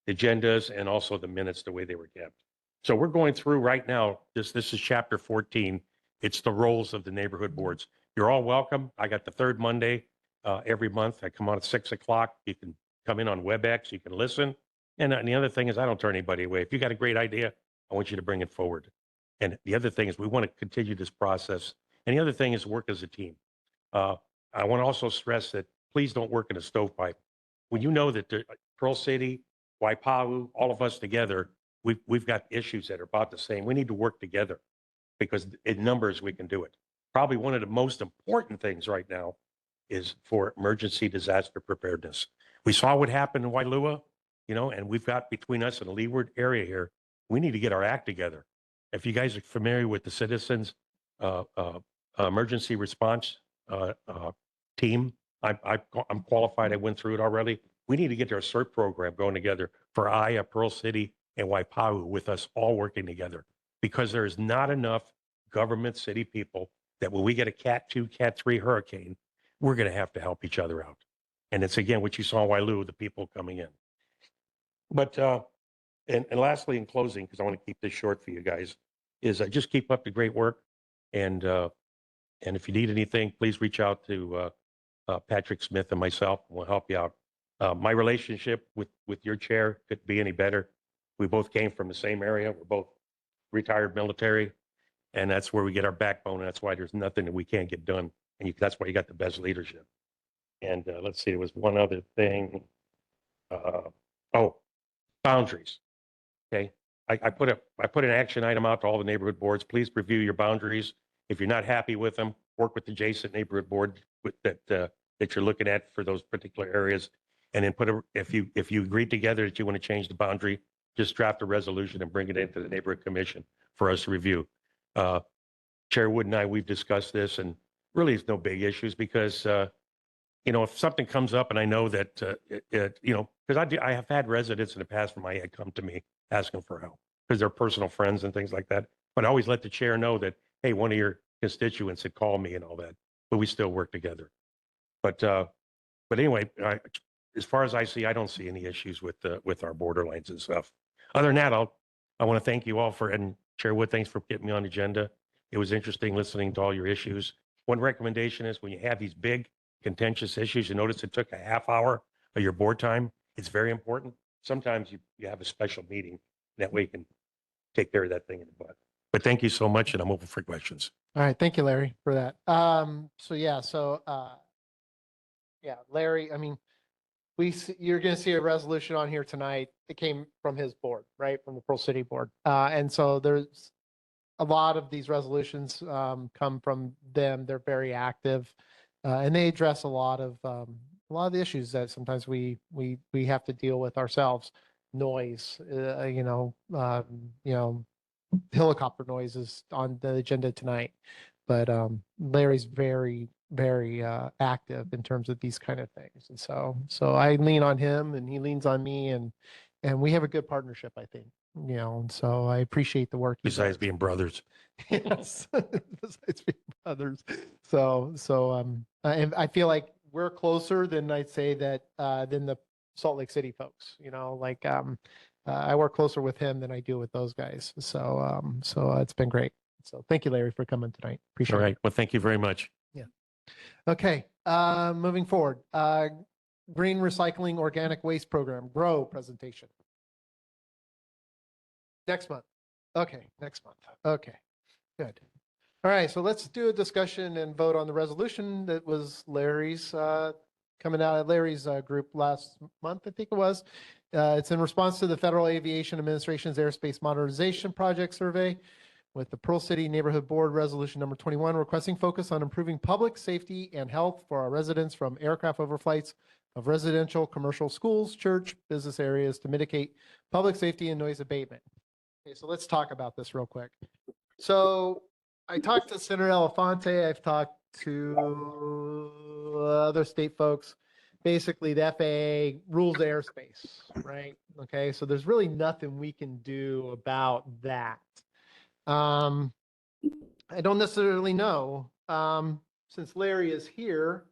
agendas, and also the minutes, the way they were kept. So we're going through right now. This is chapter 14. It's the roles of the neighborhood boards. You're all welcome. I got the third Monday every month. I come on at 6 o'clock. You can come in on WebEx. You can listen. And the other thing is, I don't turn anybody away. If you got a great idea, I want you to bring it forward. And the other thing is, we want to continue this process. And the other thing is work as a team. I want to also stress that please don't work in a stovepipe. When you know that Pearl City, Waipahu, all of us together, we've got issues that are about the same. We need to work together because in numbers we can do it. Probably one of the most important things right now is for emergency disaster preparedness. We saw what happened in Wailua, and we've got between us and the Leeward area here, we need to get our act together. If you guys are familiar with the Citizens Emergency Response team, I'm qualified. I went through it already. We need to get our CERT program going together for ʻAiea, Pearl City, and Waipahu with us all working together because there is not enough government city people that when we get a Cat 2, Cat 3 hurricane, we're going to have to help each other out. And it's, again, what you saw in Wailua, the people coming in. But, and lastly, in closing, because I want to keep this short for you guys, is just keep up the great work. And if you need anything, please reach out to Patrick Smith and myself, and we'll help you out. My relationship with your chair couldn't be any better. We both came from the same area. We're both retired military, and that's where we get our backbone. And that's why there's nothing that we can't get done. And that's why you got the best leadership. And let's see, there was one other thing. Boundaries. Okay. I put an action item out to all the neighborhood boards. Please review your boundaries. If you're not happy with them, work with the adjacent neighborhood board that you're looking at for those particular areas. And then if you agree together that you want to change the boundary, just draft a resolution and bring it into the neighborhood commission for us to review. Chair Wood and I, we've discussed this, and really it's no big issues because, if something comes up and I know that, because I have had residents in the past from ʻAiea come to me asking for help because they're personal friends and things like that. But I always let the chair know that, hey, one of your constituents had called me and all that, but we still work together. But anyway, as far as I see, I don't see any issues with our borderlines and stuff. Other than that, I want to thank you all and Chair Wood, thanks for getting me on the agenda. It was interesting listening to all your issues. One recommendation is when you have these big contentious issues, you notice it took a half hour of your board time. It's very important. Sometimes you have a special meeting. That way you can take care of that thing in the butt. But thank you so much, and I'm open for questions. All right. Thank you, Larry, for that. Larry, I mean, you're going to see a resolution on here tonight. It came from his board, right? From the Pearl City board. And so there's a lot of these resolutions come from them. They're very active and they address a lot of the issues that sometimes we have to deal with ourselves. Noise, helicopter noise is on the agenda tonight, but Larry's very, very active in terms of these kind of things. And so I lean on him and he leans on me, and we have a good partnership, I think, and so I appreciate the work. Besides being brothers. Yes. Besides being brothers. And I feel like we're closer than I'd say that, than the Salt Lake City folks, like, I work closer with him than I do with those guys. So it's been great. So thank you, Larry, for coming tonight. Appreciate All it. right. Well, thank you very much. Yeah. Okay, moving forward, Green Recycling Organic Waste Program, GROW presentation. Next month. Okay, next month. Okay, good. All right, so let's do a discussion and vote on the resolution that was Larry's, coming out of Larry's group last month, I think it was. It's in response to the Federal Aviation Administration's Airspace Modernization Project Survey with the Pearl City Neighborhood Board Resolution number 21, requesting focus on improving public safety and health for our residents from aircraft overflights of residential, commercial, schools, church, business areas to mitigate public safety and noise abatement. Okay, so let's talk about this real quick. So I talked to Senator Elefante. I've talked to other state folks. Basically, the FAA rules airspace, right? Okay, so there's really nothing we can do about that. I don't necessarily know. Since Larry is here,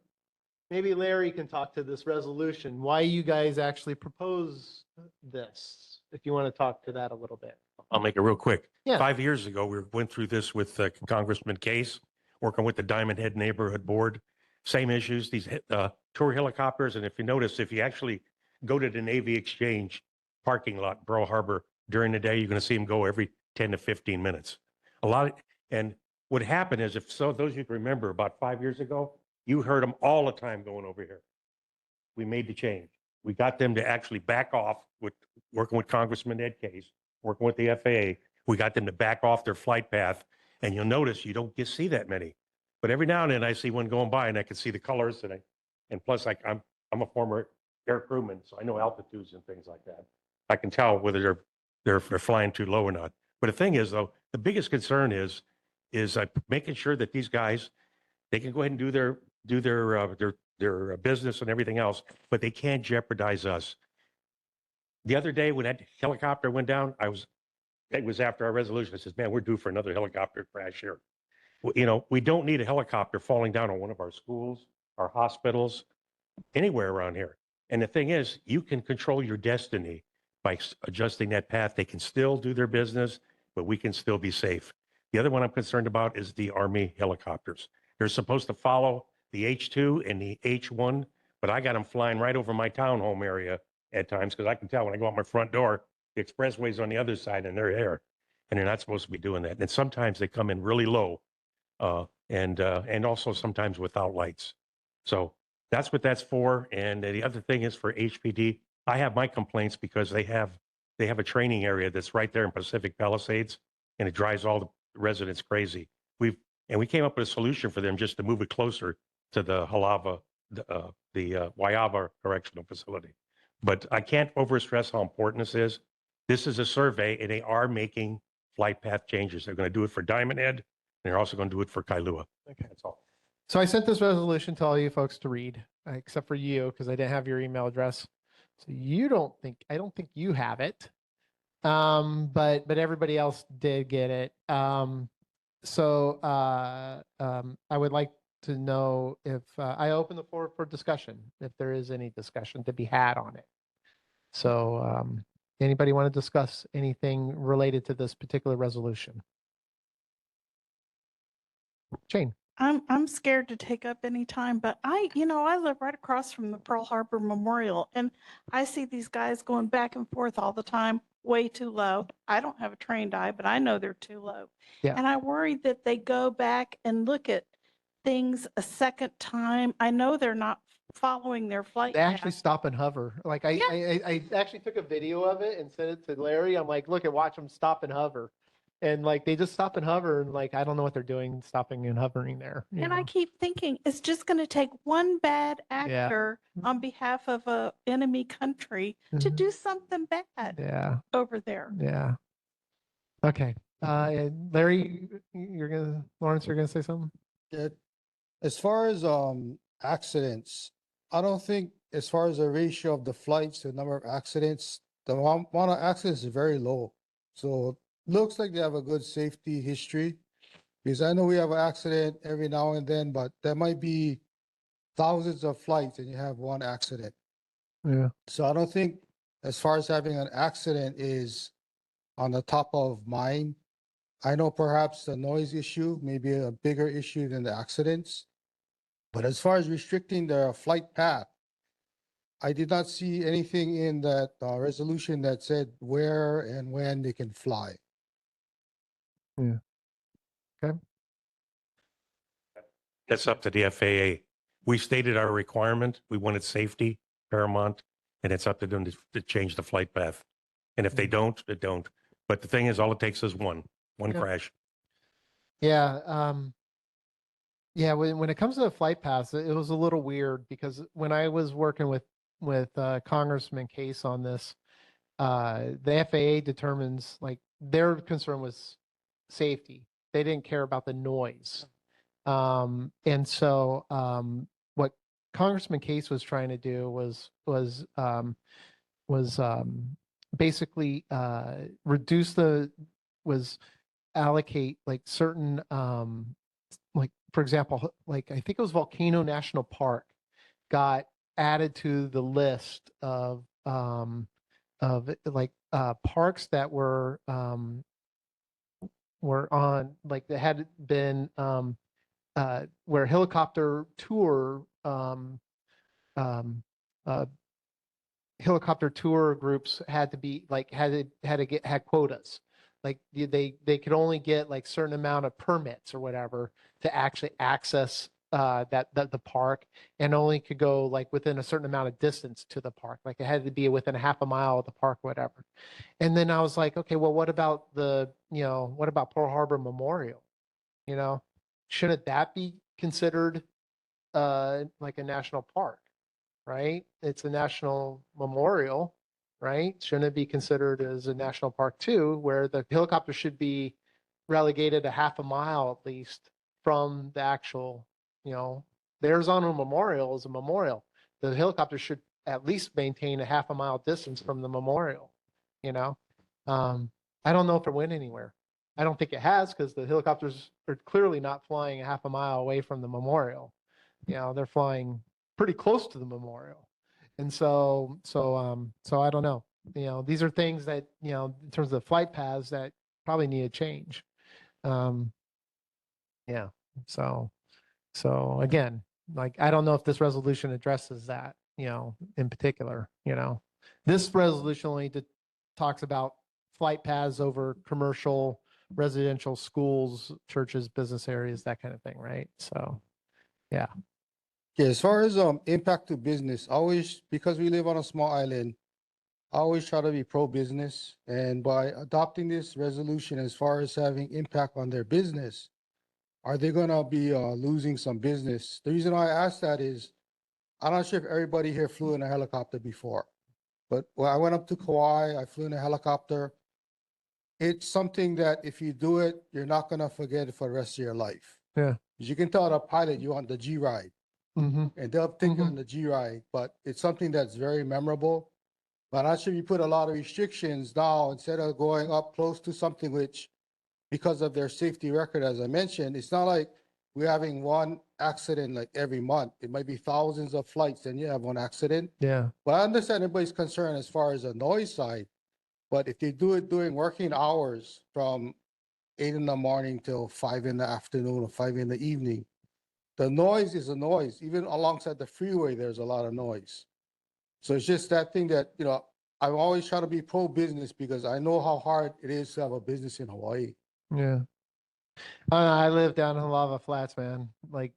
maybe Larry can talk to this resolution, why you guys actually propose this, if you want to talk to that a little bit. I'll make it real quick. Yeah. 5 years ago, we went through this with Congressman Case, working with the Diamond Head Neighborhood Board. Same issues, these tour helicopters. And if you notice, if you actually go to the Navy Exchange parking lot in Pearl Harbor during the day, you're going to see them go every 10 to 15 minutes. And what happened is, if so, those of you can remember, about 5 years ago, you heard them all the time going over here. We made the change. We got them to actually back off with working with Congressman Ed Case, working with the FAA. We got them to back off their flight path. And you'll notice you don't see that many. But every now and then I see one going by and I can see the colors, and plus I'm a former air crewman, so I know altitudes and things like that. I can tell whether they're flying too low or not. But the thing is, though, the biggest concern is making sure that these guys, they can go ahead and do their business and everything else, but they can't jeopardize us. The other day when that helicopter went down, it was after our resolution. I said, man, we're due for another helicopter crash here. We don't need a helicopter falling down on one of our schools, our hospitals, anywhere around here. And the thing is, you can control your destiny by adjusting that path. They can still do their business, but we can still be safe. The other one I'm concerned about is the Army helicopters. They're supposed to follow the H2 and the H1, but I got them flying right over my townhome area at times, because I can tell when I go out my front door, the expressway's on the other side and they're there, and they're not supposed to be doing that. And sometimes they come in really low, and also sometimes without lights. So that's what that's for. And the other thing is for HPD. I have my complaints because they have a training area that's right there in Pacific Palisades, and it drives all the residents crazy. We came up with a solution for them just to move it closer to the Waiava Correctional Facility. But I can't overstress how important this is. This is a survey, and they are making flight path changes. They're going to do it for Diamond Head, and they're also going to do it for Kailua. Okay. That's all. So I sent this resolution to all you folks to read, except for you, because I didn't have your email address. So I don't think you have it. But everybody else did get it. So I would like to know if I open the floor for discussion, if there is any discussion to be had on it. So anybody want to discuss anything related to this particular resolution? Jane. I'm scared to take up any time, but I live right across from the Pearl Harbor Memorial, and I see these guys going back and forth all the time, way too low. I don't have a trained eye, but I know they're too low. Yeah. And I worry that they go back and look at things a second time. I know they're not following their flight They actually path. stop and hover. Like I actually took a video of it and sent it to Larry. I'm like, look, watch them stop and hover. And like they just stop and hover, and like I don't know what they're doing, stopping and hovering there. And I keep thinking it's just going to take one bad actor on behalf of a enemy country to do something bad Yeah. over there. Yeah. Okay. Larry, Lawrence, you're gonna say something? Yeah. As far as accidents, I don't think as far as the ratio of the flights to the number of accidents, the amount of accidents is very low. So looks like they have a good safety history, because I know we have an accident every now and then, but that might be thousands of flights and you have one accident. Yeah. So I don't think as far as having an accident is on the top of mind. I know perhaps the noise issue may be a bigger issue than the accidents. But as far as restricting the flight path, I did not see anything in that resolution that said where and when they can fly. Yeah. Okay. That's up to the FAA. We stated our requirement. We wanted safety paramount, and it's up to them to change the flight path. And if they don't, they don't. But the thing is, all it takes is one Yep. crash. Yeah. Yeah. When it comes to the flight paths, it was a little weird because when I was working with Congressman Case on this, the FAA determines like their concern was safety. They didn't care about the noise. And so what Congressman Case was trying to do was basically allocate like certain like for example like I think it was Volcano National Park got added to the list of like parks that were on like that had been where helicopter tour uh, helicopter tour groups had to be like had quotas. Like they could only get like certain amount of permits or whatever to actually access that the park, and only could go like within a certain amount of distance to the park. Like it had to be within a half a mile of the park, whatever. And then I was like, okay, well, what about what about Pearl Harbor Memorial? Shouldn't that be considered like a national park? Right? It's a national memorial, right? Shouldn't it be considered as a national park too, where the helicopter should be relegated a half a mile at least from the actual, the Arizona Memorial is a memorial. The helicopter should at least maintain a half a mile distance from the memorial, you know? I don't know if it went anywhere. I don't think it has because the helicopters are clearly not flying a half a mile away from the memorial. They're flying pretty close to the memorial. And so I don't know. These are things that, in terms of the flight paths that probably need a change. Yeah. So again, like, I don't know if this resolution addresses that, in particular, this resolution only talks about flight paths over commercial, residential, schools, churches, business areas, that kind of thing. Right. So, yeah. Yeah, as far as impact to business, always, because we live on a small island, I always try to be pro-business. And by adopting this resolution as far as having impact on their business, are they gonna be losing some business? The reason why I ask that is, I'm not sure if everybody here flew in a helicopter before, but when I went up to Kauai, I flew in a helicopter. It's something that if you do it, you're not gonna forget it for the rest of your life. Yeah. As you can tell the pilot, you want the G ride. Mm-hmm. And they'll think on the G ride, but it's something that's very memorable. But I'm not sure you put a lot of restrictions now instead of going up close to something which, because of their safety record, as I mentioned, it's not like we're having one accident like every month. It might be thousands of flights, and you have one accident. Yeah. But I understand everybody's concern as far as the noise side. But if they do it during working hours from 8 in the morning till 5 in the afternoon or 5 in the evening, the noise is a noise. Even alongside the freeway, there's a lot of noise. So it's just that thing that, I'm always trying to be pro-business because I know how hard it is to have a business in Hawaii. Yeah. I live down in the Lava Flats, man. Like,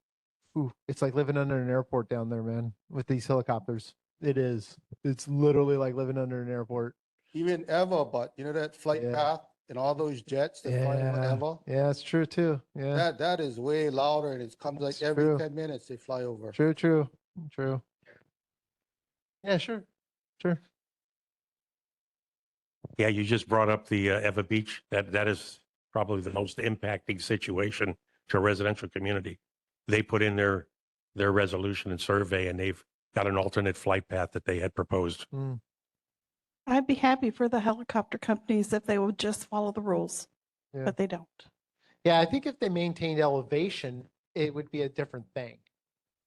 it's like living under an airport down there, man, with these helicopters. It is. It's literally like living under an airport. Even Eva, but that flight path and all those jets that fly over Eva. Yeah, it's true too. Yeah. That is way louder, and it comes like every true. 10 minutes they fly over. True. Yeah, sure. Yeah, you just brought up the Eva Beach. That is probably the most impacting situation to a residential community. They put in their resolution and survey, and they've got an alternate flight path that they had proposed. I'd be happy for the helicopter companies if they would just follow the rules, Yeah. but they don't. Yeah, I think if they maintained elevation, it would be a different thing.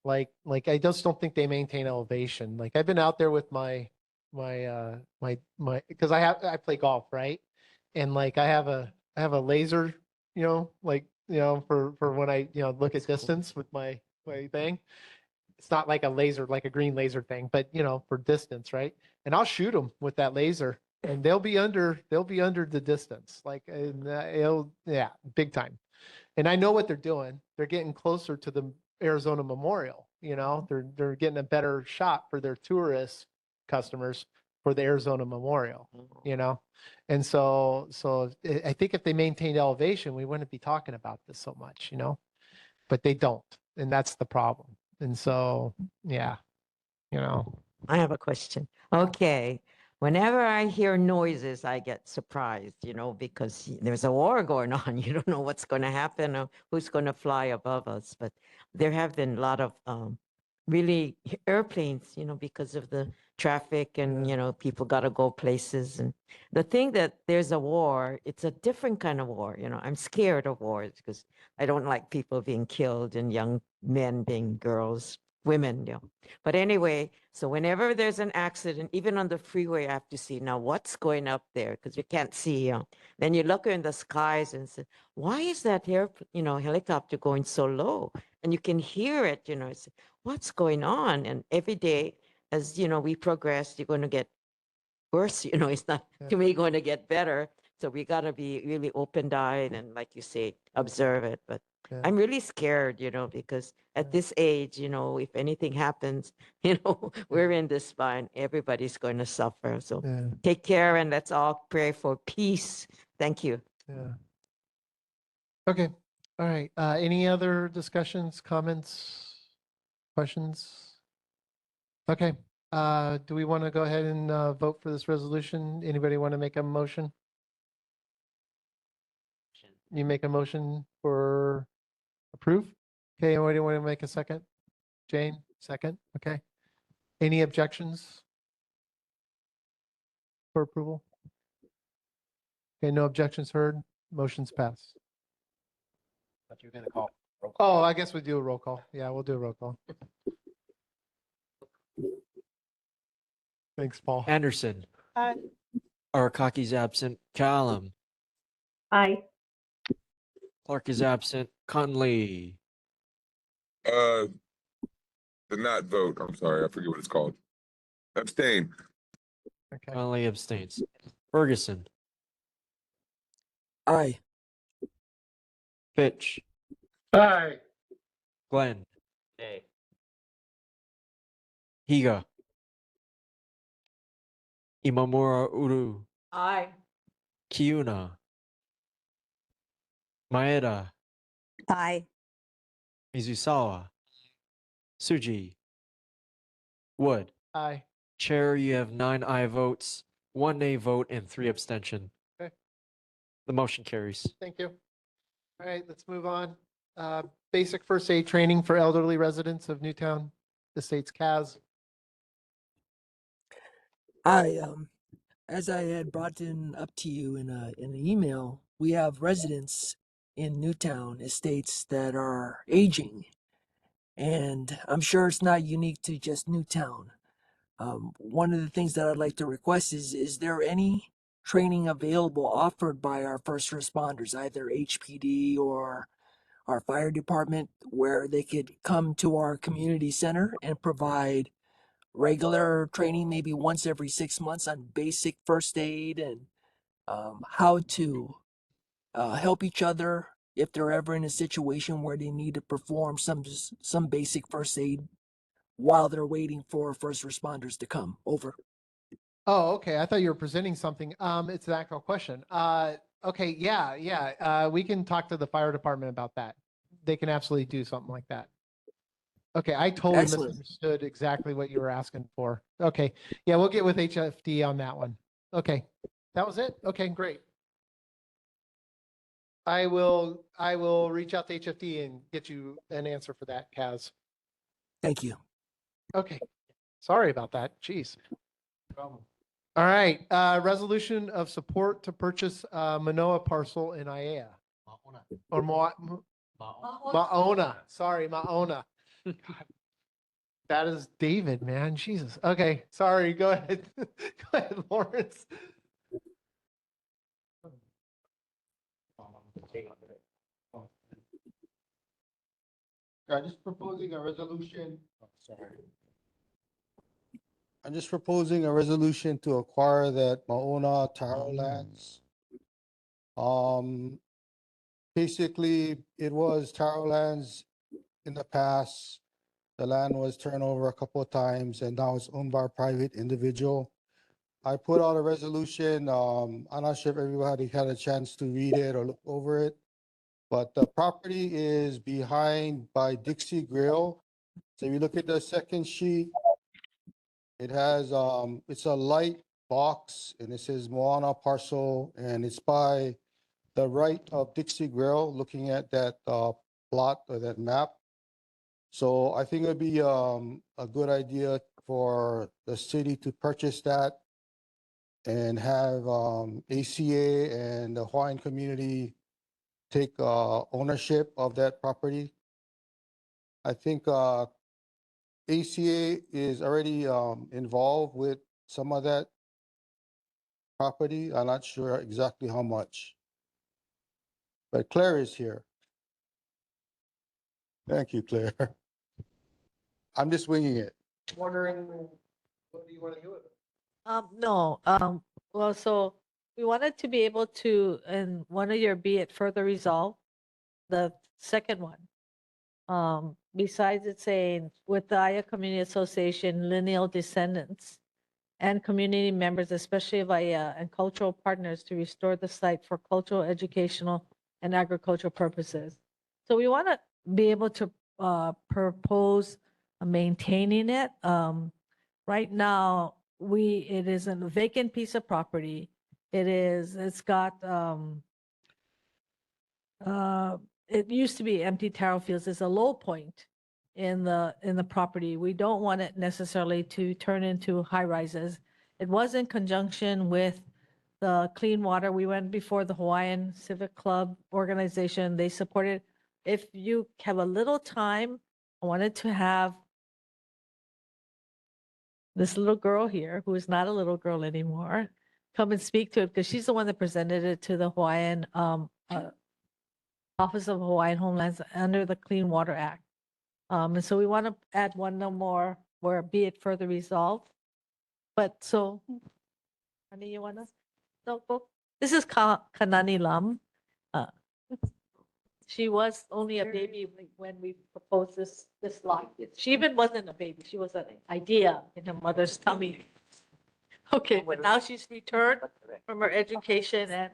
Like I just don't think they maintain elevation. Like I've been out there with my because I play golf, right? And like I have a laser, for when I, look at distance with my thing. It's not like a laser, like a green laser thing, but for distance, right? And I'll shoot them with that laser and they'll be under the distance. Like, and yeah, big time. And I know what they're doing. They're getting closer to the Arizona Memorial. They're getting a better shot for their tourist customers for the Arizona Memorial. And so I think if they maintained elevation, we wouldn't be talking about this so much. But they don't, and that's the problem. And so, yeah, I have a question. Okay. Whenever I hear noises, I get surprised, because there's a war going on. You don't know what's going to happen or who's going to fly above us. But there have been a lot of really airplanes, because of the traffic and, people got to go places. And the thing that there's a war, it's a different kind of war. I'm scared of wars because I don't like people being killed and young men being girls, women, But anyway, so whenever there's an accident, even on the freeway, I have to see now what's going up there because you can't see. Then you look in the skies and say, why is that helicopter going so low? And you can hear it, it's, what's going on? And every day, as we progress, you're going to get worse. It's not to me going to get better. So we got to be really open-eyed and, like you say, observe it. But I'm really scared, because at this age, if anything happens, we're in this spine. Everybody's going to suffer. So take care and let's all pray for peace. Thank you. Yeah. Okay. All right. Any other discussions, comments, questions? Okay. Do we want to go ahead and vote for this resolution? Anybody want to make a motion? You make a motion for approve? Okay, anybody want to make a second? Jane, second, okay. Any objections for approval? Okay, no objections heard, motion's passed. But you're gonna call. Oh, I guess we do a roll call. Yeah, we'll do a roll call. Thanks, Paul. Anderson. Aye. Arakaki's absent. Callum. Aye. Clark is absent. Conley. The not vote. I'm sorry. I forget what it's called. Abstain. Okay. Conley abstains. Ferguson. Aye. Fitch. Aye. Glenn. Aye. Higa. Imamura Uru. Aye. Kiuna. Maeda. Aye. Mizusawa. Suji. Wood. Aye. Chair, you have 9 aye votes, 1 nay vote, and 3 abstention. Okay. The motion carries. Thank you. All right, let's move on. Basic first aid training for elderly residents of Newtown Estates, CAS. As I had brought up to you in an email, we have residents in Newtown Estates that are aging, and I'm sure it's not unique to just Newtown. One of the things that I'd like to request is there any training available offered by our first responders, either HPD or our fire department, where they could come to our community center and provide regular training, maybe once every 6 months, on basic first aid and how to help each other if they're ever in a situation where they need to perform some basic first aid while they're waiting for first responders to come. Over. Oh, okay. I thought you were presenting something. It's an actual question. Okay, yeah. We can talk to the fire department about that. They can absolutely do something like that. Okay, I totally Excellent. misunderstood exactly what you were asking for. Okay, yeah, we'll get with HFD on that one. Okay, that was it? Okay, great. I will reach out to HFD and get you an answer for that, Kaz. Thank you. Okay, sorry about that. Jeez. All right, resolution of support to purchase Manoa parcel in ʻAiea. Or Maona. Sorry, Maona. God, That is David, man. Jesus. Okay, sorry. Go ahead. Go ahead, Lawrence. I'm just proposing a resolution. Sorry. I'm just proposing a resolution to acquire that Mauna Taro lands. Basically, it was Taro lands in the past. The land was turned over a couple of times and now it's owned by a private individual. I put out a resolution. I'm not sure if everybody had a chance to read it or look over it. But the property is behind by Dixie Grill. So if you look at the second sheet, it has, it's a light box and it says Moana parcel and it's by the right of Dixie Grill, looking at that, plot or that map. So I think it'd be, a good idea for the city to purchase that and have, ACA and the Hawaiian community take, ownership of that property. I think, ACA is already involved with some of that property. I'm not sure exactly how much. But Claire is here. Thank you, Claire. I'm just winging it. Wondering, what do you want to do with it? No, well, so we wanted to be able to, in one of your be it further resolved, the second one. Besides it saying with the ʻAiea Community Association lineal descendants and community members, especially of ʻAiea and cultural partners to restore the site for cultural, educational, and agricultural purposes. So we want to be able to propose maintaining it. Right now, it is a vacant piece of property. It's got, it used to be empty taro fields. It's a low point in the property. We don't want it necessarily to turn into high rises. It was in conjunction with the clean water. We went before the Hawaiian Civic Club organization. They supported. If you have a little time, I wanted to have this little girl here, who is not a little girl anymore, come and speak to it because she's the one that presented it to the Hawaiian Office of Hawaiian Homelands under the Clean Water Act. And so we want to add one no more where be it further resolved. But so, honey, you want to? No, go. This is Kanani Lam. She was only a baby when we proposed this lot. She even wasn't a baby. She was an idea in her mother's tummy. Okay, but now she's returned from her education and.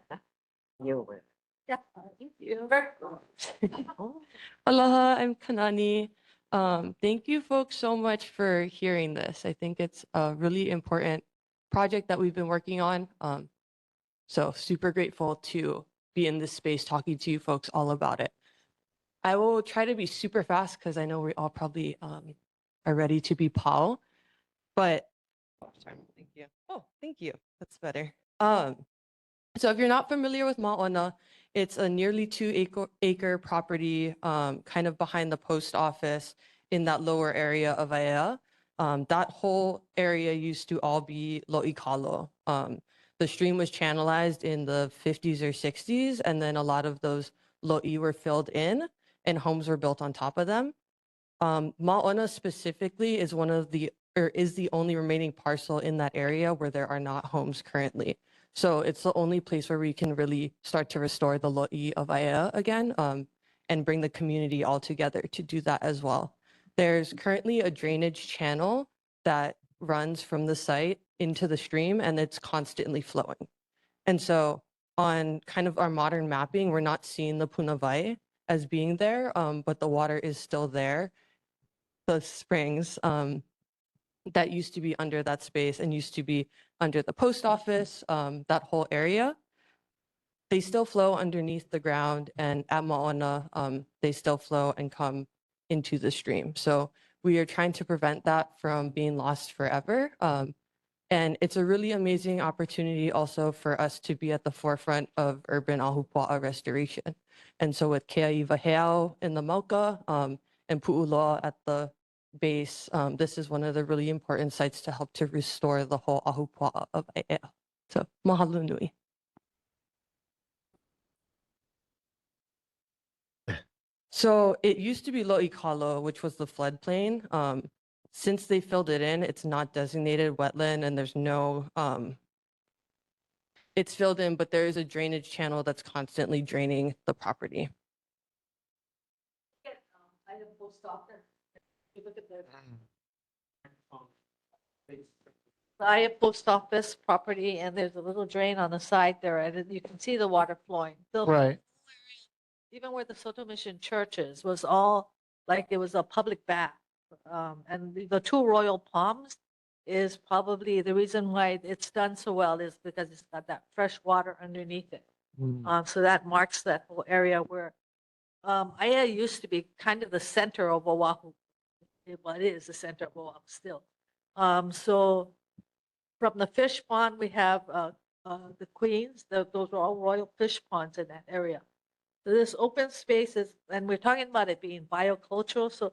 Yeah, thank you. Aloha, I'm Kanani. Thank you folks so much for hearing this. I think it's a really important project that we've been working on. So super grateful to be in this space talking to you folks all about it. I will try to be super fast because I know we all probably are ready to be pau, but sorry, thank you. Oh, thank you. That's better. So if you're not familiar with Mauna, it's a nearly 2-acre property kind of behind the post office in that lower area of ʻAiea. That whole area used to all be lo'ikalo. The stream was channelized in the 50s or 60s, and then a lot of those lo'i were filled in and homes were built on top of them. Mauna specifically is is the only remaining parcel in that area where there are not homes currently. So it's the only place where we can really start to restore the lo'i of ʻAiea again and bring the community all together to do that as well. There's currently a drainage channel that runs from the site into the stream and it's constantly flowing. And so on kind of our modern mapping, we're not seeing the punawai as being there, but the water is still there. The springs that used to be under that space and used to be under the post office, that whole area, they still flow underneath the ground, and at Mauna, they still flow and come into the stream. So we are trying to prevent that from being lost forever. And it's a really amazing opportunity also for us to be at the forefront of urban ahupua'a restoration. And so with Kea'iwa Heao in the Mauka and Pu'uloa at the base. This is one of the really important sites to help to restore the whole ahupua of ʻAiea. So mahalo nui. So it used to be Lo'ikalo, which was the floodplain. Since they filled it in, it's not designated wetland and there's no, it's filled in, but there is a drainage channel that's constantly draining the property. The ʻAiea post office property, and there's a little drain on the side there, and then you can see the water flowing. Right. Even where the Soto Mission Church is, was all like it was a public bath. And the two royal palms is probably the reason why it's done so well is because it's got that fresh water underneath it. So that marks that whole area where ʻAiea used to be kind of the center of Oahu. Well, it is the center of Oahu still. So from the fish pond, we have the queens. Those are all royal fish ponds in that area. So this open space is, and we're talking about it being biocultural. So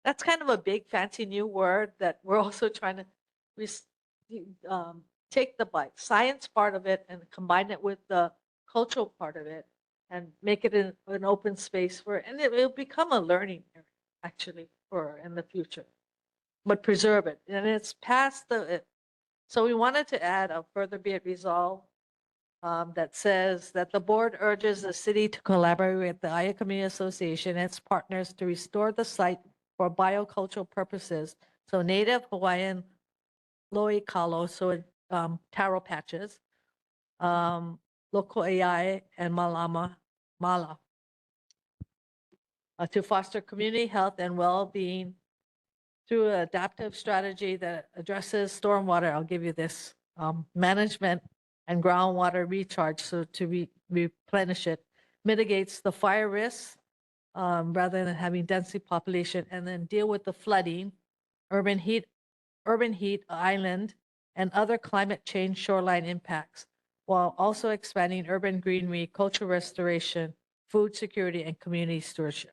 that's kind of a big fancy new word that we're also trying to take the science part of it and combine it with the cultural part of it and make it an open space and it will become a learning area actually for in the future, but preserve it. And it's past so we wanted to add a further be it resolved that says that the board urges the city to collaborate with the ʻAiea Community Association and its partners to restore the site for biocultural purposes. So native Hawaiian lo'ikalo, so taro patches, local ʻAiea and mala, to foster community health and well-being through an adaptive strategy that addresses stormwater. I'll give you this management and groundwater recharge, so to replenish it, mitigates the fire risks rather than having density population, and then deal with the flooding, urban heat island, and other climate change shoreline impacts, while also expanding urban greenery, cultural restoration, food security, and community stewardship.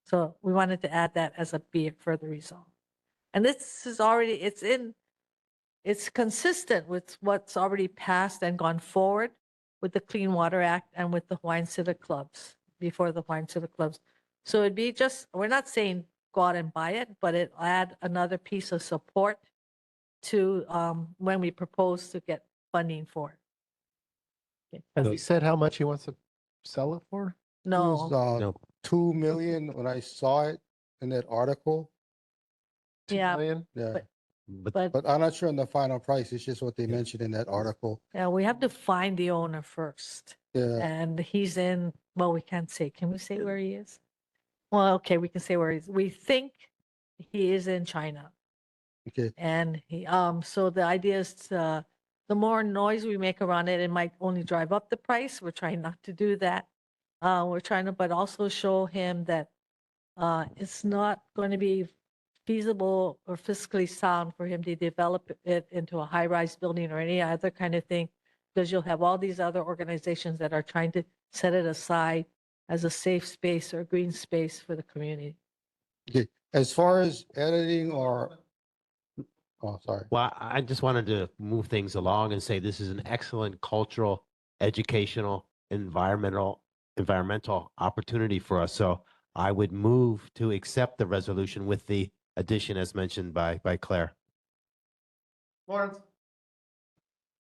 So we wanted to add that as a be it further resolved. And this is already, it's consistent with what's already passed and gone forward with the Clean Water Act and with the Hawaiian Civic Clubs, before the Hawaiian Civic Clubs. So it'd be just, we're not saying go out and buy it, but it'll add another piece of support to when we propose to get funding for it. Has he said how much he wants to sell it for? It No, was 2 million when I saw it in that article. yeah, Yeah. but But I'm not sure on the final price. It's just what they mentioned in that article. yeah, we have to find the owner first. Yeah. And he's in, well, we can't say, can we say where he is? Well, okay, we can say where he's, we think he is in China. Okay. And he, so the idea is to, the more noise we make around it, it might only drive up the price. We're trying not to do that. We're trying to, but also show him that it's not going to be feasible or fiscally sound for him to develop it into a high-rise building or any other kind of thing, because you'll have all these other organizations that are trying to set it aside as a safe space or green space for the community. Okay. As far as editing or, oh, sorry. Well, I just wanted to move things along and say this is an excellent cultural, educational, environmental opportunity for us. So I would move to accept the resolution with the addition as mentioned by Claire. Lawrence?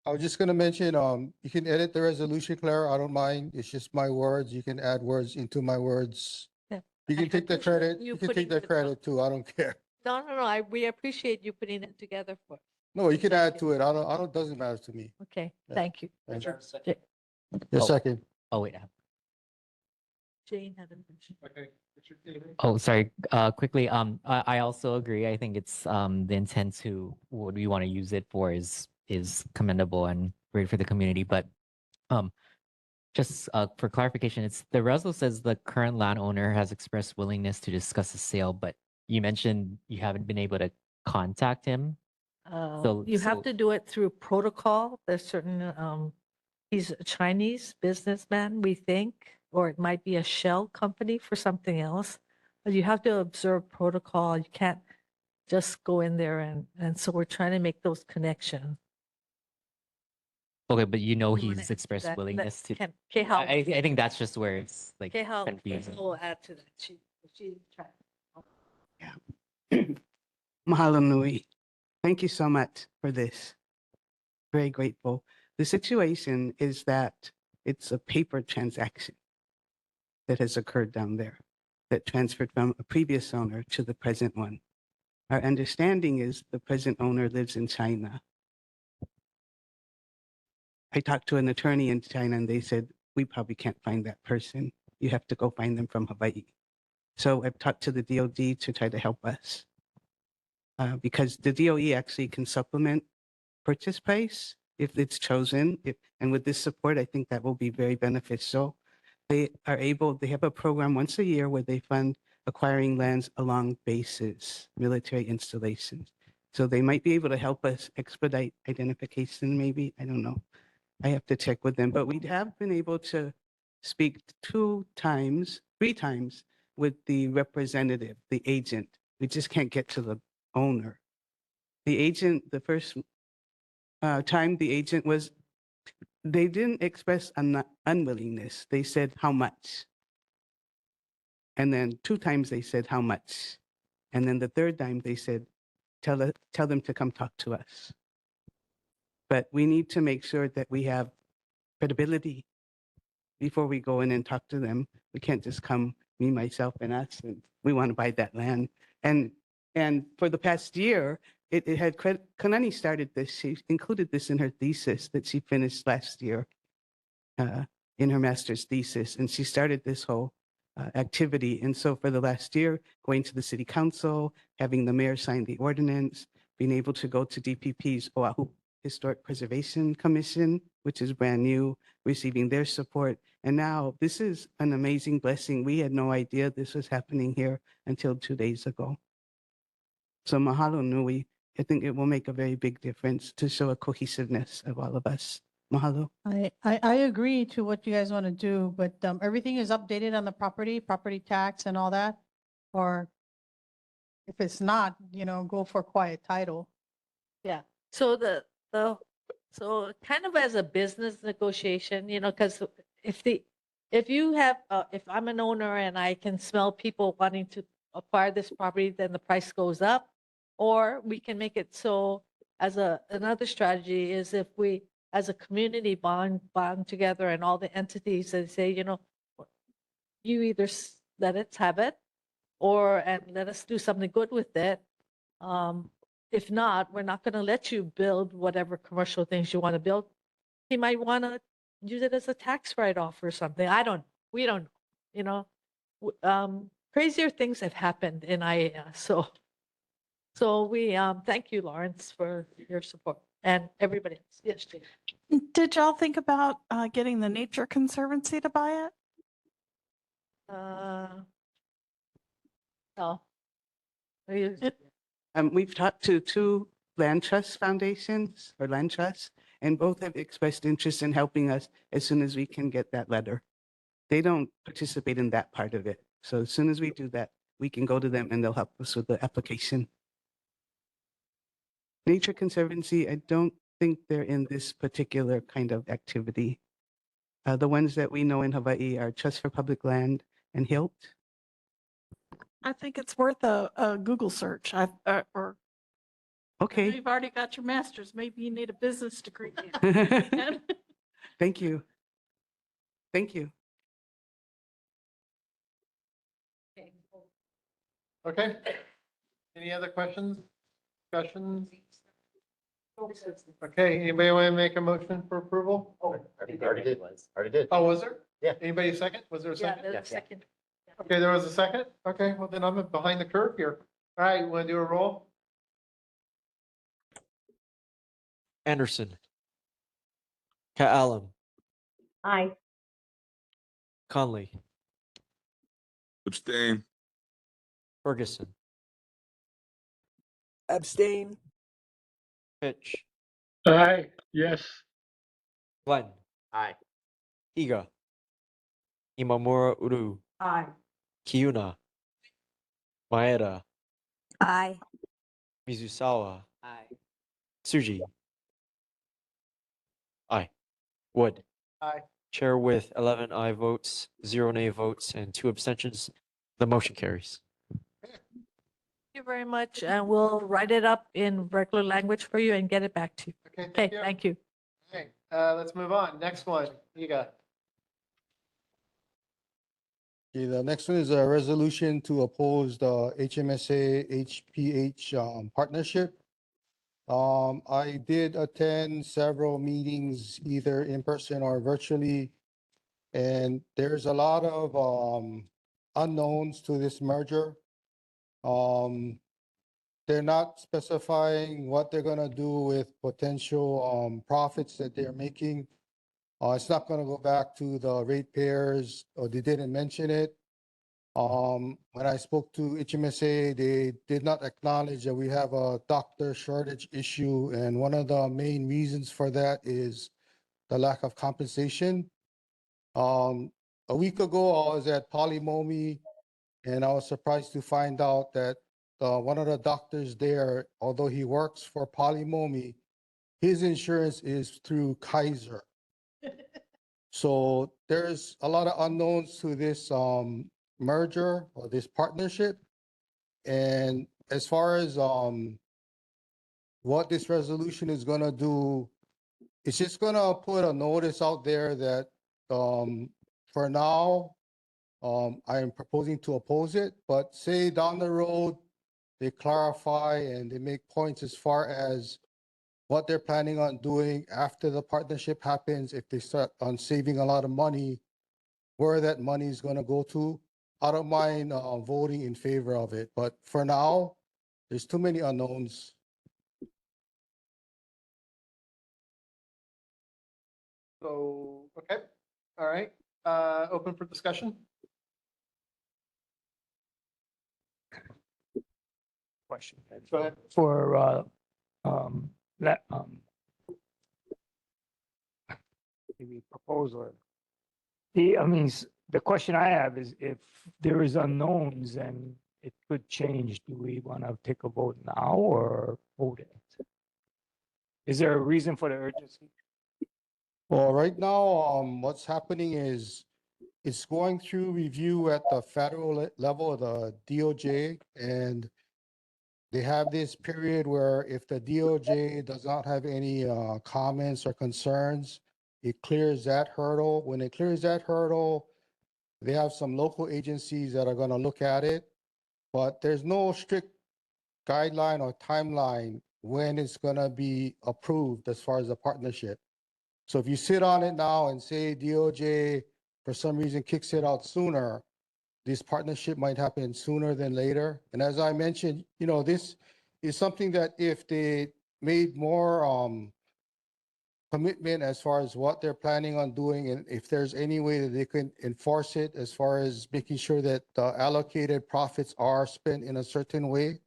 I was just gonna mention, you can edit the resolution, Claire. I don't mind. It's just my words. You can add words into my words. Yeah. You can I take the appreciate credit. you You can putting take the it- credit too. I don't care. No, we appreciate you putting it together for, No, you can add to it. I don't, doesn't matter to me. okay, Yeah. thank you. Thank you. Ja- Yes, Oh. second. Oh, wait. Jane had a question. Okay. Richard David? Oh, sorry. Quickly, I also agree. I think it's the intent to what we want to use it for is commendable and great for the community. But just for clarification, it's the resolution says the current landowner has expressed willingness to discuss a sale, but you mentioned you haven't been able to contact him. You have to do it through protocol. There's certain, he's a Chinese businessman, we think, or it might be a shell company for something else. But you have to observe protocol. You can't just go in there and so we're trying to make those connections. Okay, but you know You wanna he's add expressed that? willingness to. Can Kehal, I think that's just where it's like Kehal confusing. will add to that. She tried. Mahalo nui. Thank you so much for this. Very grateful. The situation is that it's a paper transaction that has occurred down there that transferred from a previous owner to the present one. Our understanding is the present owner lives in China. I talked to an attorney in China and they said, we probably can't find that person. You have to go find them from Hawaii. So I've talked to the DOD to try to help us. Because the DOE actually can supplement purchase price if it's chosen. And with this support, I think that will be very beneficial. They have a program once a year where they fund acquiring lands along bases, military installations. So they might be able to help us expedite identification, maybe, I don't know. I have to check with them, but we have been able to speak 3 times with the representative, the agent. We just can't get to the owner. The agent, the first time the agent was, they didn't express unwillingness. They said how much. And then 2 times they said how much. And then the 3rd time they said, tell them to come talk to us. But we need to make sure that we have credibility before we go in and talk to them. We can't just come, me, myself, and us, and we want to buy that land. And for the past year, it had, Kanani started this, she included this in her thesis that she finished last year in her master's thesis, and she started this whole activity. And so for the last year, going to the city council, having the mayor sign the ordinance, being able to go to DPP's Oahu Historic Preservation Commission, which is brand new, receiving their support. And now this is an amazing blessing. We had no idea this was happening here until 2 days ago. So mahalo nui. I think it will make a very big difference to show a cohesiveness of all of us. Mahalo. I agree to what you guys want to do, but everything is updated on the property tax and all that? Or if it's not, go for quiet title. Yeah. So so kind of as a business negotiation, because if you have, if I'm an owner and I can smell people wanting to acquire this property, then the price goes up. Or we can make it so another strategy is if we, as a community bond together and all the entities and say, you either let us have it and let us do something good with it. If not, we're not going to let you build whatever commercial things you want to build. He might want to use it as a tax write-off or something. We don't know, crazier things have happened in ʻAiea. So we thank you, Lawrence, for your support and everybody else. Yes, Jane. Did y'all think about getting the Nature Conservancy to buy it? No. We've talked to 2 land trust foundations or land trusts, and both have expressed interest in helping us as soon as we can get that letter. They don't participate in that part of it. So as soon as we do that, we can go to them and they'll help us with the application. Nature Conservancy, I don't think they're in this particular kind of activity. The ones that we know in Hawaii are Trust for Public Land and HILT. I think it's worth a Google search. Or okay. You've already got your master's. Maybe you need a business degree. Thank you. Thank you. Okay. Any other questions, discussions? Okay, anybody want to make a motion for approval? Already did. Oh, was there? Yeah. Anybody second? Was there a Yeah, second? there's a second. Okay, there was a second? Okay, well then I'm behind the curve here. All right, want to do a roll? Anderson. Ka'alam. Aye. Conley. Abstain. Ferguson. Abstain. Fitch. Aye, yes. Glenn. Aye. Iga. Imamura Uru. Aye. Kiuna. Maeda. Aye. Mizusawa. Aye. Tsuji. Aye. Wood. Aye. Chair with 11 aye votes, 0 nay votes, and 2 abstentions. The motion carries. Thank you very much, and we'll write it up in regular language for you and get it back to you. Okay, Okay, thank you. thank you. Okay, let's move on. Next one, Iga. Okay, the next one is a resolution to oppose the HMSA HPH partnership. I did attend several meetings, either in person or virtually. And there's a lot of unknowns to this merger. They're not specifying what they're gonna do with potential profits that they're making. It's not gonna go back to the ratepayers, or they didn't mention it. When I spoke to HMSA, they did not acknowledge that we have a doctor shortage issue, and one of the main reasons for that is the lack of compensation. A week ago, I was at Polymomi, and I was surprised to find out that one of the doctors there, although he works for Polymomi, his insurance is through Kaiser. So there's a lot of unknowns to this merger or this partnership. And as far as what this resolution is gonna do, it's just gonna put a notice out there that for now, I am proposing to oppose it, but say down the road, they clarify and they make points as far as what they're planning on doing after the partnership happens, if they start on saving a lot of money, where that money is gonna go to. I don't mind voting in favor of it, but for now, there's too many unknowns. So, okay, all right, open for discussion? Question. Go ahead. For, that, maybe proposal. I mean, the question I have is if there is unknowns and it could change, do we want to take a vote now or hold it? Is there a reason for the urgency? Well, right now, what's happening is it's going through review at the federal level, the DOJ, and they have this period where if the DOJ does not have any comments or concerns, it clears that hurdle. When it clears that hurdle, they have some local agencies that are gonna look at it, but there's no strict guideline or timeline when it's gonna be approved as far as the partnership. So if you sit on it now and say DOJ for some reason kicks it out sooner, this partnership might happen sooner than later. And as I mentioned, this is something that if they made more commitment as far as what they're planning on doing, and if there's any way that they can enforce it as far as making sure that the allocated profits are spent in a certain way,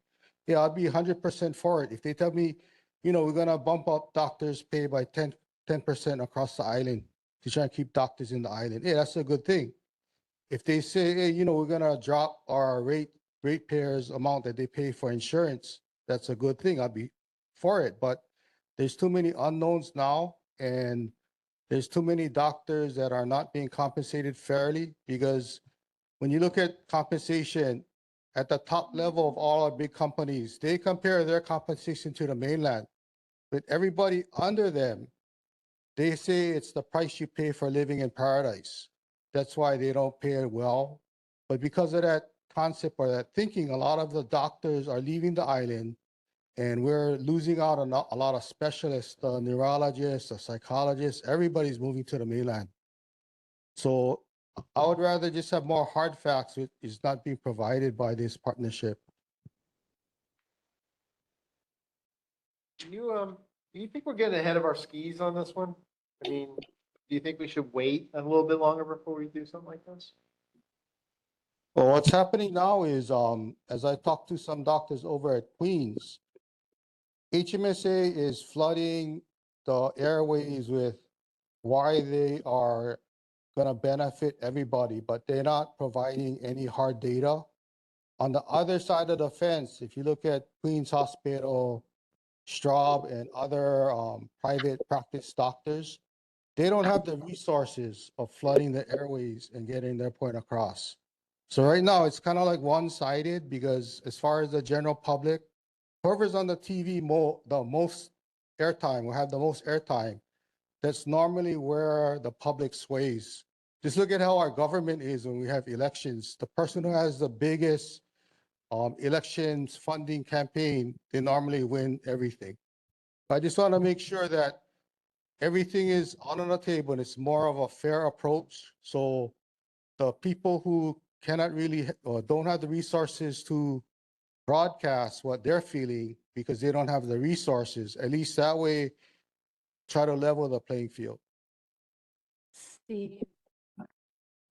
yeah, I'd be 100% for it. If they tell me, we're gonna bump up doctors' pay by 10% across the island to try and keep doctors in the island, yeah, that's a good thing. If they say, hey, we're gonna drop our ratepayers amount that they pay for insurance, that's a good thing. I'd be for it. But there's too many unknowns now, and there's too many doctors that are not being compensated fairly, because when you look at compensation at the top level of all our big companies, they compare their compensation to the mainland. But everybody under them, they say it's the price you pay for living in paradise. That's why they don't pay it well. But because of that concept or that thinking, a lot of the doctors are leaving the island, and we're losing out on a lot of specialists, the neurologists, the psychologists, everybody's moving to the mainland. So I would rather just have more hard facts, which is not being provided by this partnership. Do you think we're getting ahead of our skis on this one? I mean, do you think we should wait a little bit longer before we do something like this? Well, what's happening now is, as I talked to some doctors over at Queens, HMSA is flooding the airways with why they are gonna benefit everybody, but they're not providing any hard data. On the other side of the fence, if you look at Queens Hospital, Straub, and other private practice doctors, they don't have the resources of flooding the airways and getting their point across. So right now, it's kind of like one-sided because as far as the general public, whoever's on the TV the most airtime will have the most airtime. That's normally where the public sways. Just look at how our government is when we have elections. The person who has the biggest elections funding campaign, they normally win everything. I just want to make sure that everything is on the table and it's more of a fair approach. So the people who cannot really or don't have the resources to broadcast what they're feeling because they don't have the resources, at least that way, try to level the playing field. Steve.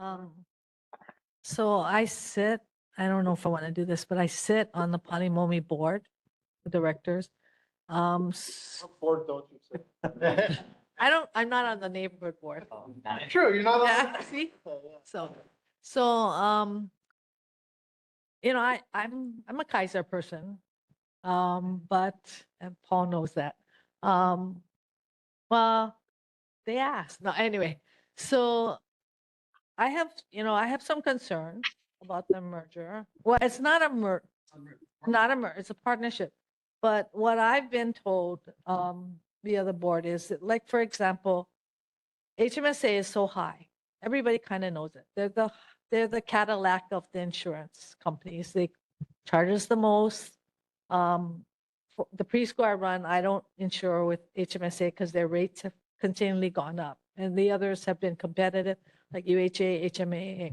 Um, so I don't know if I want to do this, but I sit on the Palimomi board of directors. Board, don't you say? I'm not on the neighborhood board. True, you're not on. Yeah, see? So, I'm a Kaiser person. But, and Paul knows that. Well, they asked. No, anyway, so I have some concern about the merger. Well, it's not a merger, it's a partnership. But what I've been told via the board is that, like, for example, HMSA is so high. Everybody kind of knows it. They're the Cadillac of the insurance companies. They charge us the most. For the preschool I run, I don't insure with HMSA because their rates have continually gone up, and the others have been competitive, like UHA, HMA.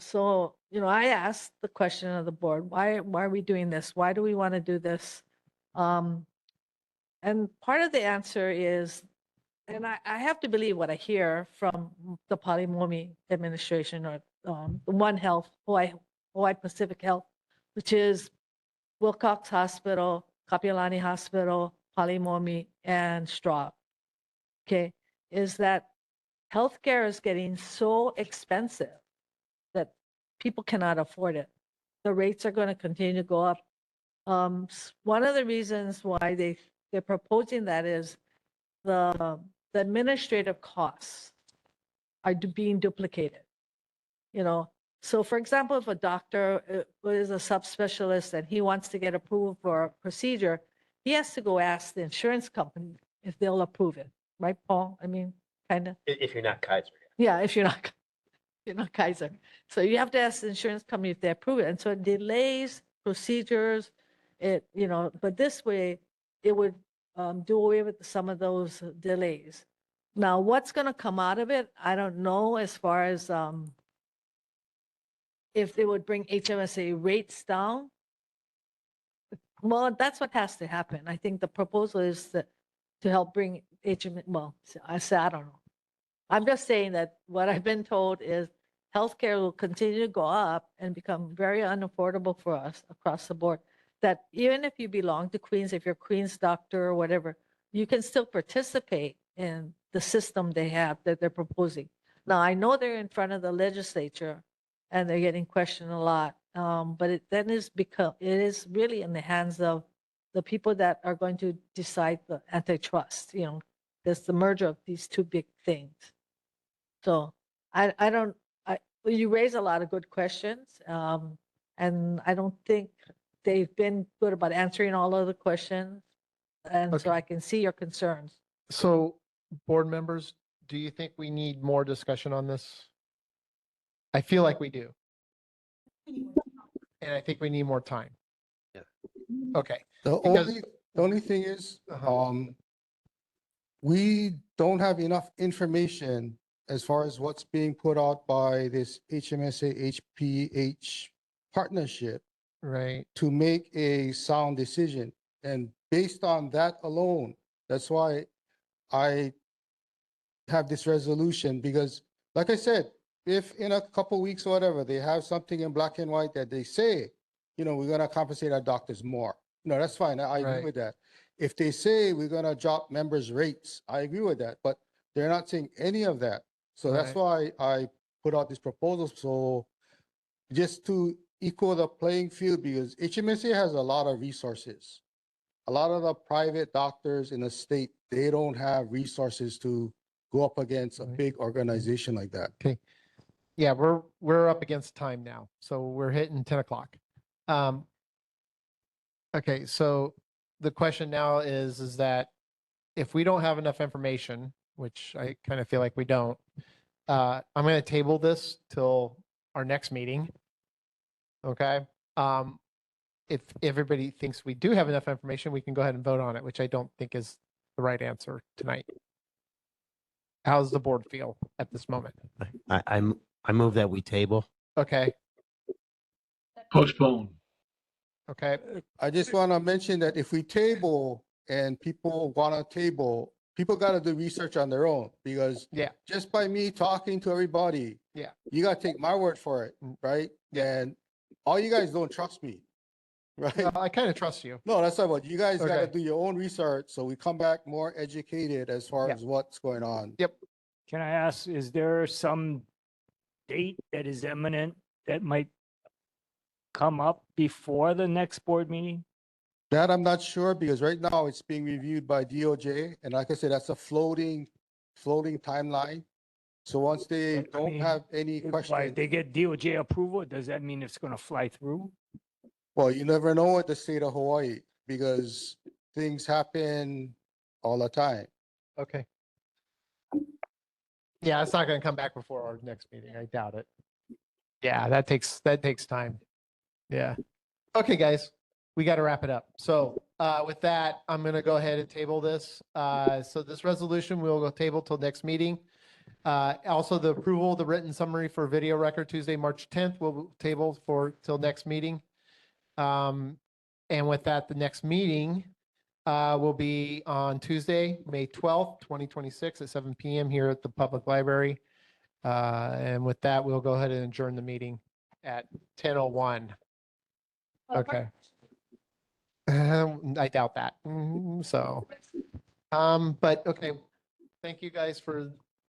So I asked the question of the board: Why are we doing this? Why do we want to do this? And part of the answer is, and I have to believe what I hear from the Palimomi administration or the One Health, Hawaii Pacific Health, which is Wilcox Hospital, Kapiolani Hospital, Palimomi, and Straub. Okay, is that healthcare is getting so expensive that people cannot afford it. The rates are going to continue to go up. One of the reasons why they're proposing that is the administrative costs are being duplicated. So for example, if a doctor is a subspecialist and he wants to get approval for a procedure, he has to go ask the insurance company if they'll approve it, right, Paul? I mean, kind of. If you're not Kaiser. Yeah, if you're not Kaiser. So you have to ask the insurance company if they approve it. And so it delays procedures, but this way it would do away with some of those delays. Now, what's going to come out of it, I don't know as far as if they would bring HMSA rates down. Well, that's what has to happen. I think the proposal is to help bring HMSA, well, I don't know. I'm just saying that what I've been told is healthcare will continue to go up and become very unaffordable for us across the board. That even if you belong to Queens, if you're Queens doctor or whatever, you can still participate in the system they have that they're proposing. Now, I know they're in front of the legislature and they're getting questioned a lot, but it is really in the hands of the people that are going to decide the antitrust. There's the merger of these two big things. So you raise a lot of good questions, and I don't think they've been good about answering all of the questions. And so Okay. I can see your concerns. So, board members, do you think we need more discussion on this? I feel like we do. And I think we need more time. Yeah. Okay. The Because- only thing is, we don't have enough information as far as what's being put out by this HMSA HPH partnership Right. to make a sound decision. And based on that alone, that's why I have this resolution, because like I said, if in a couple weeks or whatever, they have something in black and white that they say, we're gonna compensate our doctors more. That's fine. I agree Right. with that. If they say we're gonna drop members' rates, I agree with that, but they're not saying any of that. So that's why I put out this proposal. So just to equal the playing field because HMSA has a lot of resources. A lot of the private doctors in the state, they don't have resources to go up against a big organization like that. Okay. Yeah, we're up against time now, so we're hitting 10 o'clock. Okay, so the question now is that if we don't have enough information, which I kind of feel like we don't, I'm going to table this till our next meeting. Okay. If everybody thinks we do have enough information, we can go ahead and vote on it, which I don't think is the right answer tonight. How's the board feel at this moment? I move that we table. Okay. Postpone. Okay. I just want to mention that if we table and people want to table, people got to do research on their own because Yeah. just by me talking to everybody, Yeah. you got to take my word for it, right? And all you guys don't trust me, right? No, I kind of trust you. No, that's not what you guys got to Okay. do your own research so we come back more educated as far Yeah. as what's going on. Yep. Can I ask, is there some date that is imminent that might come up before the next board meeting? That I'm not sure because right now it's being reviewed by DOJ. And like I said, that's a floating timeline. So once they But, I don't mean, have any If question, they get DOJ approval, does that mean it's gonna fly through? well, you never know at the state of Hawaii because things happen all the time. Okay. Yeah, it's not going to come back before our next meeting. I doubt it. Yeah, that takes time. Yeah. Okay, guys, we got to wrap it up. So with that, I'm going to go ahead and table this. So this resolution, we'll go table till next meeting. Also, the approval of the written summary for video record Tuesday, March 10th, we'll table for till next meeting. And with that, the next meeting will be on Tuesday, May 12th, 2026 at 7 p.m. here at the Public Library. And with that, we'll go ahead and adjourn the meeting at 10:01. Okay. I doubt that. So, but okay. Thank you guys for